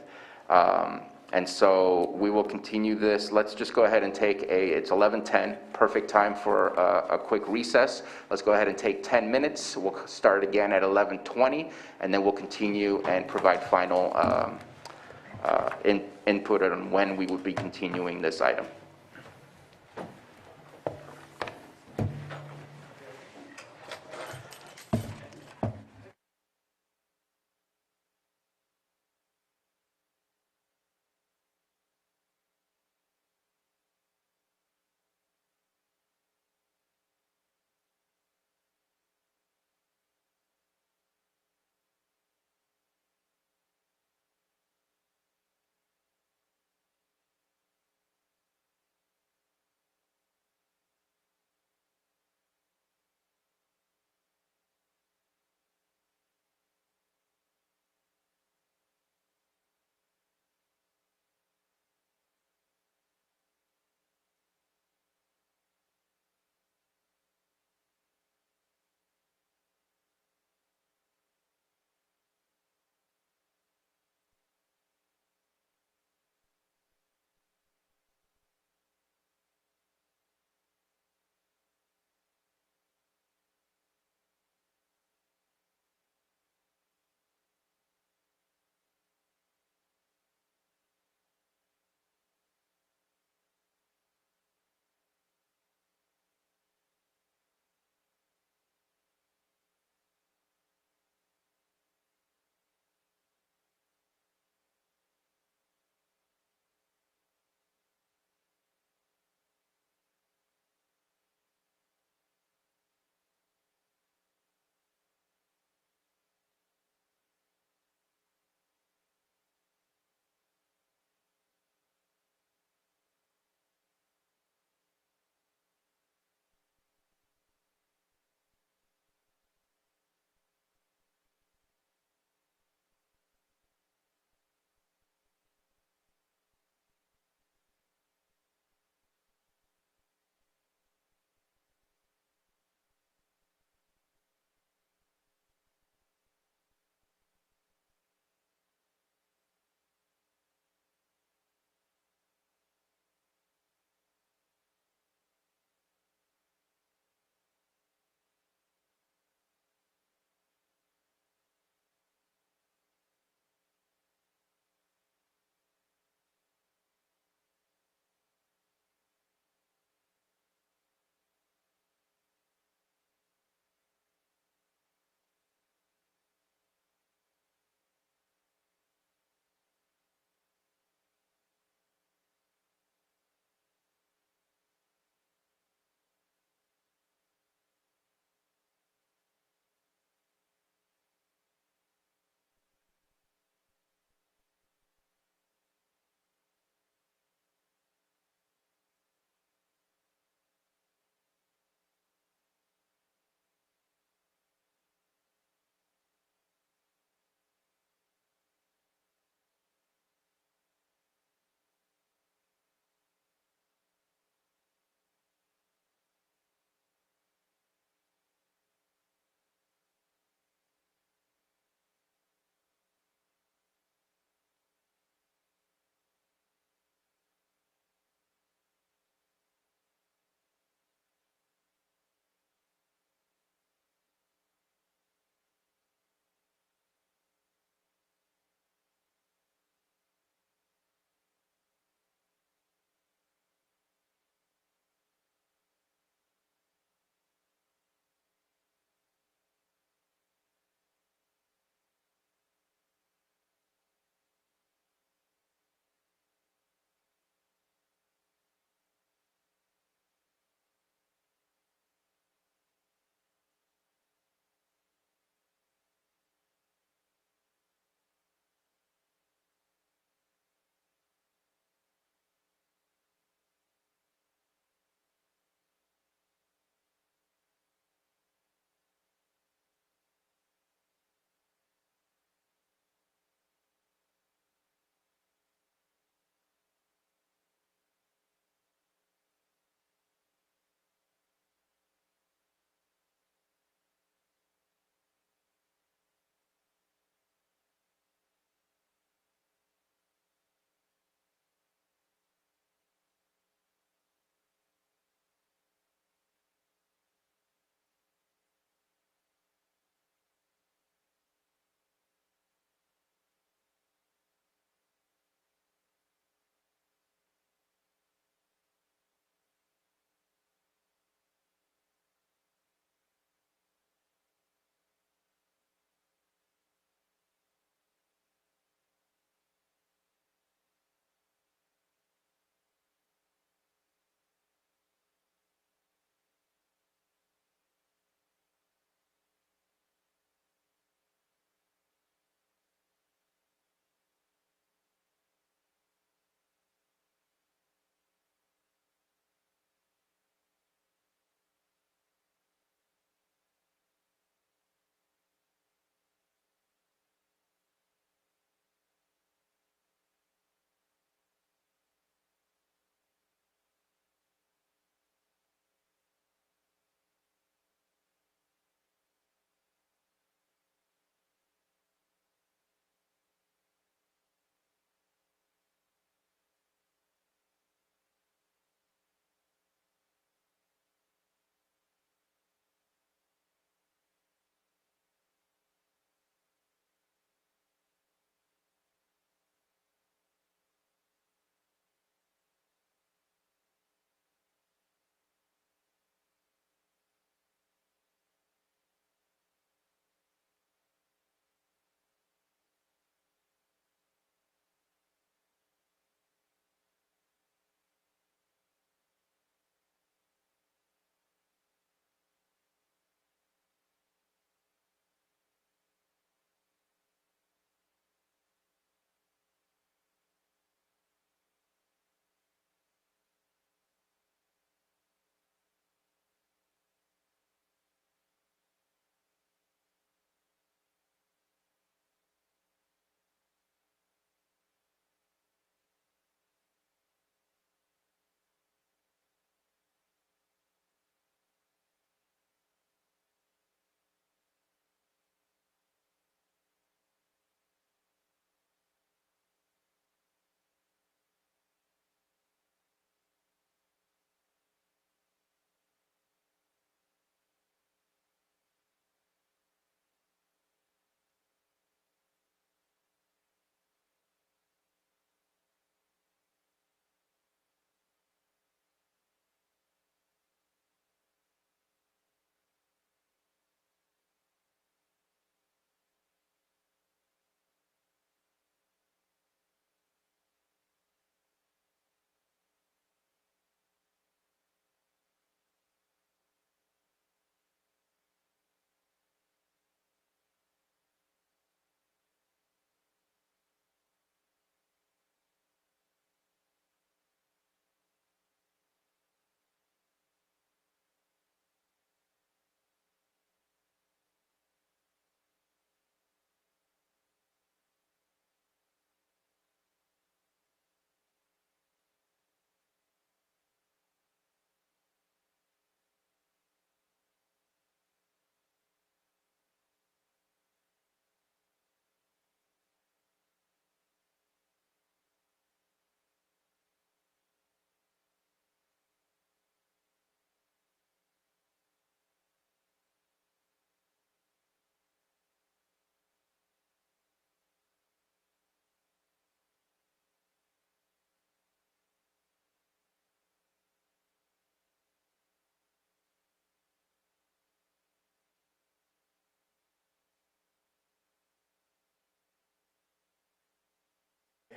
And so we will continue this. Let's just go ahead and take it's 11:10, perfect time for a quick recess. Let's go ahead and take 10 minutes. We'll start again at 11:20, and then we'll continue and provide final input on when we would be continuing this item.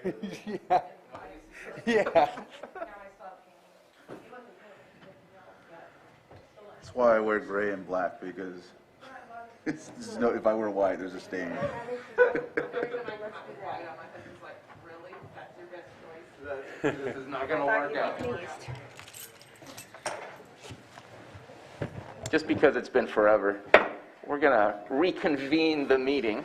Yeah. Yeah. That's why I wear gray and black, because there's no, if I wear white, there's a stain. This is not going to work out. Just because it's been forever, we're going to reconvene the meeting.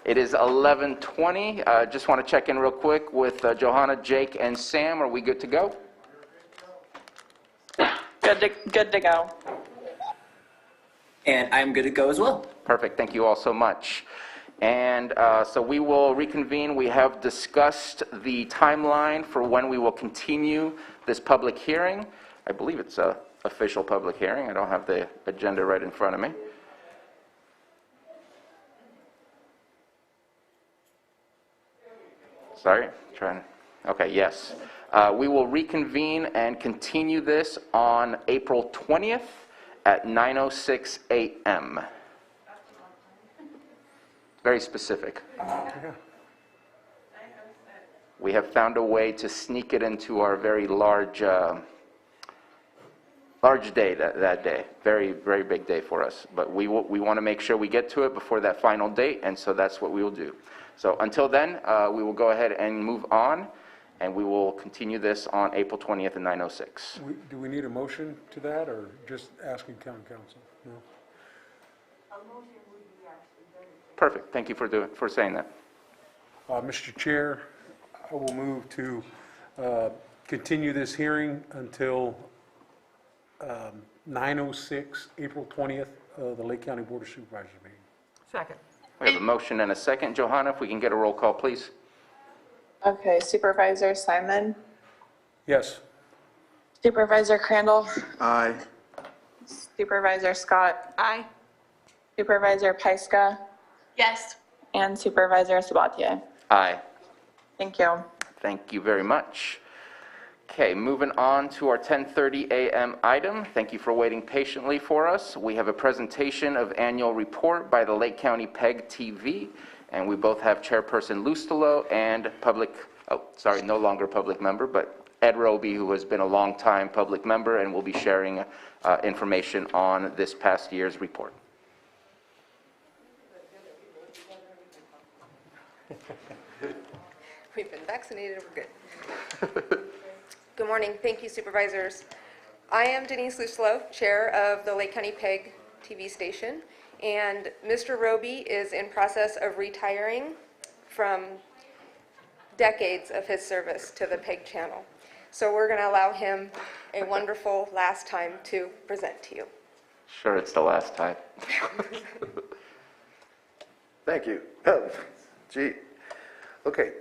It is 11:20. Just want to check in real quick with Johanna, Jake, and Sam. Are we good to go? Good to go. And I'm good to go as well. Perfect. Thank you all so much. And so we will reconvene. We have discussed the timeline for when we will continue this public hearing. I believe it's an official public hearing. I don't have the agenda right in front of me. Sorry, okay, yes. We will reconvene and continue this on April 20th at 9:06 a.m. Very specific. We have found a way to sneak it into our very large day that day. Very, very big day for us. But we want to make sure we get to it before that final date, and so that's what we will do. So until then, we will go ahead and move on, and we will continue this on April 20th at 9:06. Do we need a motion to that, or just asking county council? No? Perfect. Thank you for saying that. Mr. Chair, I will move to continue this hearing until 9:06, April 20th, the Lake County Board of Supervisors meeting. Second. We have a motion and a second. Johanna, if we can get a roll call, please. Okay, Supervisor Simon, Yes. Supervisor Crandall, Aye. Supervisor Scott, Aye. Supervisor Pyska, Yes. and Supervisor Sabatier. Aye. Thank you. Thank you very much. Okay, moving on to our 10:30 a.m. item. Thank you for waiting patiently for us. We have a presentation of annual report by the Lake County PEG TV, and we both have Chairperson Lustelo and no longer public member, but Ed Roby, who has been a long-time public member and will be sharing information on this past year's report. We've been vaccinated, we're good. Good morning, thank you supervisors. I am Denise Lustelo, Chair of the Lake County PEG TV station, and Mr. Roby is in process of retiring from decades of his service to the PEG channel. So we're going to allow him a wonderful last time to present to you. Sure, it's the last time. Thank you. Gee, okay.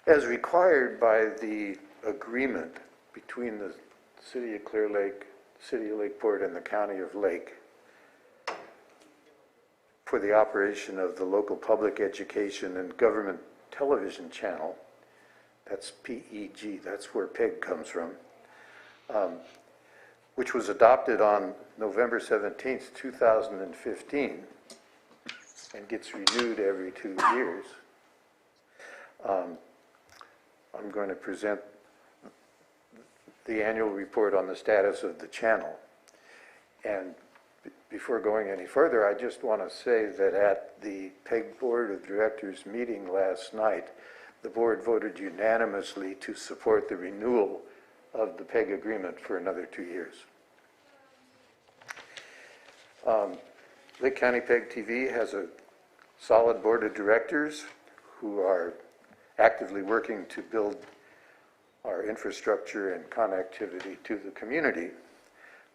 As required by the agreement between the City of Clear Lake, City of Lakeport, and the County of Lake for the operation of the local public education and government television channel, that's PEG, that's where PEG comes from, which was adopted on November 17th, 2015, and gets renewed every 2 years. I'm going to present the annual report on the status of the channel. And before going any further, I just want to say that at the PEG Board of Directors meeting last night, the board voted unanimously to support the renewal of the PEG agreement for another 2 years. Lake County PEG TV has a solid board of directors who are actively working to build our infrastructure and connectivity to the community.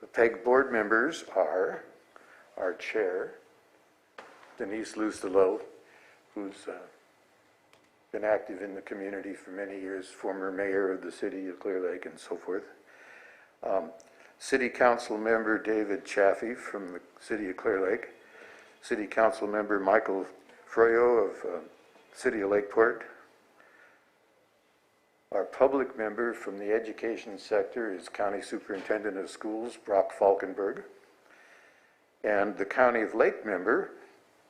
The PEG board members are our chair, Denise Lustelo, who's been active in the community for many years, former mayor of the City of Clear Lake and so forth. City Council member David Chaffee from the City of Clear Lake. City Council member Michael Froyo of City of Lakeport. Our public member from the education sector is County Superintendent of Schools, Brock Falkenberg. And the County of Lake member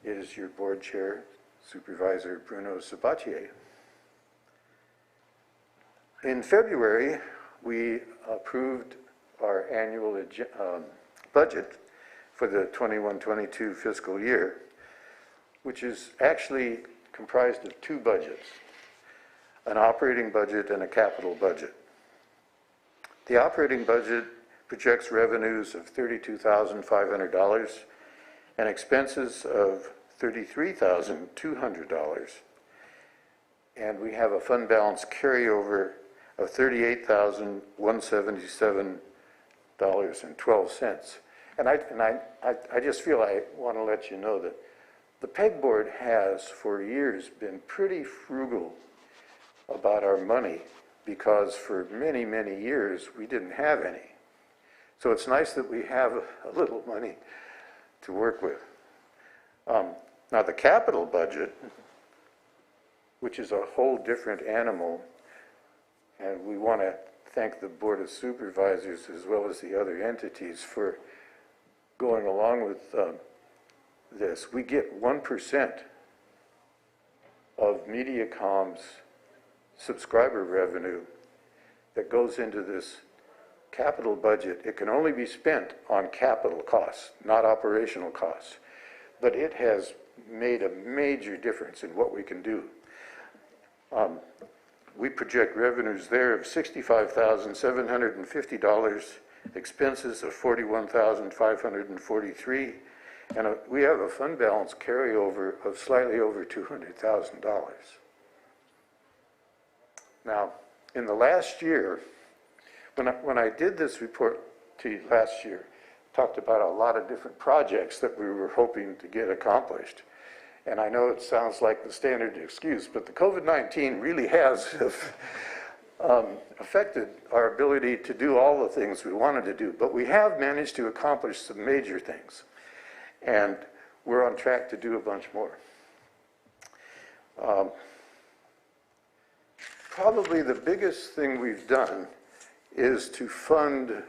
is your board chair, Supervisor Bruno Sabatier. In February, we approved our annual budget for the 21-22 fiscal year, which is actually comprised of two budgets, an operating budget and a capital budget. The operating budget projects revenues of $32,500 and expenses of $33,200. And we have a fund balance carryover of $38,177.12. And I just feel I want to let you know that the PEG board has for years been pretty frugal about our money because for many, many years we didn't have any. So it's nice that we have a little money to work with. Now the capital budget, which is a whole different animal, and we want to thank the Board of Supervisors as well as the other entities for going along with this. We get 1% of MediaCom's subscriber revenue that goes into this capital budget. It can only be spent on capital costs, not operational costs. But it has made a major difference in what we can do. We project revenues there of $65,750, expenses of $41,543, and we have a fund balance carryover of slightly over $200,000. Now, in the last year, when I did this report to you last year, talked about a lot of different projects that we were hoping to get accomplished. And I know it sounds like the standard excuse, but the COVID-19 really has affected our ability to do all the things we wanted to do. But we have managed to accomplish some major things. And we're on track to do a bunch more. Probably the biggest thing we've done is to fund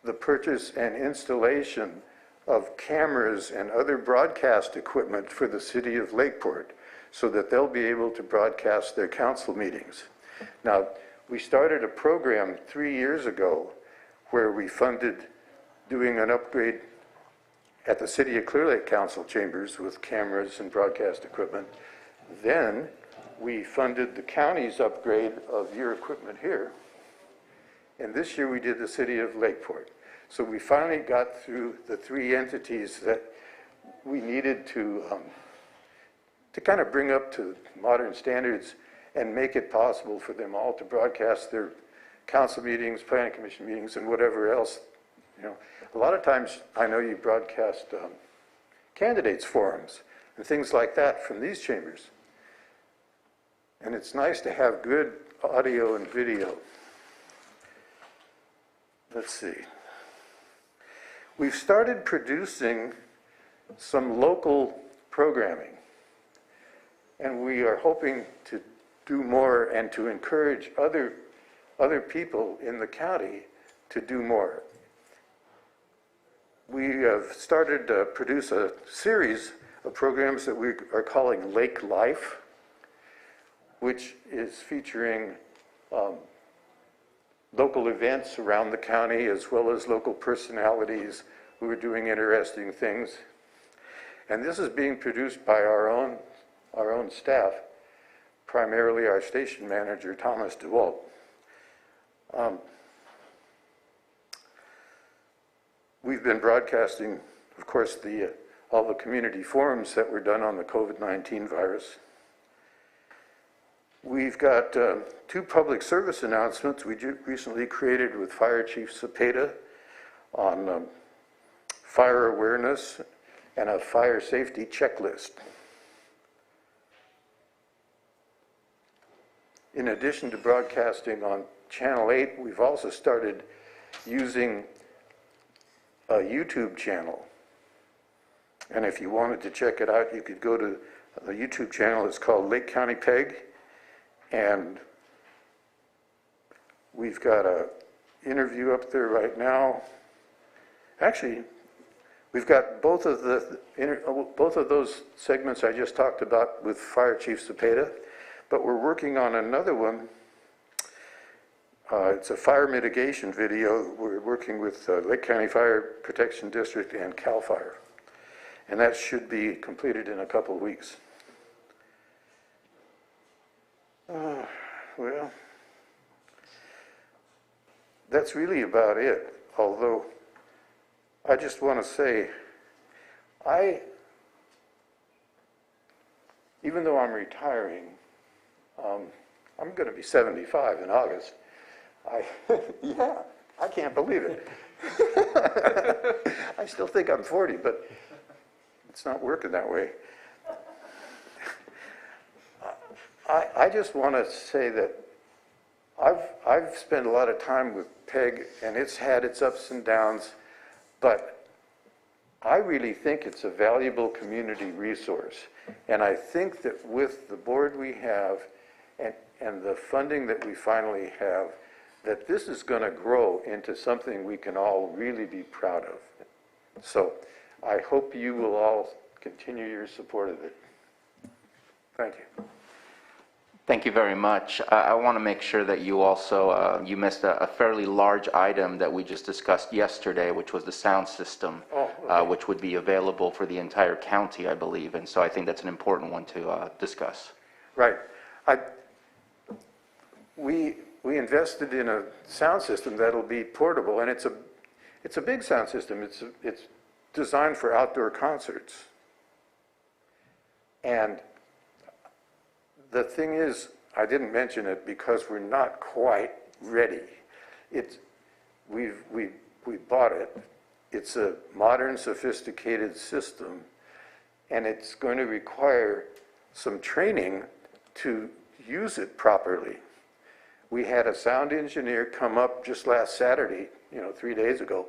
the purchase and installation of cameras and other broadcast equipment for the city of Lakeport so that they'll be able to broadcast their council meetings. Now, we started a program 3 years ago where we funded doing an upgrade at the City of Clear Lake Council chambers with cameras and broadcast equipment. Then we funded the county's upgrade of your equipment here. And this year we did the City of Lakeport. So we finally got through the three entities that we needed to kind of bring up to modern standards and make it possible for them all to broadcast their council meetings, planning commission meetings, and whatever else. You know, a lot of times I know you broadcast candidates forums and things like that from these chambers. And it's nice to have good audio and video. Let's see. We've started producing some local programming, and we are hoping to do more and to encourage other people in the county to do more. We have started to produce a series of programs that we are calling Lake Life, which is featuring local events around the county as well as local personalities who are doing interesting things. And this is being produced by our own staff, primarily our station manager, Thomas DeWalt. We've been broadcasting, of course, all the community forums that were done on the COVID-19 virus. We've got two public service announcements we recently created with Fire Chief Cepeda on fire awareness and a fire safety checklist. In addition to broadcasting on Channel 8, we've also started using a YouTube channel. And if you wanted to check it out, you could go to the YouTube channel. It's called Lake County PEG. And we've got an interview up there right now. Actually, we've got both of those segments I just talked about with Fire Chief Cepeda, but we're working on another one. It's a fire mitigation video. We're working with Lake County Fire Protection District and CAL FIRE, and that should be completed in a couple of weeks. Well, that's really about it, although I just want to say, even though I'm retiring, I'm going to be 75 in August. Yeah, I can't believe it. I still think I'm 40, but it's not working that way. I just want to say that I've spent a lot of time with PEG, and it's had its ups and downs, but I really think it's a valuable community resource. And I think that with the board we have and the funding that we finally have, that this is going to grow into something we can all really be proud of. So I hope you will all continue your support of it. Thank you. Thank you very much. I want to make sure that you also, you missed a fairly large item that we just discussed yesterday, which was the sound system, which would be available for the entire county, I believe. And so I think that's an important one to discuss. Right. We invested in a sound system that'll be portable, and it's a big sound system. It's designed for outdoor concerts. And the thing is, I didn't mention it because we're not quite ready. We bought it. It's a modern, sophisticated system, and it's going to require some training to use it properly. We had a sound engineer come up just last Saturday, 3 days ago,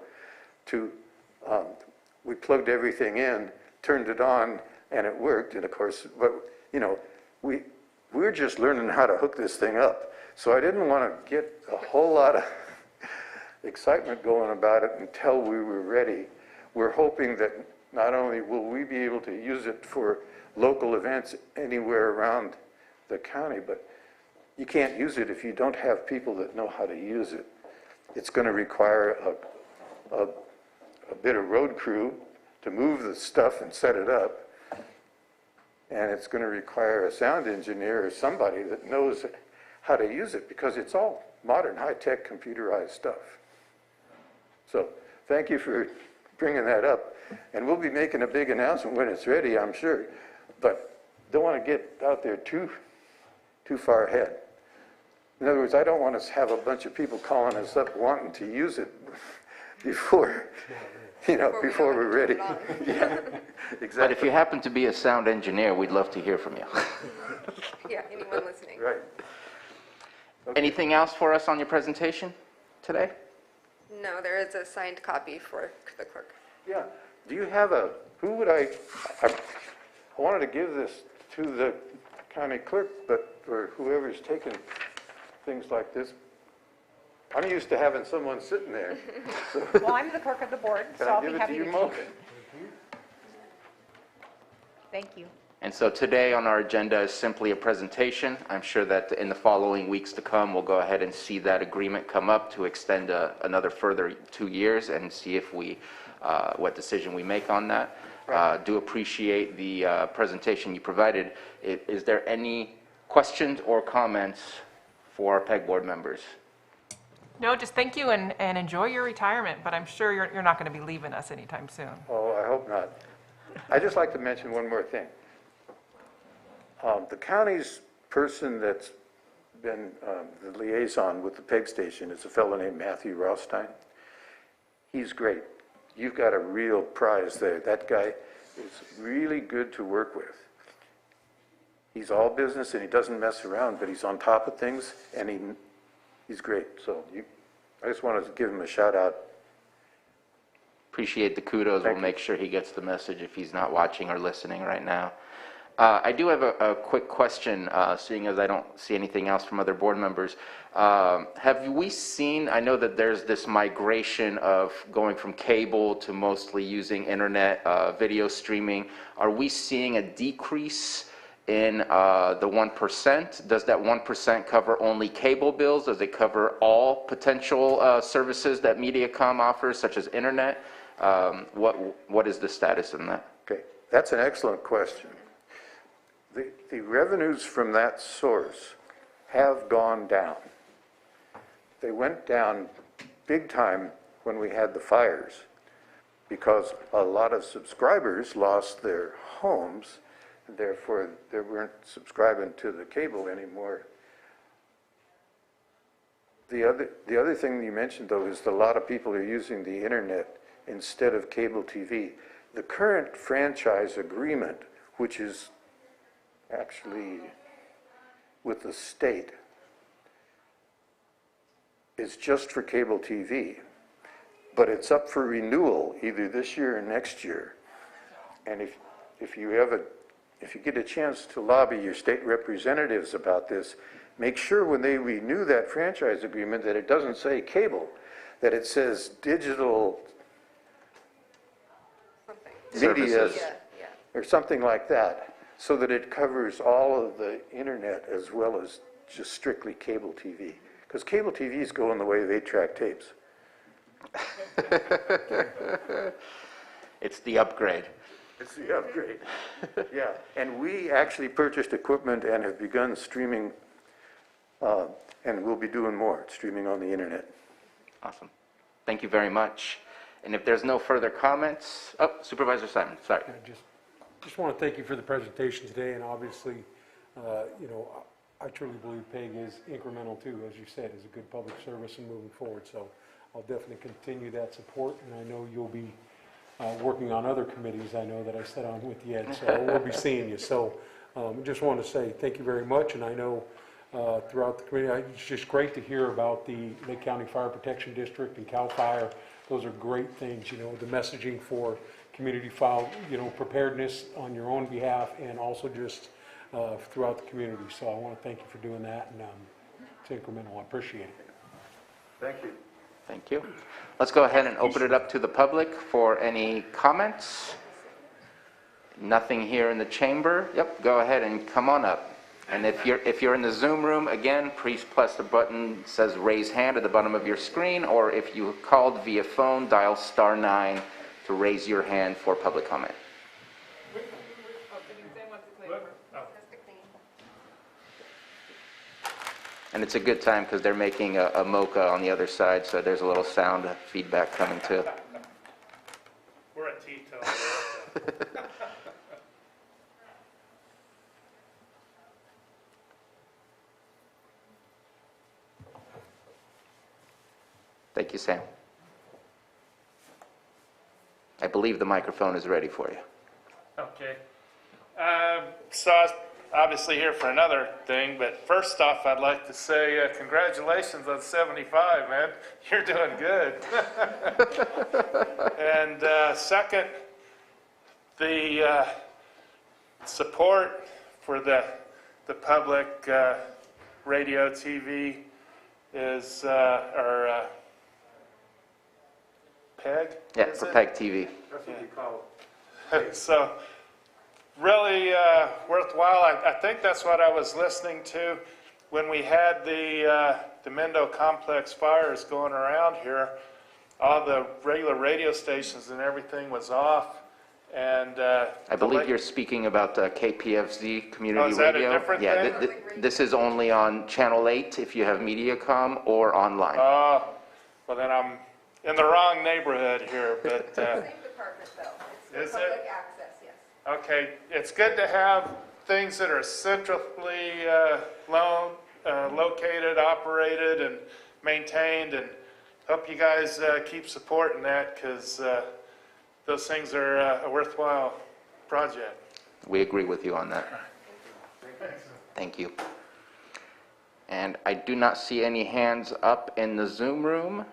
we plugged everything in, turned it on, and it worked. And of course, but we're just learning how to hook this thing up. So I didn't want to get a whole lot of excitement going about it until we were ready. We're hoping that not only will we be able to use it for local events anywhere around the county, but you can't use it if you don't have people that know how to use it. It's going to require a bit of road crew to move the stuff and set it up. And it's going to require a sound engineer or somebody that knows how to use it, because it's all modern, high-tech, computerized stuff. So thank you for bringing that up. And we'll be making a big announcement when it's ready, I'm sure. But don't want to get out there too far ahead. In other words, I don't want us to have a bunch of people calling us up wanting to use it before we're ready. Yeah, exactly. But if you happen to be a sound engineer, we'd love to hear from you. Yeah, anyone listening. Right. Okay. Anything else for us on your presentation today? No, there is a signed copy for the clerk. Yeah. Do you have I wanted to give this to the county clerk, but for whoever's taken things like this, I'm used to having someone sitting there. So Well, I'm the clerk of the board, so can I I'll give be it to happy you, to Mo? take it. Thank you. And so today on our agenda is simply a presentation. I'm sure that in the following weeks to come, we'll go ahead and see that agreement come up to extend another further 2 years and see if what decision we make on that. Do appreciate the presentation you provided. Is there any questions or comments for our PEG board members? No, just thank you and enjoy your retirement, but I'm sure you're not going to be leaving us anytime soon. Oh, I hope not. I'd just like to mention one more thing. The county's person that's been the liaison with the PEG station is a fellow named Matthew Rothstein. He's great. You've got a real prize there. That guy is really good to work with. He's all business and he doesn't mess around, but he's on top of things, and he's great. So I just wanted to give him a shout out. Appreciate the kudos. We'll make sure he gets the message if he's not watching or listening right now. I do have a quick question, seeing as I don't see anything else from other board members. Have we seen, I know that there's this migration of going from cable to mostly using internet video streaming. Are we seeing a decrease in the 1%? Does that 1% cover only cable bills? Does it cover all potential services that Mediacom offers, such as internet? What is the status in that? Okay, that's an excellent question. The revenues from that source have gone down. They went down big time when we had the fires because a lot of subscribers lost their homes, and therefore they weren't subscribing to the cable anymore. The other thing you mentioned, though, is that a lot of people are using the internet instead of cable TV. The current franchise agreement, which is actually with the state, is just for cable TV, but it's up for renewal either this year or next year. And if you get a chance to lobby your state representatives about this, make sure when they renew that franchise agreement that it doesn't say cable, that it says digital media or something like that, so that it covers all of the internet as well as just strictly cable TV. Because cable TV is going the way of 8-track tapes. It's the upgrade. It's the upgrade. Yeah, and we actually purchased equipment and have begun streaming, and we'll be doing more, streaming on the internet. Awesome. Thank you very much. And if there's no further comments, Supervisor Simon, sorry. Just want to thank you for the presentation today, and obviously, I truly believe PEG is incremental too, as you said, is a good public service and moving forward. So I'll definitely continue that support, and I know you'll be working on other committees. I know that I sat on with you, Ed, so we'll be seeing you. So just want to say thank you very much, and I know throughout the committee, it's just great to hear about the Lake County Fire Protection District and CAL FIRE. Those are great things, the messaging for community fire, preparedness on your own behalf and also just throughout the community. So I want to thank you for doing that, and it's incremental. I appreciate it. Thank you. Thank you. Let's go ahead and open it up to the public for any comments. Nothing here in the chamber. Yep, go ahead and come on up. And if you're in the Zoom room, again, please press the button that says raise hand at the bottom of your screen, or if you called via phone, dial *9 to raise your hand for public comment. And it's a good time because they're making a mocha on the other side, so there's a little sound feedback coming too. We're a teetotal. Thank you, Sam. I believe the microphone is ready for you. Okay. So I was obviously here for another thing, but first off, I'd like to say congratulations on 75, man. You're doing good. And second, the support for the public radio, TV is our PEG? Yeah, for PEG TV. That's what we call it. So really worthwhile. I think that's what I was listening to when we had the Mendo Complex fires going around here. All the regular radio stations and everything was off. And I believe you're speaking about KPFZ Community is that Radio. A different yeah, thing? This is only on Channel 8 if you have Mediacom or online. Oh, well then I'm in the wrong neighborhood here, but. Same department though. It's Is public it? access, yes. Okay, it's good to have things that are centrally located, operated, and maintained, and hope you guys keep supporting that because those things are a worthwhile project. We agree with you on that. Thank you. And I do not see any hands up in the Zoom room,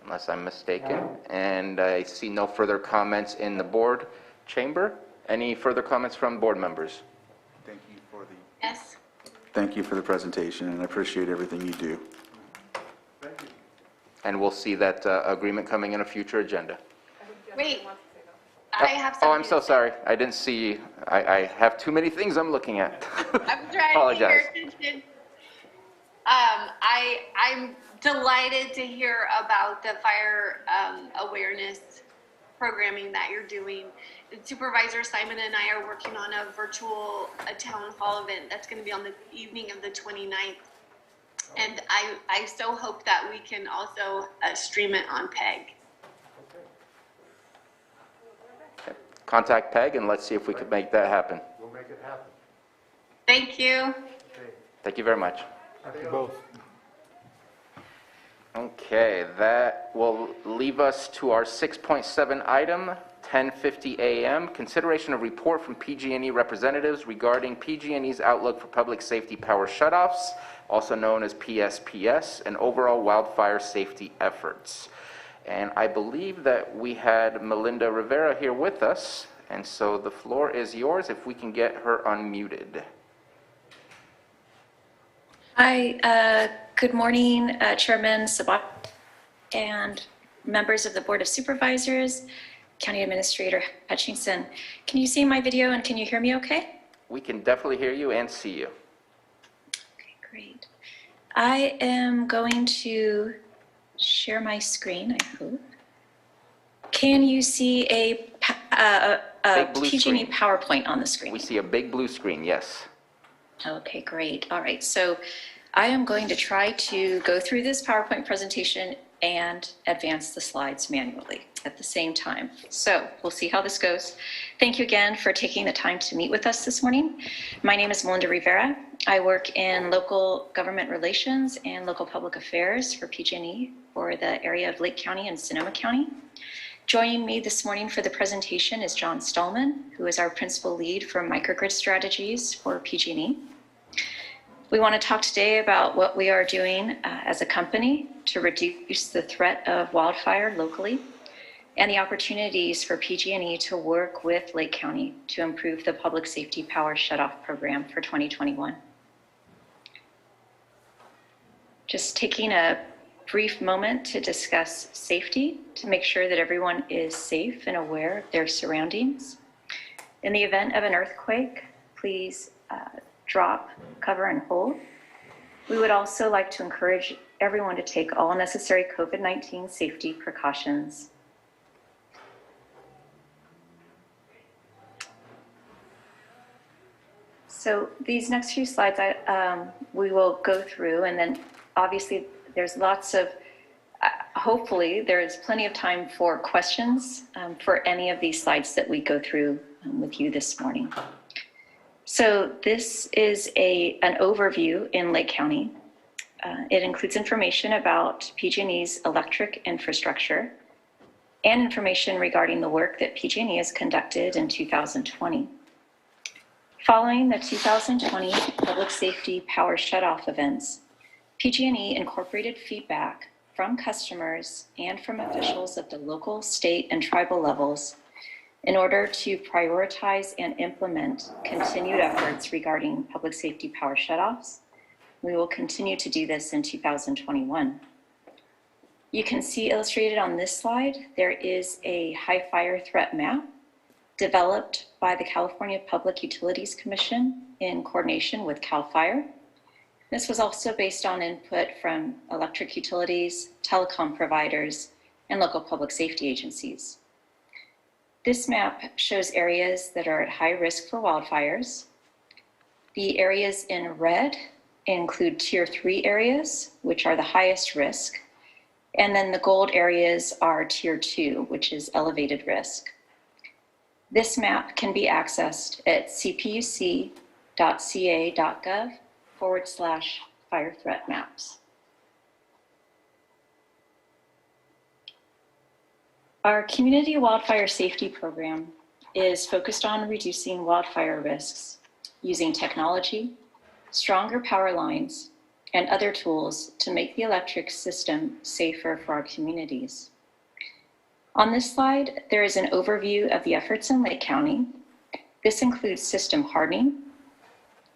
unless I'm mistaken. And I see no further comments in the board chamber. Any further comments from board members? Thank you for the, Yes. thank you for the presentation, and I appreciate everything you do. And we'll see that agreement coming in a future agenda. Wait, I have something. Oh, I'm so sorry. I didn't see, I have too many things I'm looking at. I'm trying Apologize. to pay attention. I'm delighted to hear about the fire awareness programming that you're doing. Supervisor Simon and I are working on a virtual town hall event that's going to be on the evening of the 29th. And I so hope that we can also stream it on PEG. Contact Peg and let's see if we could make that happen. We'll make it happen. Thank you. Thank you very much. Thank you both. Okay, that will leave us to our 6.7 item, 10:50 a.m., consideration of report from PG&E representatives regarding PG&E's outlook for public safety power shutoffs, also known as PSPS, and overall wildfire safety efforts. And I believe that we had Melinda Rivera here with us, and so the floor is yours if we can get her unmuted. Hi, good morning, Chairman Sabat and members of the Board of Supervisors, County Administrator Hutchinson. Can you see my video and can you hear me okay? We can definitely hear you and see you. Okay, great. I am going to share my screen, I hope. Can you see a PG&E PowerPoint on the screen? We see a big blue screen, yes. Okay, great. All right, so I am going to try to go through this PowerPoint presentation and advance the slides manually at the same time. So we'll see how this goes. Thank you again for taking the time to meet with us this morning. My name is Melinda Rivera. I work in local government relations and local public affairs for PG&E for the area of Lake County and Sonoma County. Joining me this morning for the presentation is John Stallman, who is our principal lead for microgrid strategies for PG&E. We want to talk today about what we are doing as a company to reduce the threat of wildfire locally and the opportunities for PG&E to work with Lake County to improve the public safety power shutoff program for 2021. Just taking a brief moment to discuss safety, to make sure that everyone is safe and aware of their surroundings. In the event of an earthquake, please drop, cover, and hold. We would also like to encourage everyone to take all necessary COVID-19 safety precautions. So these next few slides we will go through, and then obviously there's lots of, hopefully there is plenty of time for questions for any of these slides that we go through with you this morning. So this is an overview in Lake County. It includes information about PG&E's electric infrastructure and information regarding the work that PG&E has conducted in 2020. Following the 2020 public safety power shutoff events, PG&E incorporated feedback from customers and from officials at the local, state, and tribal levels in order to prioritize and implement continued efforts regarding public safety power shutoffs. We will continue to do this in 2021. You can see illustrated on this slide, there is a high fire threat map developed by the California Public Utilities Commission in coordination with CAL FIRE. This was also based on input from electric utilities, telecom providers, and local public safety agencies. This map shows areas that are at high risk for wildfires. The areas in red include Tier 3 areas, which are the highest risk, and then the gold areas are Tier 2, which is elevated risk. This map can be accessed at cpuc.ca.gov/fire threat maps. Our community wildfire safety program is focused on reducing wildfire risks using technology, stronger power lines, and other tools to make the electric system safer for our communities. On this slide, there is an overview of the efforts in Lake County. This includes system hardening,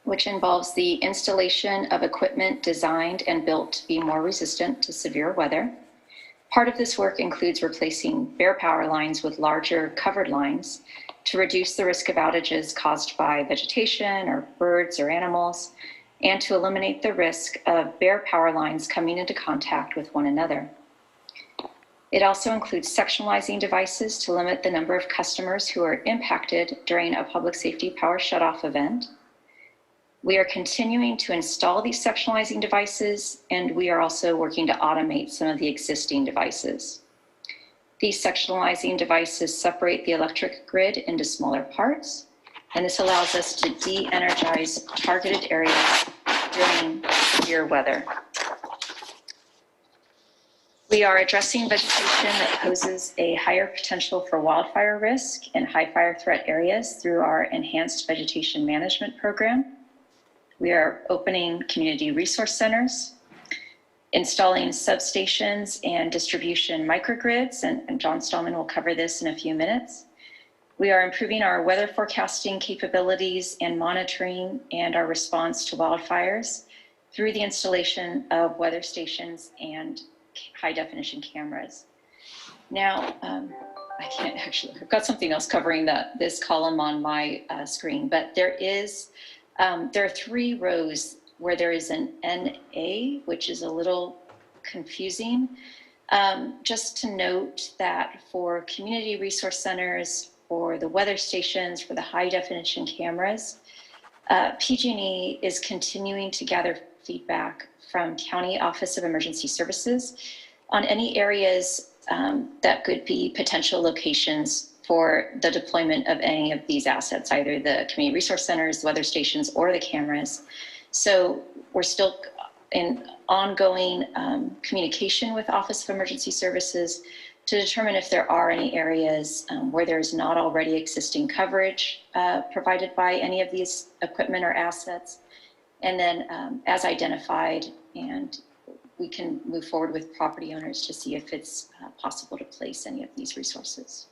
which involves the installation of equipment designed and built to be more resistant to severe weather. Part of this work includes replacing bare power lines with larger covered lines to reduce the risk of outages caused by vegetation or birds or animals, and to eliminate the risk of bare power lines coming into contact with one another. It also includes sectionalizing devices to limit the number of customers who are impacted during a public safety power shutoff event. We are continuing to install these sectionalizing devices, and we are also working to automate some of the existing devices. These sectionalizing devices separate the electric grid into smaller parts, and this allows us to de-energize targeted areas during severe weather. We are addressing vegetation that poses a higher potential for wildfire risk in high fire threat areas through our enhanced vegetation management program. We are opening community resource centers, installing substations and distribution microgrids, and John Stallman will cover this in a few minutes. We are improving our weather forecasting capabilities and monitoring and our response to wildfires through the installation of weather stations and high definition cameras. Now, I can't actually, I've got something else covering this column on my screen, but there are 3 rows where there is an NA, which is a little confusing. Just to note that for community resource centers, for the weather stations, for the high definition cameras, PG&E is continuing to gather feedback from County Office of Emergency Services on any areas that could be potential locations for the deployment of any of these assets, either the community resource centers, the weather stations, or the cameras. So we're still in ongoing communication with Office of Emergency Services to determine if there are any areas where there's not already existing coverage provided by any of these equipment or assets. And then as identified, and we can move forward with property owners to see if it's possible to place any of these resources.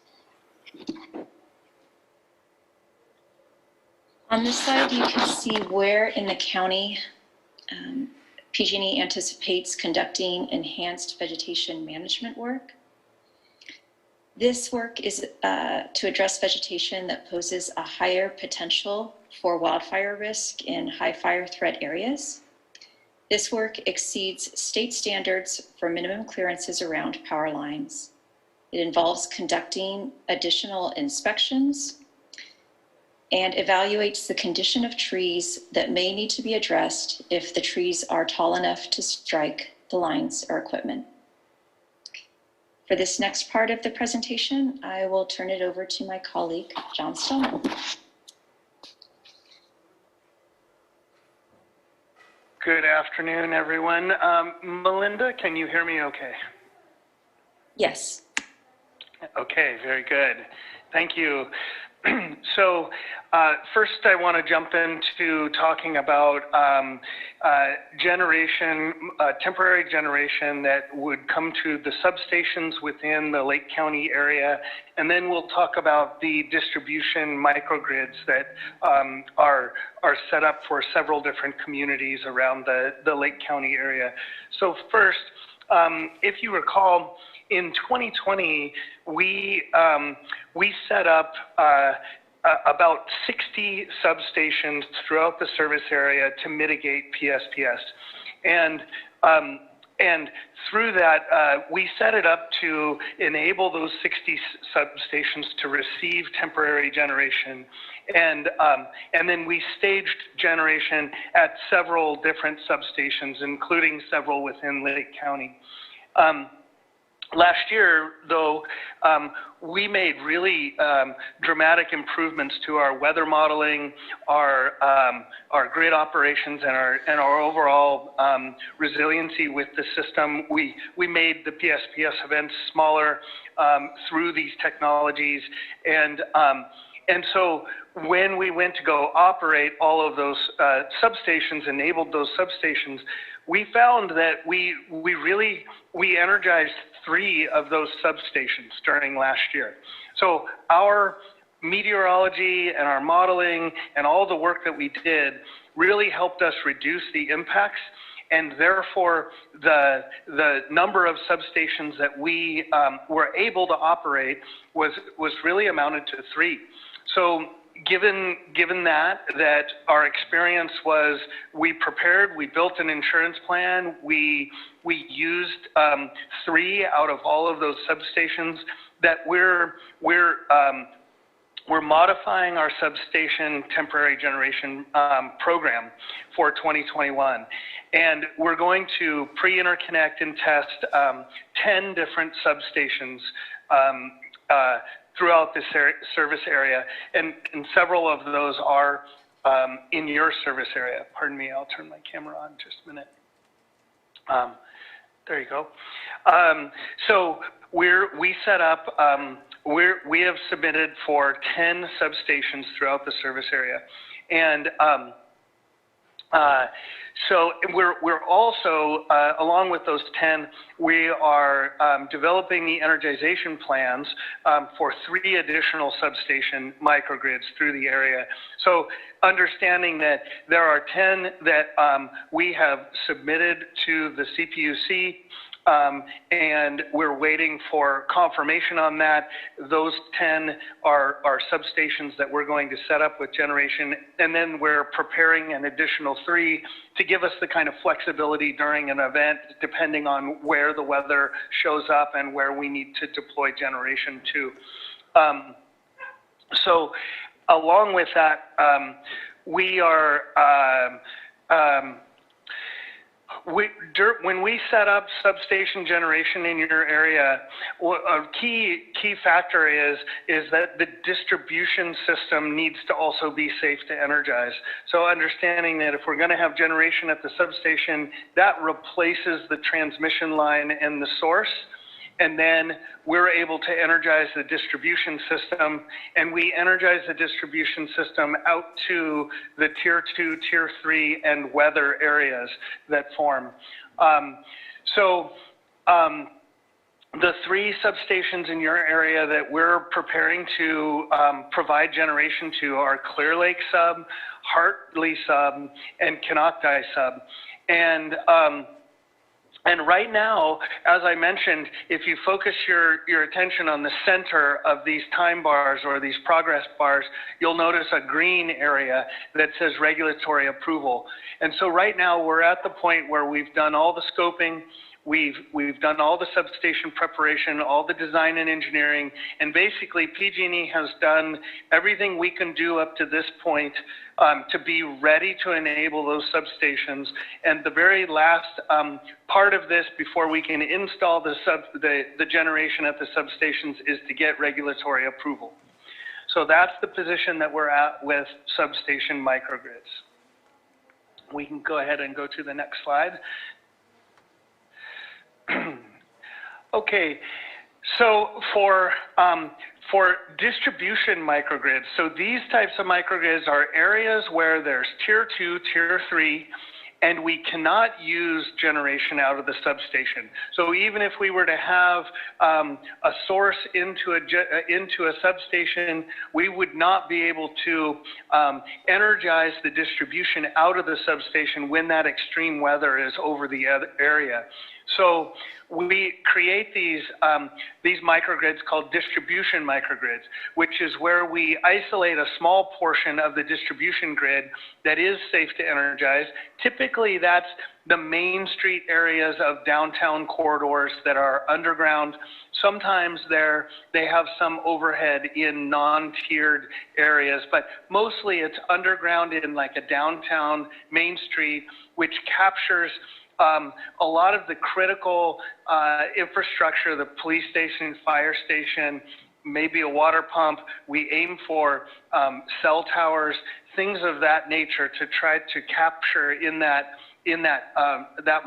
On this slide, you can see where in the county PG&E anticipates conducting enhanced vegetation management work. This work is to address vegetation that poses a higher potential for wildfire risk in high fire threat areas. This work exceeds state standards for minimum clearances around power lines. It involves conducting additional inspections and evaluates the condition of trees that may need to be addressed if the trees are tall enough to strike the lines or equipment. For this next part of the presentation, I will turn it over to my colleague, John Stallman. Good afternoon, everyone. Melinda, can you hear me okay? Yes. Okay, very good. Thank you. So first I want to jump into talking about temporary generation that would come to the substations within the Lake County area, and then we'll talk about the distribution microgrids that are set up for several different communities around the Lake County area. So first, if you recall, in 2020, we set up about 60 substations throughout the service area to mitigate PSPS. And through that, we set it up to enable those 60 substations to receive temporary generation. And then we staged generation at several different substations, including several within Lake County. Last year, though, we made really dramatic improvements to our weather modeling, our grid operations, and our overall resiliency with the system. We made the PSPS events smaller through these technologies, and so when we went to go operate all of those substations, enabled those substations, we found that we energized 3 of those substations during last year. So our meteorology and our modeling and all the work that we did really helped us reduce the impacts, and therefore the number of substations that we were able to operate was really amounted to 3. So given that our experience was, we prepared, we built an insurance plan, we used 3 out of all of those substations, that we're modifying our substation temporary generation program for 2021. And we're going to pre-interconnect and test 10 different substations throughout this service area. And several of those are in your service area. Pardon me, I'll turn my camera on just a minute. There you go. So we set up, we have submitted for 10 substations throughout the service area. And so we're also, along with those 10, we are developing the energization plans for 3 additional substation microgrids through the area. So understanding that there are 10 that we have submitted to the CPUC, and we're waiting for confirmation on that. Those 10 are substations that we're going to set up with generation, and then we're preparing an additional 3 to give us the kind of flexibility during an event, depending on where the weather shows up and where we need to deploy generation to. So along with that, we are when we set up substation generation in your area, a key factor is that the distribution system needs to also be safe to energize. So understanding that if we're going to have generation at the substation, that replaces the transmission line and the source. And then we're able to energize the distribution system, and we energize the distribution system out to the tier 2, tier 3, and weather areas that form. The 3 substations in your area that we're preparing to provide generation to are Clear Lake Sub, Hartley Sub, and Canocti Sub. And right now, as I mentioned, if you focus your attention on the center of these time bars or these progress bars, you'll notice a green area that says regulatory approval. And so right now we're at the point where we've done all the scoping, we've done all the substation preparation, all the design and engineering, and basically PG&E has done everything we can do up to this point to be ready to enable those substations. And the very last part of this before we can install the generation at the substations is to get regulatory approval. So that's the position that we're at with substation microgrids. We can go ahead and go to the next slide. Okay, so for distribution microgrids, so these types of microgrids are areas where there's tier 2, tier 3, and we cannot use generation out of the substation. So even if we were to have a source into a substation, we would not be able to energize the distribution out of the substation when that extreme weather is over the area. So we create these microgrids called distribution microgrids, which is where we isolate a small portion of the distribution grid that is safe to energize. Typically, that's the main street areas of downtown corridors that are underground. Sometimes they have some overhead in non-tiered areas, but mostly it's underground in like a downtown main street, which captures a lot of the critical infrastructure, the police station, fire station, maybe a water pump. We aim for cell towers, things of that nature to try to capture in that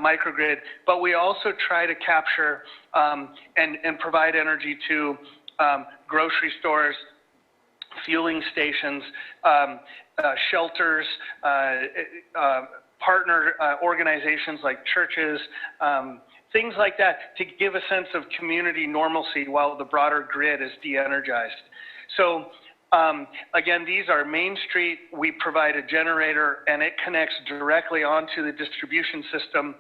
microgrid. But we also try to capture and provide energy to grocery stores, fueling stations, shelters, partner organizations like churches, things like that, to give a sense of community normalcy while the broader grid is de-energized. So Again, these are Main Street. We provide a generator and it connects directly onto the distribution system.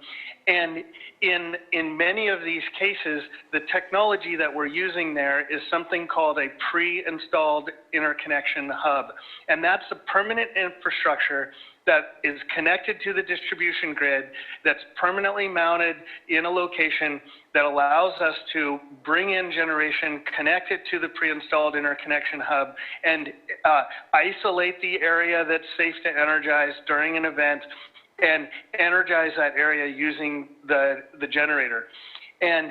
And in many of these cases, the technology that we're using there is something called a pre-installed interconnection hub. And that's a permanent infrastructure that is connected to the distribution grid, that's permanently mounted in a location that allows us to bring in generation, connect it to the pre-installed interconnection hub, and isolate the area that's safe to energize during an event, and energize that area using the generator. And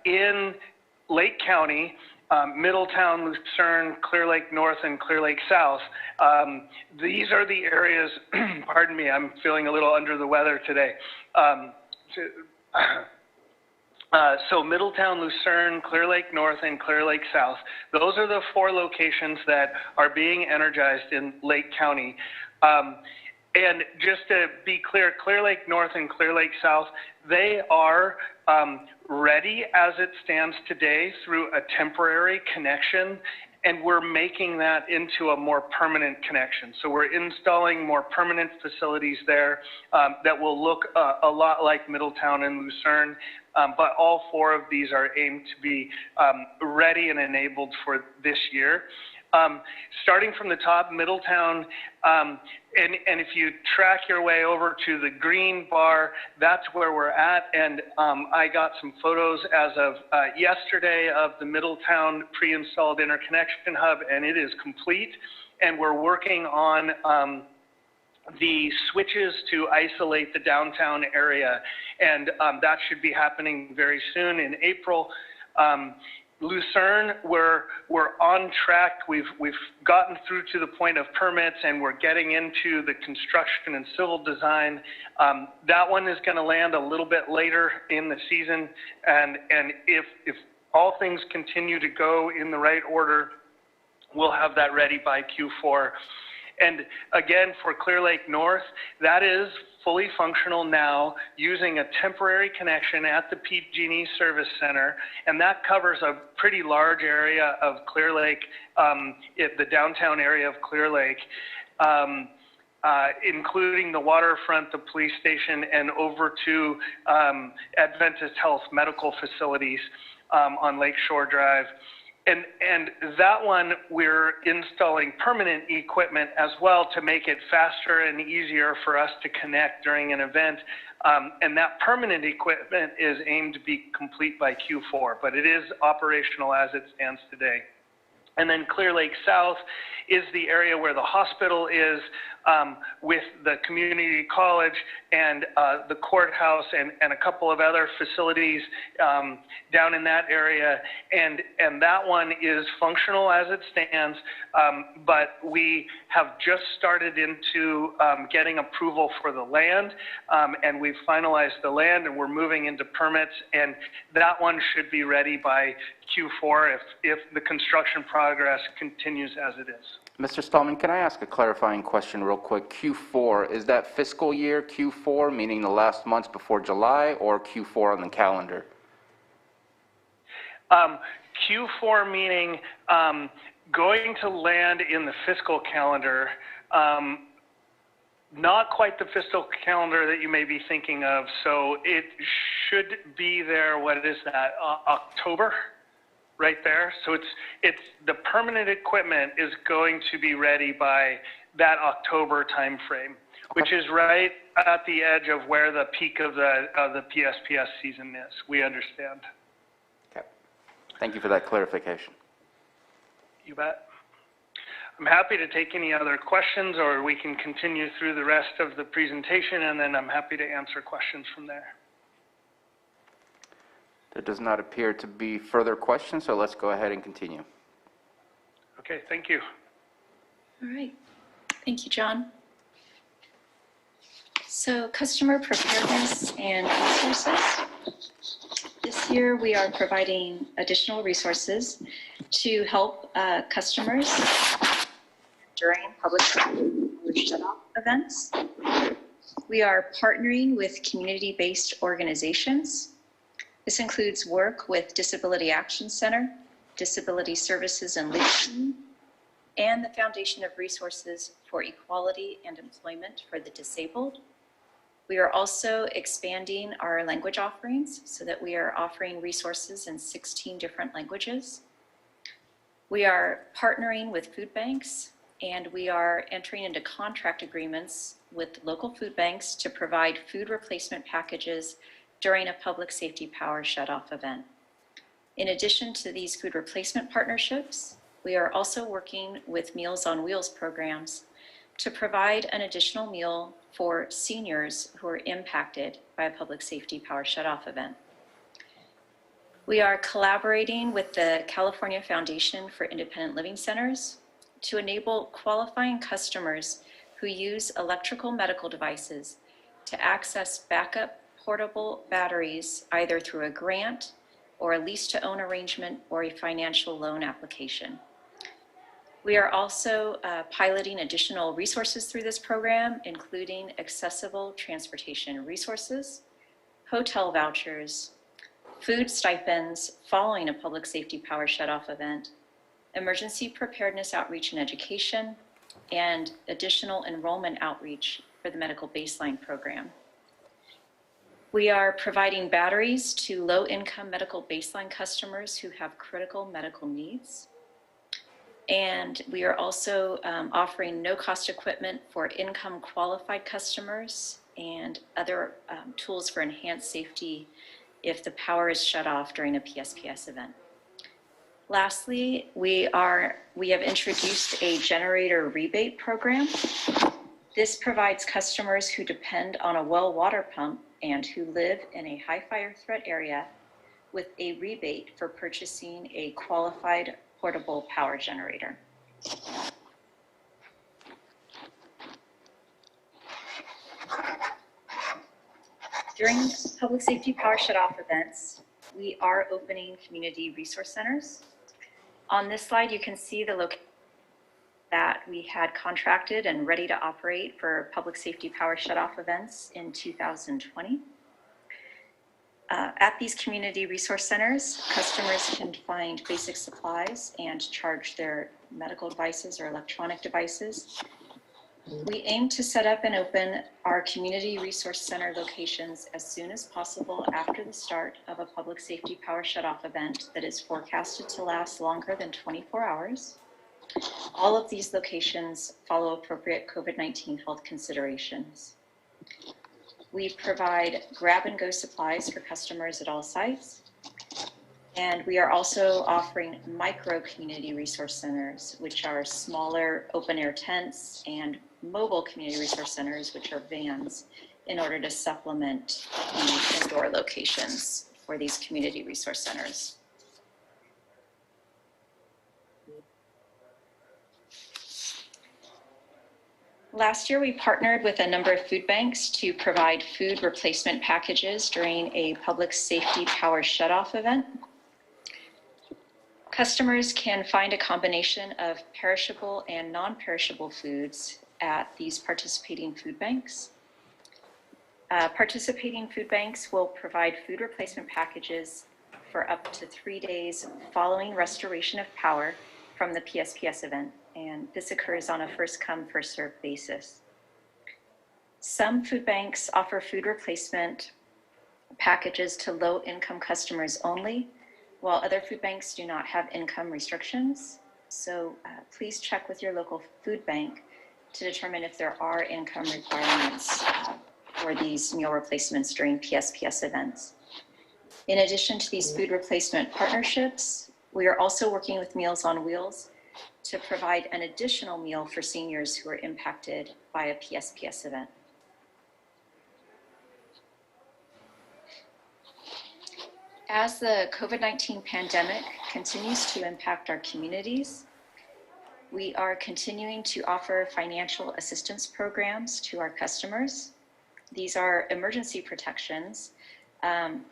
in Lake County, Middletown, Lucerne, Clear Lake North, and Clear Lake South. These are the areas, pardon me, I'm feeling a little under the weather today. So Middletown, Lucerne, Clear Lake North, and Clear Lake South. Those are the 4 locations that are being energized in Lake County. And just to be clear, Clear Lake North and Clear Lake South, they are ready as it stands today through a temporary connection, and we're making that into a more permanent connection. So we're installing more permanent facilities there that will look a lot like Middletown and Lucerne, but all 4 of these are aimed to be ready and enabled for this year. Starting from the top, Middletown, and if you track your way over to the green bar, that's where we're at. And I got some photos as of yesterday of the Middletown pre-installed interconnection hub, and it is complete. And we're working on the switches to isolate the downtown area. And that should be happening very soon in April. Lucerne, we're on track. We've gotten through to the point of permits, and we're getting into the construction and civil design. That one is going to land a little bit later in the season, and if all things continue to go in the right order, we'll have that ready by Q4. And again, for Clear Lake North, that is fully functional now using a temporary connection at the PG&E Service Center, and that covers a pretty large area of Clear Lake, the downtown area of Clear Lake, including the waterfront, the police station, and over to Adventist Health medical facilities on Lakeshore Drive. And that one, we're installing permanent equipment as well to make it faster and easier for us to connect during an event. And that permanent equipment is aimed to be complete by Q4, but it is operational as it stands today. And then Clear Lake South is the area where the hospital is, with the community college and the courthouse and a couple of other facilities down in that area. And that one is functional as it stands, but we have just started into getting approval for the land, and we've finalized the land, and we're moving into permits, and that one should be ready by Q4 if the construction progress continues as it is. Mr. Stallman, can I ask a clarifying question real quick? Q4, is that fiscal year Q4, meaning the last months before July, or Q4 on the calendar? Q4 meaning going to land in the fiscal calendar, not quite the fiscal calendar that you may be thinking of. So it should be there, what is that, October? Right there. So it's the permanent equipment is going to be ready by that October timeframe, which is right at the edge of where the peak of the PSPS season is. We understand. Okay. Thank you for that clarification. You bet. I'm happy to take any other questions, or we can continue through the rest of the presentation, and then I'm happy to answer questions from there. There does not appear to be further questions, so let's go ahead and continue. Okay, thank you. All right. Thank you, John. So, customer preparedness and resources. This year, we are providing additional resources to help customers during public shut-off events. We are partnering with community-based organizations. This includes work with Disability Action Center, Disability Services and Legal, and the Foundation of Resources for Equality and Employment for the Disabled. We are also expanding our language offerings so that we are offering resources in 16 different languages. We are partnering with food banks, and we are entering into contract agreements with local food banks to provide food replacement packages during a public safety power shutoff event. In addition to these food replacement partnerships, we are also working with Meals on Wheels programs to provide an additional meal for seniors who are impacted by a public safety power shutoff event. We are collaborating with the California Foundation for Independent Living Centers to enable qualifying customers who use electrical medical devices to access backup portable batteries either through a grant or a lease-to-own arrangement or a financial loan application. We are also piloting additional resources through this program, including accessible transportation resources, hotel vouchers, food stipends following a public safety power shutoff event, emergency preparedness outreach and education, and additional enrollment outreach for the medical baseline program. We are providing batteries to low-income medical baseline customers who have critical medical needs. And we are also offering no-cost equipment for income-qualified customers and other tools for enhanced safety if the power is shut off during a PSPS event. Lastly, we have introduced a generator rebate program. This provides customers who depend on a well water pump and who live in a high fire threat area with a rebate for purchasing a qualified portable power generator. During public safety power shutoff events, we are opening community resource centers. On this slide, you can see the location that we had contracted and ready to operate for public safety power shutoff events in 2020. At these community resource centers, customers can find basic supplies and charge their medical devices or electronic devices. We aim to set up and open our community resource center locations as soon as possible after the start of a public safety power shutoff event that is forecasted to last longer than 24 hours. All of these locations follow appropriate COVID-19 health considerations. We provide grab-and-go supplies for customers at all sites. And we are also offering micro community resource centers, which are smaller open-air tents, and mobile community resource centers, which are vans, in order to supplement the indoor locations for these community resource centers. Last year, we partnered with a number of food banks to provide food replacement packages during a public safety power shutoff event. Customers can find a combination of perishable and non-perishable foods at these participating food banks. Participating food banks will provide food replacement packages for up to 3 days following restoration of power from the PSPS event, and this occurs on a first-come, first-served basis. Some food banks offer food replacement packages to low-income customers only, while other food banks do not have income restrictions. So please check with your local food bank to determine if there are income requirements for these meal replacements during PSPS events. In addition to these food replacement partnerships, we are also working with Meals on Wheels to provide an additional meal for seniors who are impacted by a PSPS event. As the COVID-19 pandemic continues to impact our communities, we are continuing to offer financial assistance programs to our customers. These are emergency protections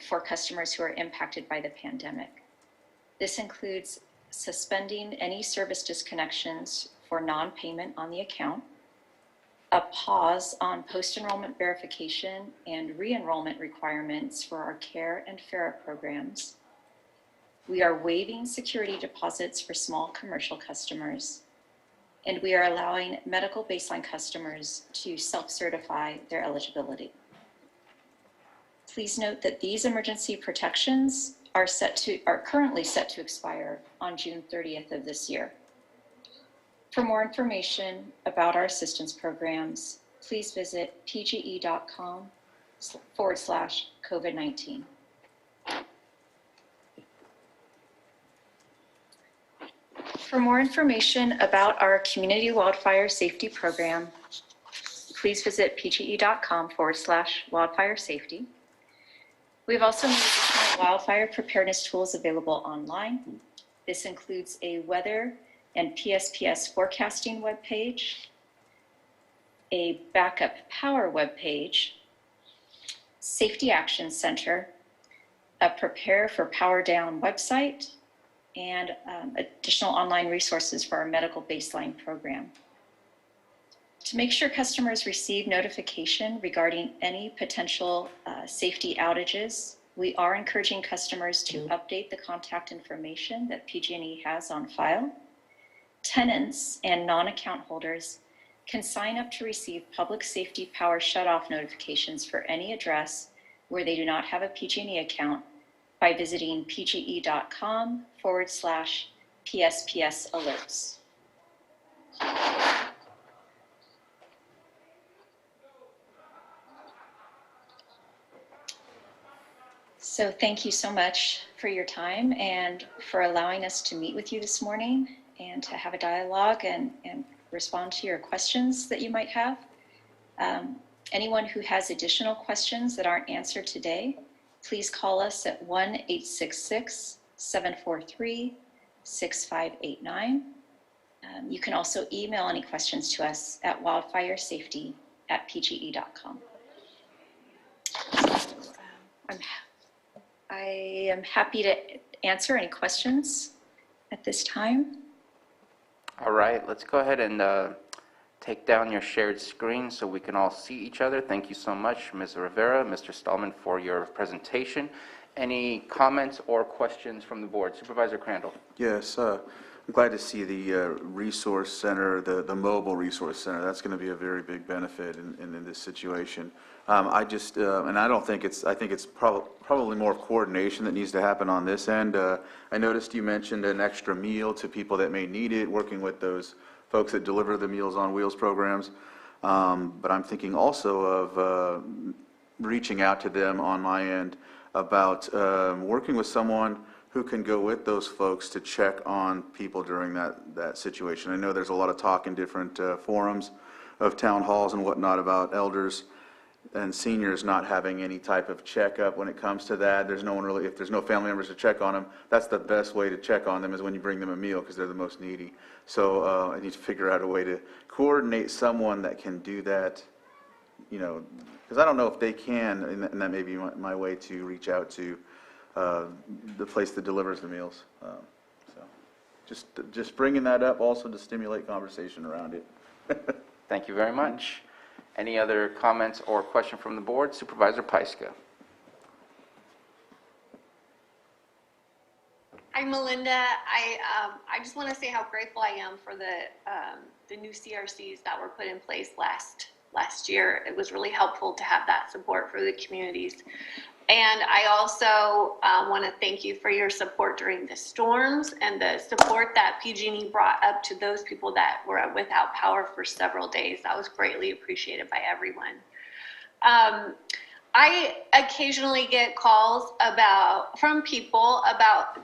for customers who are impacted by the pandemic. This includes suspending any service disconnections for non-payment on the account, a pause on post-enrollment verification and re-enrollment requirements for our CARE and FARA programs, We are waiving security deposits for small commercial customers, and we are allowing medical baseline customers to self-certify their eligibility. Please note that these emergency protections are currently set to expire on June 30th of this year. For more information about our assistance programs, please visit pge.com/COVID-19. For more information about our community wildfire safety program, please visit pge.com/wildfire safety. We've also made additional wildfire preparedness tools available online. This includes a weather and PSPS forecasting webpage, a backup power webpage, Safety Action Center, a Prepare for Power Down website, and additional online resources for our medical baseline program. To make sure customers receive notification regarding any potential safety outages, we are encouraging customers to update the contact information that PG&E has on file. Tenants and non-account holders can sign up to receive public safety power shutoff notifications for any address where they do not have a PG&E account by visiting pge.com/PSPS alerts. So thank you so much for your time and for allowing us to meet with you this morning and to have a dialogue and respond to your questions that you might have. Anyone who has additional questions that aren't answered today, please call us at 1-866-743-6589. You can also email any questions to us at wildfiresafety@pge.com. I am happy to answer any questions at this time. All right, let's go ahead and take down your shared screen so we can all see each other. Thank you so much, Ms. Rivera, Mr. Stallman, for your presentation. Any comments or questions from the board? Supervisor Crandall. Yes, I'm glad to see the resource center, the mobile resource center. That's going to be a very big benefit in this situation. And I don't think I think it's probably more coordination that needs to happen on this end. I noticed you mentioned an extra meal to people that may need it, working with those folks that deliver the Meals on Wheels programs. But I'm thinking also of reaching out to them on my end about working with someone who can go with those folks to check on people during that situation. I know there's a lot of talk in different forums of town halls and whatnot about elders and seniors not having any type of checkup when it comes to that. There's no one really, if there's no family members to check on them, that's the best way to check on them is when you bring them a meal because they're the most needy. So I need to figure out a way to coordinate someone that can do that, you know, because I don't know if they can, and that may be my way to reach out to the place that delivers the meals. So just bringing that up also to stimulate conversation around it. Thank you very much. Any other comments or question from the board? Supervisor Pyska. Hi, Melinda. I just want to say how grateful I am for the new CRCs that were put in place last year. It was really helpful to have that support for the communities. And I also want to thank you for your support during the storms and the support that PG&E brought up to those people that were without power for several days. That was greatly appreciated by everyone. I occasionally get calls from people about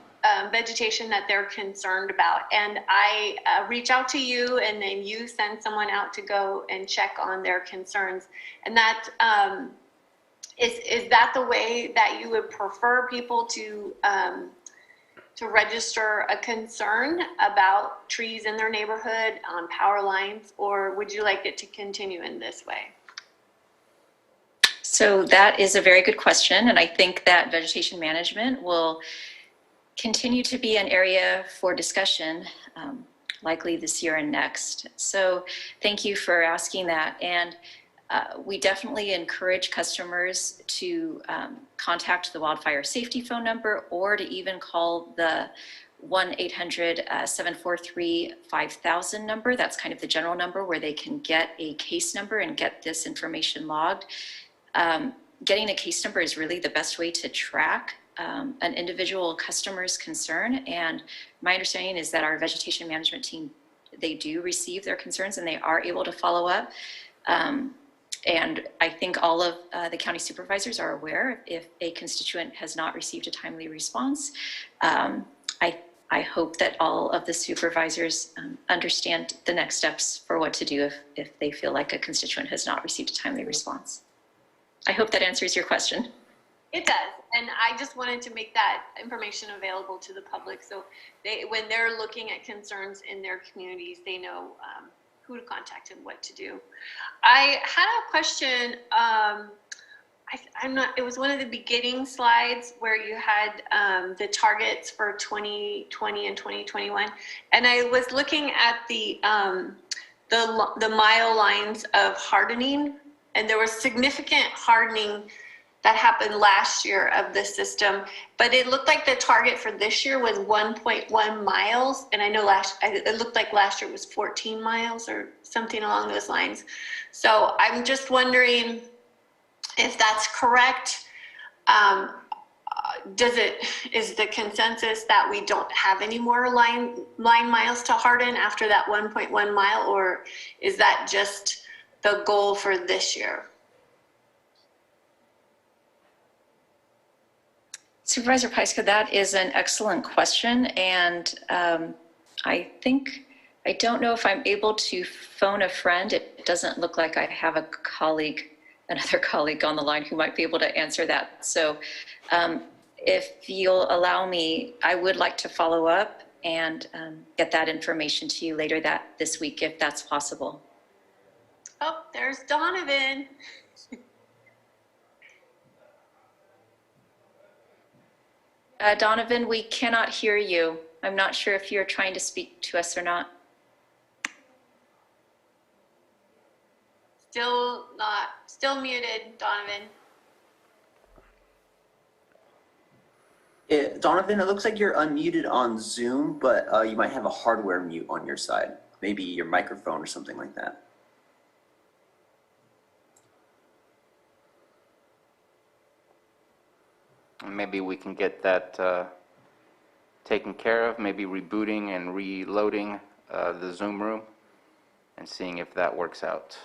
vegetation that they're concerned about. And I reach out to you, and then you send someone out to go and check on their concerns. And that is that the way that you would prefer people to register a concern about trees in their neighborhood, on power lines, or would you like it to continue in this way? So that is a very good question, and I think that vegetation management will continue to be an area for discussion, likely this year and next. So thank you for asking that. And We definitely encourage customers to contact the wildfire safety phone number or to even call the 1-800-743-5000 number. That's kind of the general number where they can get a case number and get this information logged. Getting a case number is really the best way to track an individual customer's concern. And my understanding is that our vegetation management team, they do receive their concerns and they are able to follow up. And I think all of the county supervisors are aware if a constituent has not received a timely response. I hope that all of the supervisors understand the next steps for what to do if they feel like a constituent has not received a timely response. I hope that answers your question. It does, and I just wanted to make that information available to the public so when they're looking at concerns in their communities, they know who to contact and what to do. I had a question. It was one of the beginning slides where you had the targets for 2020 and 2021, and I was looking at the mile lines of hardening, and there was significant hardening that happened last year of the system, but it looked like the target for this year was 1.1 miles, and I know it looked like last year was 14 miles or something along those lines. So I'm just wondering if that's correct. Is the consensus that we don't have any more line miles to harden after that 1.1 mile, or is that just the goal for this year? Supervisor Pyska, that is an excellent question. And I don't know if I'm able to phone a friend. It doesn't look like I have another colleague on the line who might be able to answer that. So if you'll allow me, I would like to follow up and get that information to you later this week, if that's possible. Oh, there's Donovan. Donovan, we cannot hear you. I'm not sure if you're trying to speak to us or not. Still muted, Donovan. Donovan, it looks like you're unmuted on Zoom, but you might have a hardware mute on your side. Maybe your microphone or something like that. Maybe we can get that taken care of, maybe rebooting and reloading the Zoom room and seeing if that works out.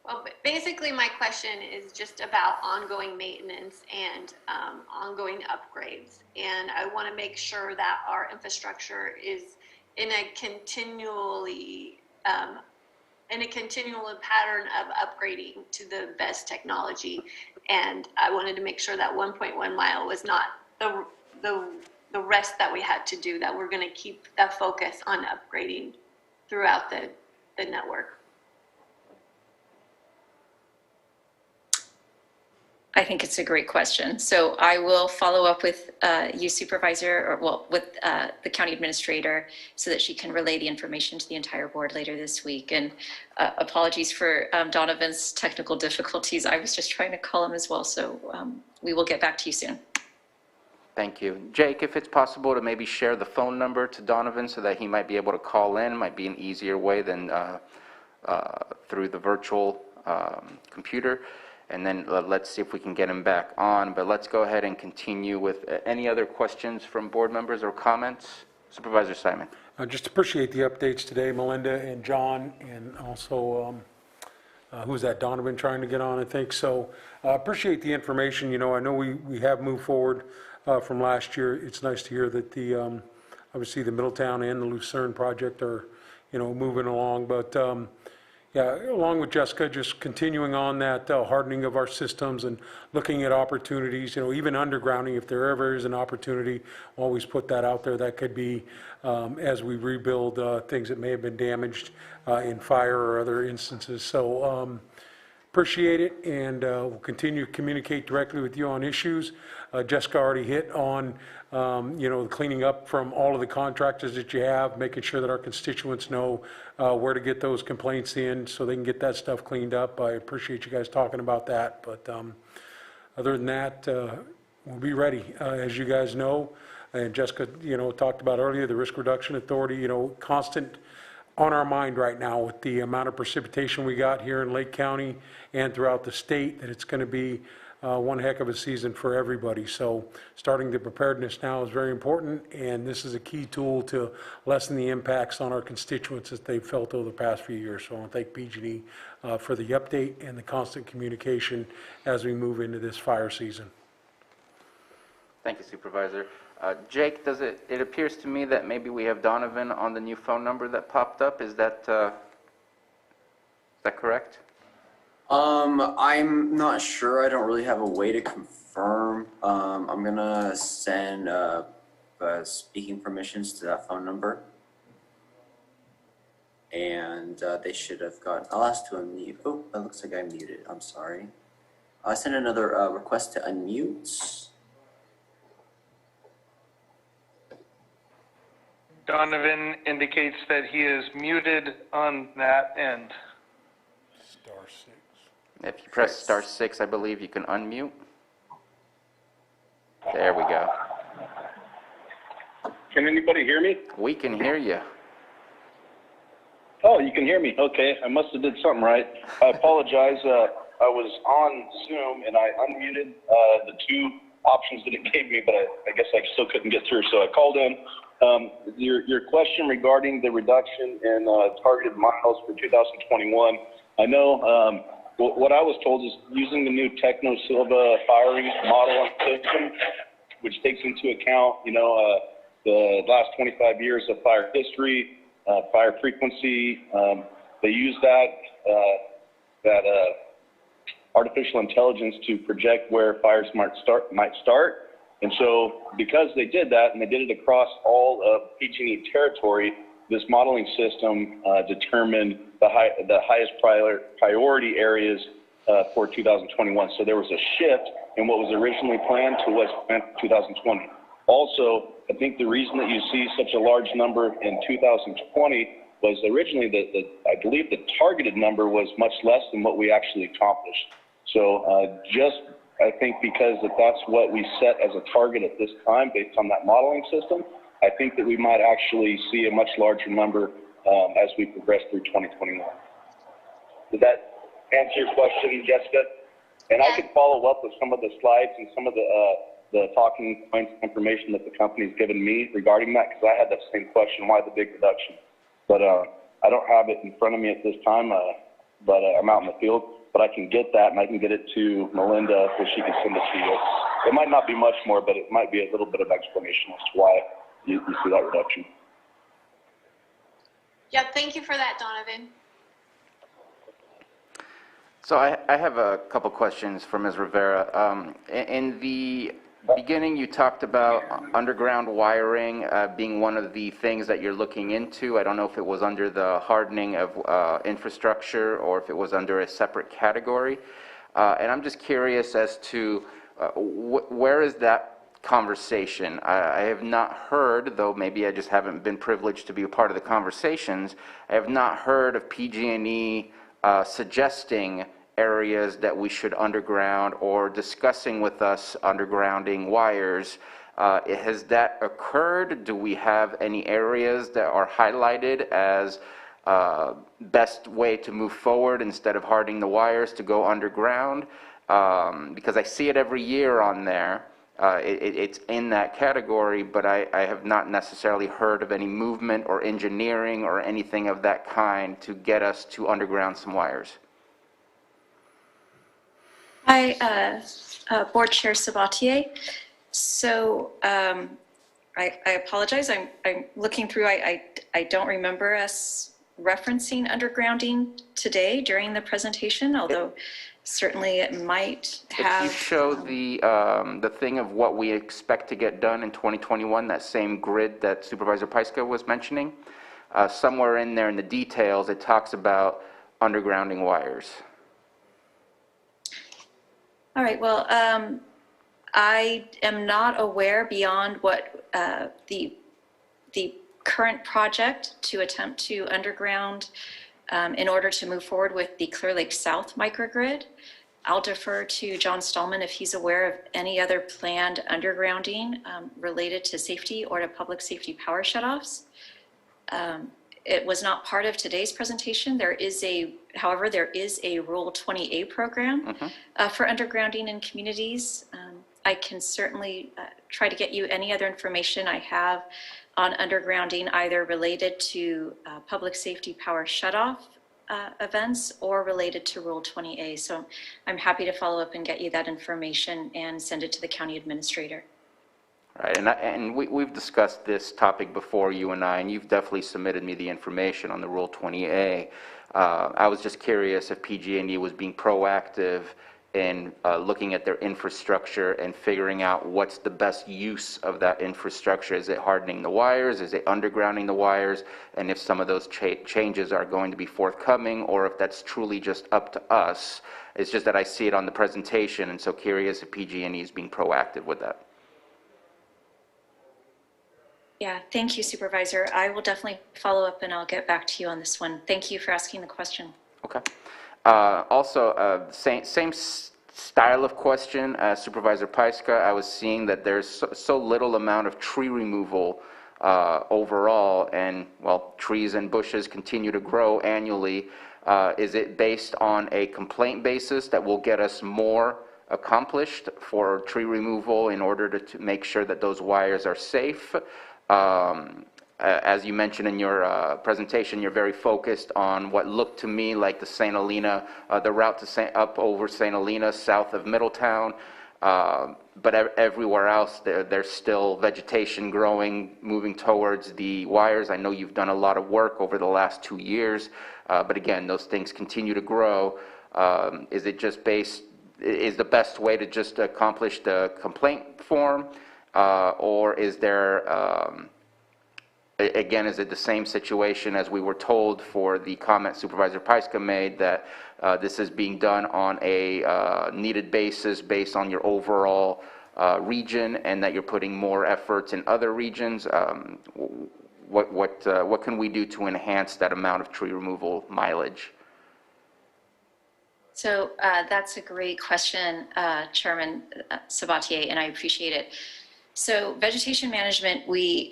Well, basically my question is just about ongoing maintenance and ongoing upgrades. And I want to make sure that our infrastructure is in a continual pattern of upgrading to the best technology. And I wanted to make sure that 1.1 mile was not the rest that we had to do, that we're going to keep that focus on upgrading throughout the network. I think it's a great question. So I will follow up with you, Supervisor, with the county administrator so that she can relay the information to the entire board later this week. And apologies for Donovan's technical difficulties. I was just trying to call him as well. So we will get back to you soon. Thank you. Jake, if it's possible to maybe share the phone number to Donovan so that he might be able to call in, might be an easier way than through the virtual computer. And then let's see if we can get him back on. But let's go ahead and continue with any other questions from board members or comments. Supervisor Simon. I just appreciate the updates today, Melinda and John, and also, who's that, Donovan trying to get on, I think. So appreciate the information. You know, I know we have moved forward from last year. It's nice to hear that the, obviously the Middletown and the Lucerne project are, you know, moving along. But yeah, along with Jessica, just continuing on that hardening of our systems and looking at opportunities, you know, even undergrounding, if there ever is an opportunity, always put that out there. That could be as we rebuild things that may have been damaged in fire or other instances. So appreciate it, and we'll continue to communicate directly with you on issues. Jessica already hit on, the cleaning up from all of the contractors that you have, making sure that our constituents know where to get those complaints in so they can get that stuff cleaned up. I appreciate you guys talking about that, but other than that, we'll be ready. As you guys know, and Jessica, talked about earlier, the Risk Reduction Authority, constant on our mind right now with the amount of precipitation we got here in Lake County and throughout the state, that it's going to be one heck of a season for everybody. So starting the preparedness now is very important, and this is a key tool to lessen the impacts on our constituents that they've felt over the past few years. So I want to thank PG&E for the update and the constant communication as we move into this fire season. Thank you, Supervisor. Jake, it appears to me that maybe we have Donovan on the new phone number that popped up. Is that correct? I'm not sure. I don't really have a way to confirm. I'm gonna send speaking permissions to that phone number, and they should have got. I'll ask to unmute. Oh, it looks like I muted. I'm sorry. I sent another request to unmute. Donovan indicates that he is muted on that end. *6. If you press *6, I believe you can unmute. There we go. Can anybody hear me? We can hear you. Oh, you can hear me. Okay, I must have did something right. I apologize. I was on Zoom and I unmuted the two options that it gave me, but I guess I still couldn't get through. So I called in. Your question regarding the reduction in targeted miles for 2021. I know what I was told is using the new Techno Silva firing model system, which takes into account, the last 25 years of fire history, fire frequency. They use that artificial intelligence to project where fires might start. And so because they did that, and they did it across all of PG&E territory, this modeling system determined the highest priority areas for 2021. So there was a shift in what was originally planned to what's planned for 2020. Also, I think the reason that you see such a large number in 2020 was originally I believe the targeted number was much less than what we actually accomplished. So I think because that's what we set as a target at this time based on that modeling system, I think that we might actually see a much larger number as we progress through 2021. Did that answer your question, Jessica? And I could follow up with some of the slides and some of the talking points information that the company's given me regarding that, because I had that same question, why the big reduction? But I don't have it in front of me at this time, but I'm out in the field. But I can get that, and I can get it to Melinda so she can send it to you. It might not be much more, but it might be a little bit of explanation as to why you see that reduction. Yeah, thank you for that, Donovan. So I have a couple questions for Ms. Rivera. In the beginning, you talked about underground wiring being one of the things that you're looking into. I don't know if it was under the hardening of infrastructure or if it was under a separate category. And I'm just curious as to where is that conversation? I have not heard, though maybe I just haven't been privileged to be a part of the conversations, I have not heard of PG&E suggesting areas that we should underground or discussing with us undergrounding wires. Has that occurred? Do we have any areas that are highlighted as best way to move forward instead of hardening the wires to go underground? Because I see it every year on there. It's in that category, but I have not necessarily heard of any movement or engineering or anything of that kind to get us to underground some wires. Hi, Board Chair Sabatier. So I apologize. I'm looking through. I don't remember us referencing undergrounding today during the presentation, although certainly it might have. If you show the thing of what we expect to get done in 2021, that same grid that Supervisor Pyska was mentioning, somewhere in there in the details, it talks about undergrounding wires. All right, well, I am not aware beyond what the current project to attempt to underground in order to move forward with the Clear Lake South microgrid. I'll defer to John Stallman if he's aware of any other planned undergrounding related to safety or to public safety power shutoffs. It was not part of today's presentation. However, there is a Rule 20A program for undergrounding in communities. I can certainly try to get you any other information I have on undergrounding, either related to public safety power shutoff events or related to Rule 20A. So I'm happy to follow up and get you that information and send it to the county administrator. Right, and we've discussed this topic before, you and I, and you've definitely submitted me the information on the Rule 20A. I was just curious if PG&E was being proactive in looking at their infrastructure and figuring out what's the best use of that infrastructure. Is it hardening the wires? Is it undergrounding the wires? And if some of those changes are going to be forthcoming, or if that's truly just up to us. It's just that I see it on the presentation, and so curious if PG&E is being proactive with that. Yeah, thank you, Supervisor. I will definitely follow up and I'll get back to you on this one. Thank you for asking the question. Okay. Also, same style of question as Supervisor Pyska. I was seeing that there's so little amount of tree removal overall, and, well, trees and bushes continue to grow annually. Is it based on a complaint basis that will get us more accomplished for tree removal in order to make sure that those wires are safe? As you mentioned in your presentation, you're very focused on what looked to me like the St. Helena, the route to up over St. Helena, south of Middletown. But everywhere else, there's still vegetation growing, moving towards the wires. I know you've done a lot of work over the last 2 years, but again, those things continue to grow. Is it just is the best way to just accomplish the complaint form? Or is there, again, is it the same situation as we were told for the comment Supervisor Pyska made, that this is being done on a needed basis based on your overall region, and that you're putting more efforts in other regions? What can we do to enhance that amount of tree removal mileage? So that's a great question, Chairman Sabatier, and I appreciate it. So vegetation management, we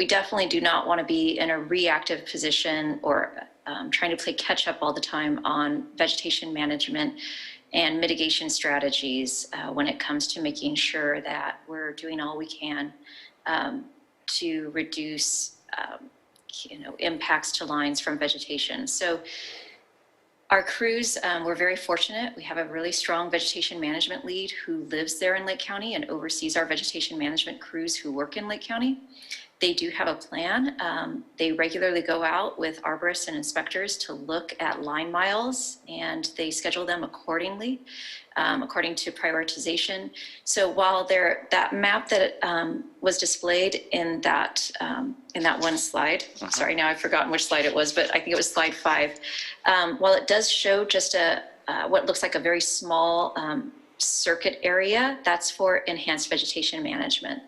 definitely do not want to be in a reactive position or trying to play catch up all the time on vegetation management and mitigation strategies when it comes to making sure that we're doing all we can to reduce impacts to lines from vegetation. So our crews, we're very fortunate. We have a really strong vegetation management lead who lives there in Lake County and oversees our vegetation management crews who work in Lake County. They do have a plan. They regularly go out with arborists and inspectors to look at line miles, and they schedule them accordingly, according to prioritization. So while that map that was displayed in that one slide, sorry, now I've forgotten which slide it was, but I think it was slide 5. While it does show just what looks like a very small circuit area, that's for enhanced vegetation management.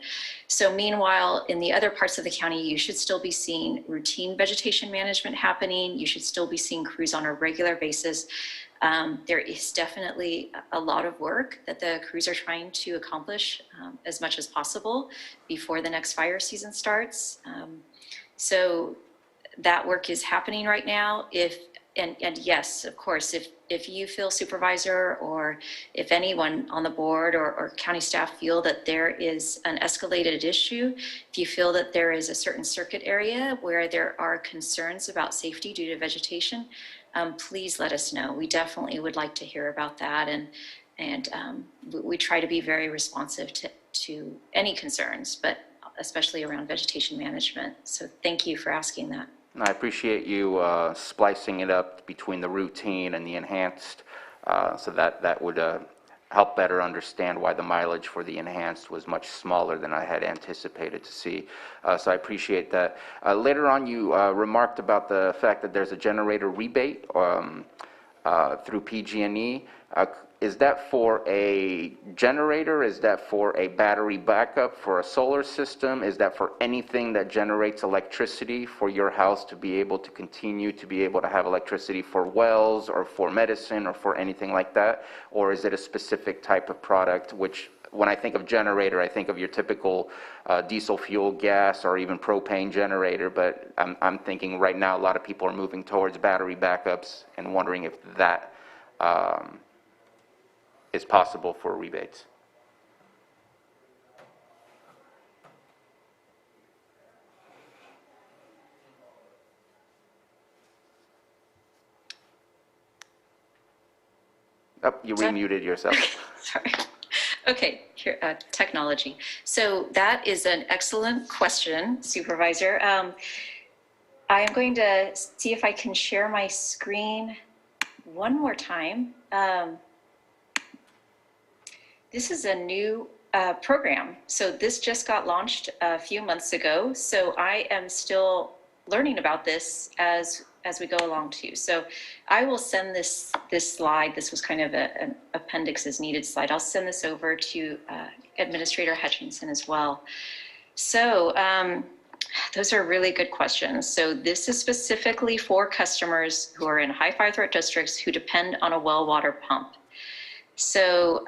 So meanwhile, in the other parts of the county, you should still be seeing routine vegetation management happening. You should still be seeing crews on a regular basis. There is definitely a lot of work that the crews are trying to accomplish as much as possible before the next fire season starts. So that work is happening right now. And yes, of course, if you feel, Supervisor, or if anyone on the board or county staff feel that there is an escalated issue, if you feel that there is a certain circuit area where there are concerns about safety due to vegetation, please let us know. We definitely would like to hear about that, and we try to be very responsive to any concerns, but especially around vegetation management. So thank you for asking that. I appreciate you splicing it up between the routine and the enhanced, so that would help better understand why the mileage for the enhanced was much smaller than I had anticipated to see. So I appreciate that. Later on, you remarked about the fact that there's a generator rebate through PG&E. is that for a generator? Is that for a battery backup, for a solar system? Is that for anything that generates electricity for your house to be able to continue to be able to have electricity for wells or for medicine or for anything like that? Or is it a specific type of product, which when I think of generator, I think of your typical diesel fuel, gas, or even propane generator, but I'm thinking right now a lot of people are moving towards battery backups and wondering if that is possible for rebates. Oh, you remuted yourself. Sorry. Okay, here, technology. So that is an excellent question, Supervisor. I am going to see if I can share my screen one more time. This is a new program. So this just got launched a few months ago. So I am still learning about this as we go along too. So I will send this slide. This was kind of an appendix as needed slide. I'll send this over to Administrator Hutchinson as well. So those are really good questions. So this is specifically for customers who are in high fire threat districts who depend on a well water pump. So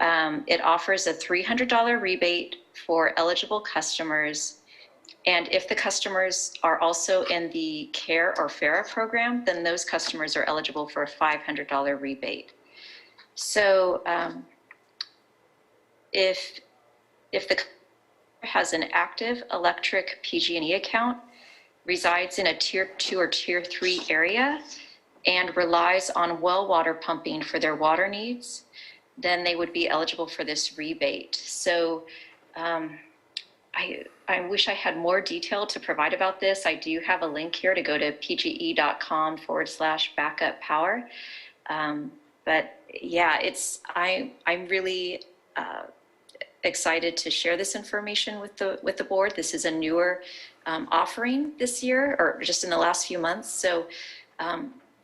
it offers a $300 rebate for eligible customers. And if the customers are also in the CARE or FARA program, then those customers are eligible for a $500 rebate. So if the customer has an active electric PG&E account, resides in a Tier 2 or Tier 3 area, and relies on well water pumping for their water needs, then they would be eligible for this rebate. So I wish I had more detail to provide about this. I do have a link here to go to pge.com/backup power. But yeah, I'm really excited to share this information with the board. This is a newer offering this year, or just in the last few months. So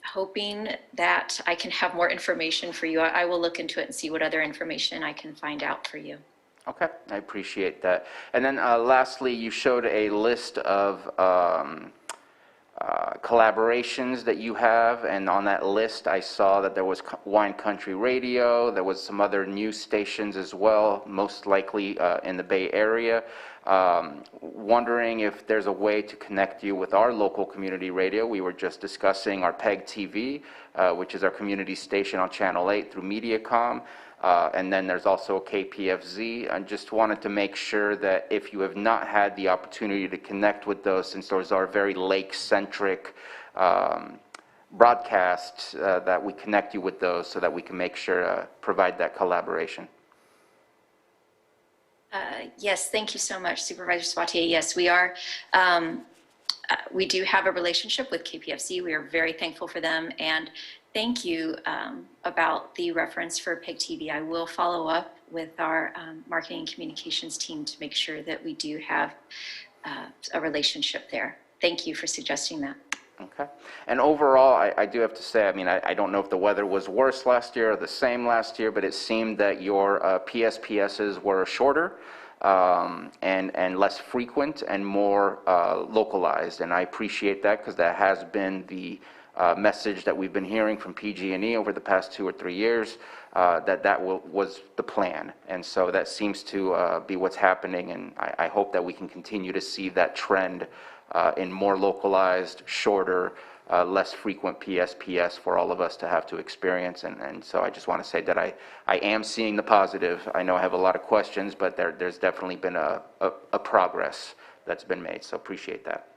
hoping that I can have more information for you. I will look into it and see what other information I can find out for you. Okay, I appreciate that. And then lastly, you showed a list of collaborations that you have, and on that list I saw that there was Wine Country Radio, there was some other news stations as well, most likely in the Bay Area. Wondering if there's a way to connect you with our local community radio. We were just discussing our PEG TV, which is our community station on Channel 8 through Mediacom. And then there's also KPFZ. I just wanted to make sure that if you have not had the opportunity to connect with those, since those are very lake-centric broadcasts, that we connect you with those so that we can make sure to provide that collaboration. Yes, thank you so much, Supervisor Sabatier. Yes, we are. We do have a relationship with KPFC. We are very thankful for them, and thank you about the reference for PEG TV. I will follow up with our marketing and communications team to make sure that we do have a relationship there. Thank you for suggesting that. Okay. And overall, I do have to say, I mean, I don't know if the weather was worse last year or the same last year, but it seemed that your PSPSs were shorter and less frequent and more localized. And I appreciate that, because that has been the message that we've been hearing from PG&E over the past 2 or 3 years, that was the plan. And so that seems to be what's happening, and I hope that we can continue to see that trend in more localized, shorter, less frequent PSPS for all of us to have to experience. And so I just want to say that I am seeing the positive. I know I have a lot of questions, but there's definitely been a progress that's been made, so appreciate that.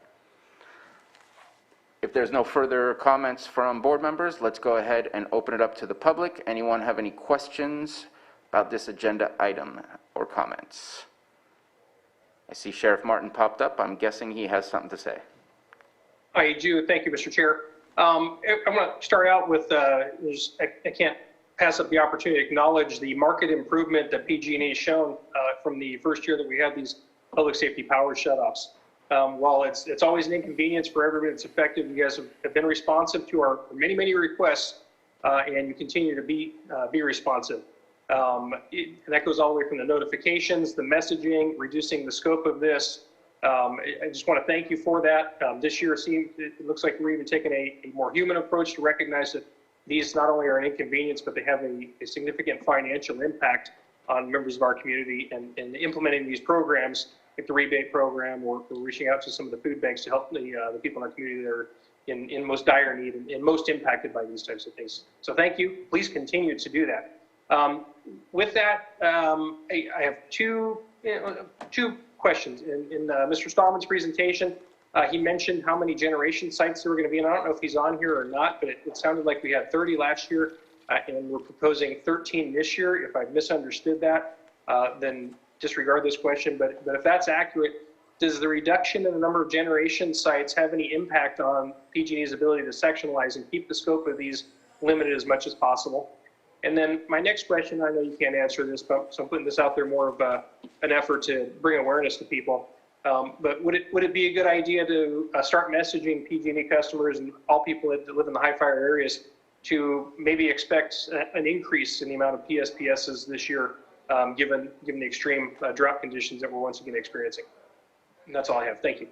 If there's no further comments from board members, let's go ahead and open it up to the public. Anyone have any questions about this agenda item or comments? I see Sheriff Martin popped up. I'm guessing he has something to say. I do. Thank you, Mr. Chair. I'm going to start out with, I can't pass up the opportunity to acknowledge the market improvement that PG&E has shown from the first year that we had these public safety power shutoffs. While it's always an inconvenience for everybody that's affected, you guys have been responsive to our many requests, and you continue to be responsive. That goes all the way from the notifications, the messaging, reducing the scope of this. I just want to thank you for that. This year it looks like we're even taking a more human approach to recognize that these not only are an inconvenience, but they have a significant financial impact on members of our community, and implementing these programs like the rebate program, or reaching out to some of the food banks to help the people in our community that are in most dire need and most impacted by these types of things. So thank you. Please continue to do that. With that, I have two questions. In Mr. Stallman's presentation, he mentioned how many generation sites there were going to be, and I don't know if he's on here or not, but it sounded like we had 30 last year, and we're proposing 13 this year. If I've misunderstood that, then disregard this question. But if that's accurate, does the reduction in the number of generation sites have any impact on PG&E's ability to sectionalize and keep the scope of these limited as much as possible? And then my next question, I know you can't answer this, but so I'm putting this out there more of an effort to bring awareness to people. But would it be a good idea to start messaging PG&E customers and all people that live in the high fire areas to maybe expect an increase in the amount of PSPSs this year, given the extreme drought conditions that we're once again experiencing? And that's all I have. Thank you.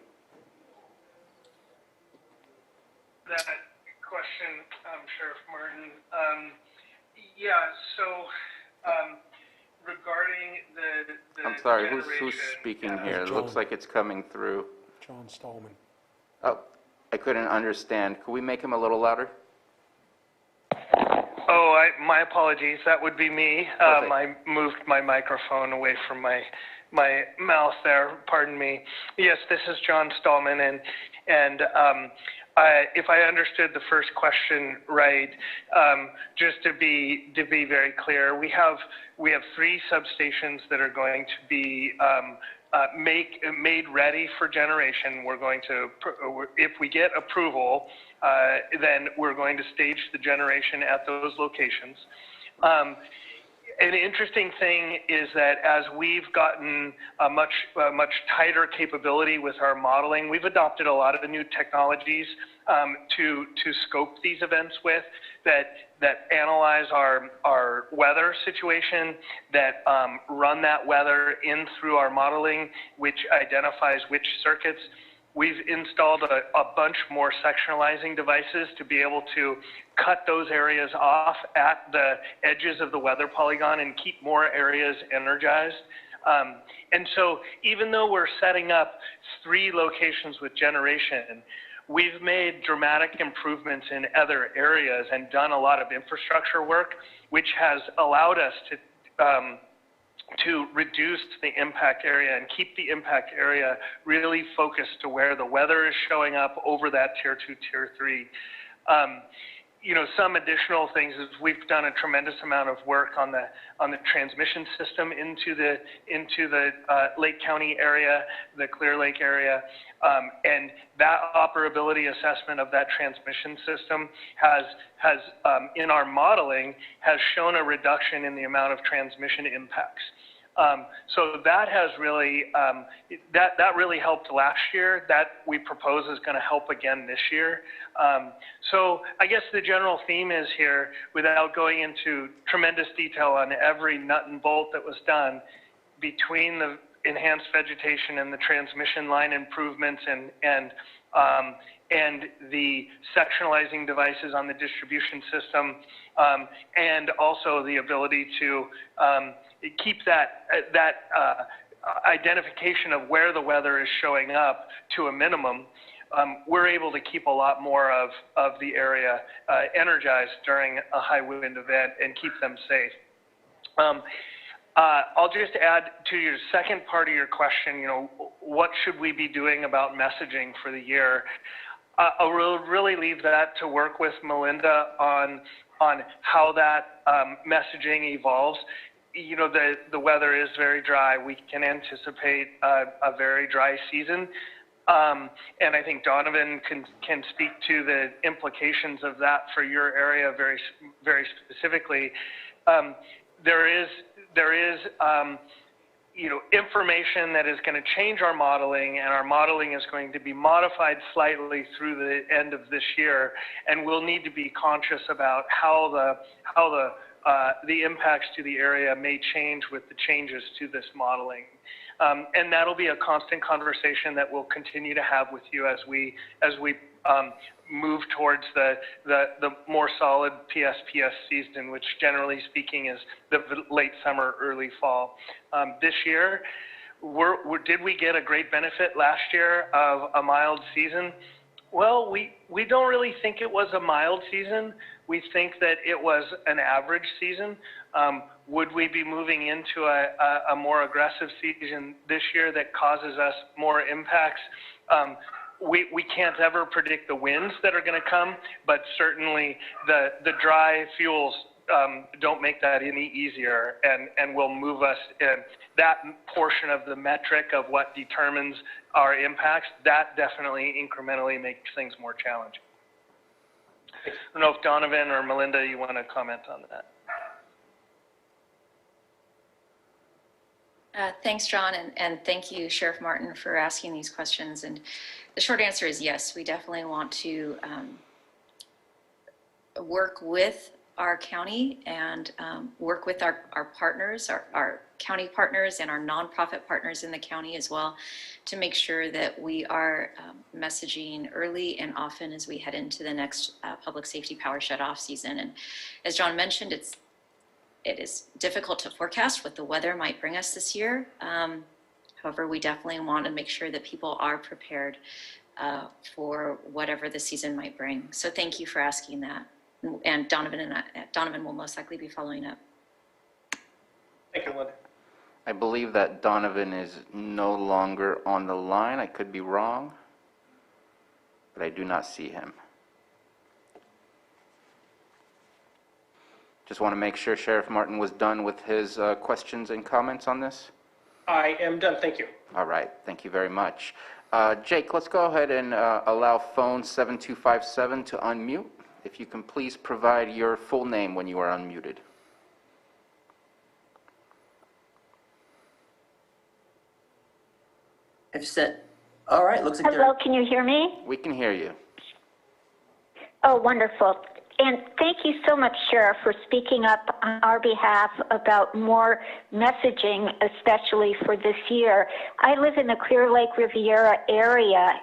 That question, Sheriff Martin. Yeah, so regarding the I'm sorry, who's speaking here? It looks like it's coming through. John Stallman. Oh, I couldn't understand. Could we make him a little louder? Oh, my apologies. That would be me. I moved my microphone away from my mouth there. Pardon me. Yes, this is John Stallman, and if I understood the first question right, just to be very clear, we have 3 substations that are going to be made ready for generation. We're going to, if we get approval, then we're going to stage the generation at those locations. An interesting thing is that as we've gotten a much tighter capability with our modeling, we've adopted a lot of the new technologies to scope these events with, that analyze our weather situation, that run that weather in through our modeling, which identifies which circuits. We've installed a bunch more sectionalizing devices to be able to cut those areas off at the edges of the weather polygon and keep more areas energized. And so even though we're setting up 3 locations with generation, we've made dramatic improvements in other areas and done a lot of infrastructure work, which has allowed us to reduce the impact area and keep the impact area really focused to where the weather is showing up over that tier 2, tier 3. Some additional things is we've done a tremendous amount of work on the transmission system into the Lake County area, the Clear Lake area, and that operability assessment of that transmission system has in our modeling has shown a reduction in the amount of transmission impacts. So that has really that really helped last year. That we propose is going to help again this year. So I guess the general theme is here, without going into tremendous detail on every nut and bolt that was done, between the enhanced vegetation and the transmission line improvements and the sectionalizing devices on the distribution system, and also the ability to keep that identification of where the weather is showing up to a minimum, we're able to keep a lot more of the area energized during a high wind event and keep them safe. I'll just add to your second part of your question, what should we be doing about messaging for the year? I'll really leave that to work with Melinda on how that messaging evolves. The weather is very dry. We can anticipate a very dry season. And I think Donovan can speak to the implications of that for your area very, very specifically. There is information that is going to change our modeling, and our modeling is going to be modified slightly through the end of this year, and we'll need to be conscious about how the the impacts to the area may change with the changes to this modeling. And that'll be a constant conversation that we'll continue to have with you as we move towards the more solid PSPS season, which generally speaking is the late summer, early fall. This year, did we get a great benefit last year of a mild season? Well, we don't really think it was a mild season. We think that it was an average season. Would we be moving into a more aggressive season this year that causes us more impacts? We can't ever predict the winds that are going to come, but certainly the dry fuels don't make that any easier and will move us in that portion of the metric of what determines our impacts. That definitely incrementally makes things more challenging. I don't know if Donovan or Melinda, you want to comment on that. Thanks, John, and thank you, Sheriff Martin, for asking these questions. And the short answer is yes, we definitely want to work with our county and work with our partners, our county partners and our nonprofit partners in the county as well, to make sure that we are messaging early and often as we head into the next public safety power shutoff season. And as John mentioned, it is difficult to forecast what the weather might bring us this year. However, we definitely want to make sure that people are prepared for whatever the season might bring. So thank you for asking that. And Donovan will most likely be following up. Thank you, Linda. I believe that Donovan is no longer on the line. I could be wrong, but I do not see him. Just want to make sure Sheriff Martin was done with his questions and comments on this. I am done. Thank you. All right. Thank you very much. Jake, let's go ahead and allow phone 7257 to unmute. If you can please provide your full name when you are unmuted. I've said, all right, looks like Hello, can you hear me? We can hear you. Oh, wonderful. And thank you so much, Sheriff, for speaking up on our behalf about more messaging, especially for this year. I live in the Clear Lake Riviera area.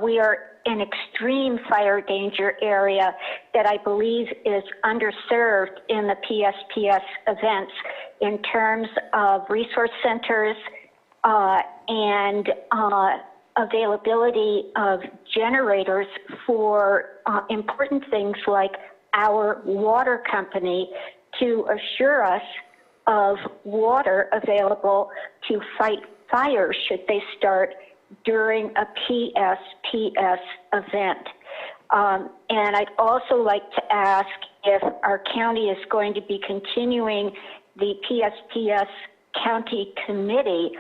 We are an extreme fire danger area that I believe is underserved in the PSPS events in terms of resource centers and availability of generators for important things like our water company to assure us of water available to fight fires should they start during a PSPS event. And I'd also like to ask if our county is going to be continuing the PSPS County Committee,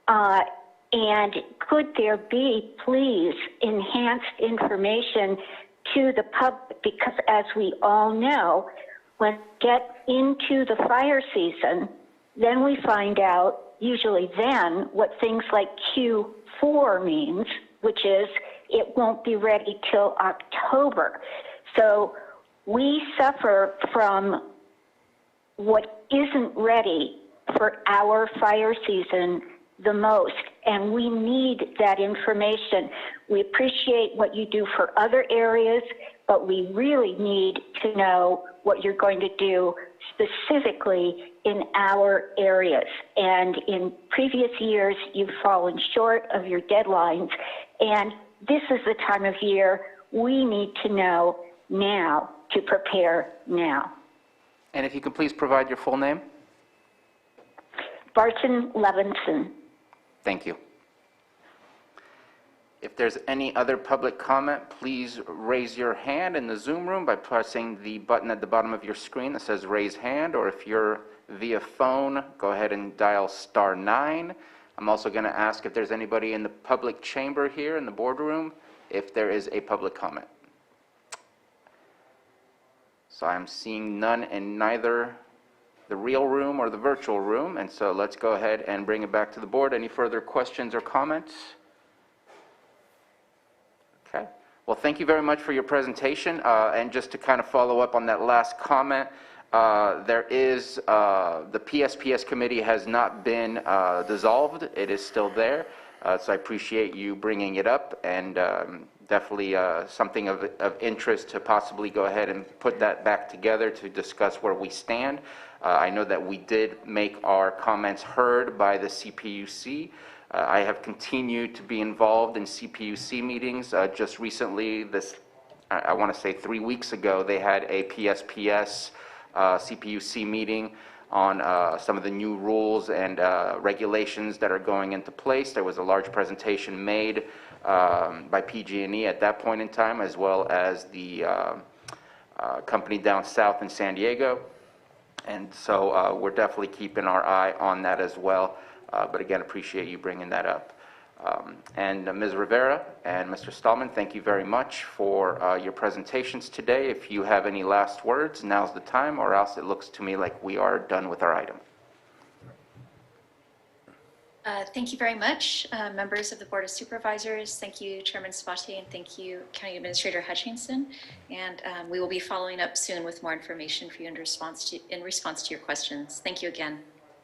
and could there be, please, enhanced information to the public, because as we all know, when we get into the fire season, then we find out, usually then, what things like Q4 means, which is it won't be ready till October. So we suffer from what isn't ready for our fire season the most, and we need that information. We appreciate what you do for other areas, but we really need to know what you're going to do specifically in our areas. And in previous years, you've fallen short of your deadlines, and this is the time of year we need to know now to prepare now. And if you could please provide your full name. Barton Levinson. Thank you. If there's any other public comment, please raise your hand in the Zoom room by pressing the button at the bottom of your screen that says raise hand, or if you're via phone, go ahead and dial *9. I'm also going to ask if there's anybody in the public chamber here in the boardroom, if there is a public comment. So I'm seeing none in neither the real room or the virtual room, and so let's go ahead and bring it back to the board. Any further questions or comments? Okay. Well, thank you very much for your presentation. And just to kind of follow up on that last comment, There is, the PSPS committee has not been dissolved. It is still there. So I appreciate you bringing it up, and definitely something of interest to possibly go ahead and put that back together to discuss where we stand. I know that we did make our comments heard by the CPUC. I have continued to be involved in CPUC meetings. Just recently, I want to say 3 weeks ago, they had a PSPS CPUC meeting on some of the new rules and regulations that are going into place. There was a large presentation made by PG&E at that point in time, as well as the company down south in San Diego. And so we're definitely keeping our eye on that as well. But again, appreciate you bringing that up. And Ms. Rivera and Mr. Stallman, thank you very much for your presentations today. If you have any last words, now's the time, or else it looks to me like we are done with our item. Thank you very much, members of the Board of Supervisors. Thank you, Chairman Sabatier, and thank you, County Administrator Hutchinson. And we will be following up soon with more information for you in response to your questions. Thank you again.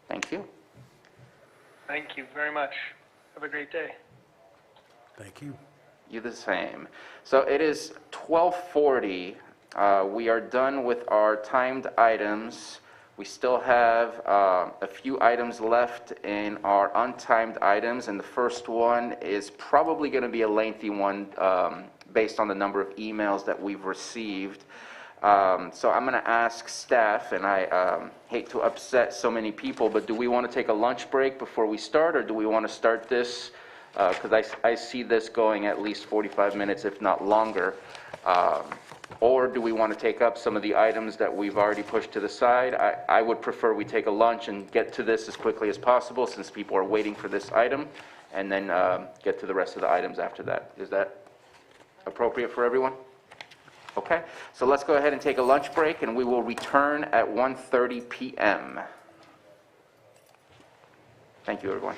Thank you. Thank you very much. Have a great day. Thank you. You the same. So it is 12:40. We are done with our timed items. We still have a few items left in our untimed items, and the first one is probably going to be a lengthy one based on the number of emails that we've received. So I'm going to ask staff, and I hate to upset so many people, but do we want to take a lunch break before we start, or do we want to start this? Because I see this going at least 45 minutes, if not longer. Or do we want to take up some of the items that we've already pushed to the side? I would prefer we take a lunch and get to this as quickly as possible, since people are waiting for this item, and then get to the rest of the items after that. Is that appropriate for everyone? Okay, so let's go ahead and take a lunch break, and we will return at 1:30 p.m. Thank you, everyone.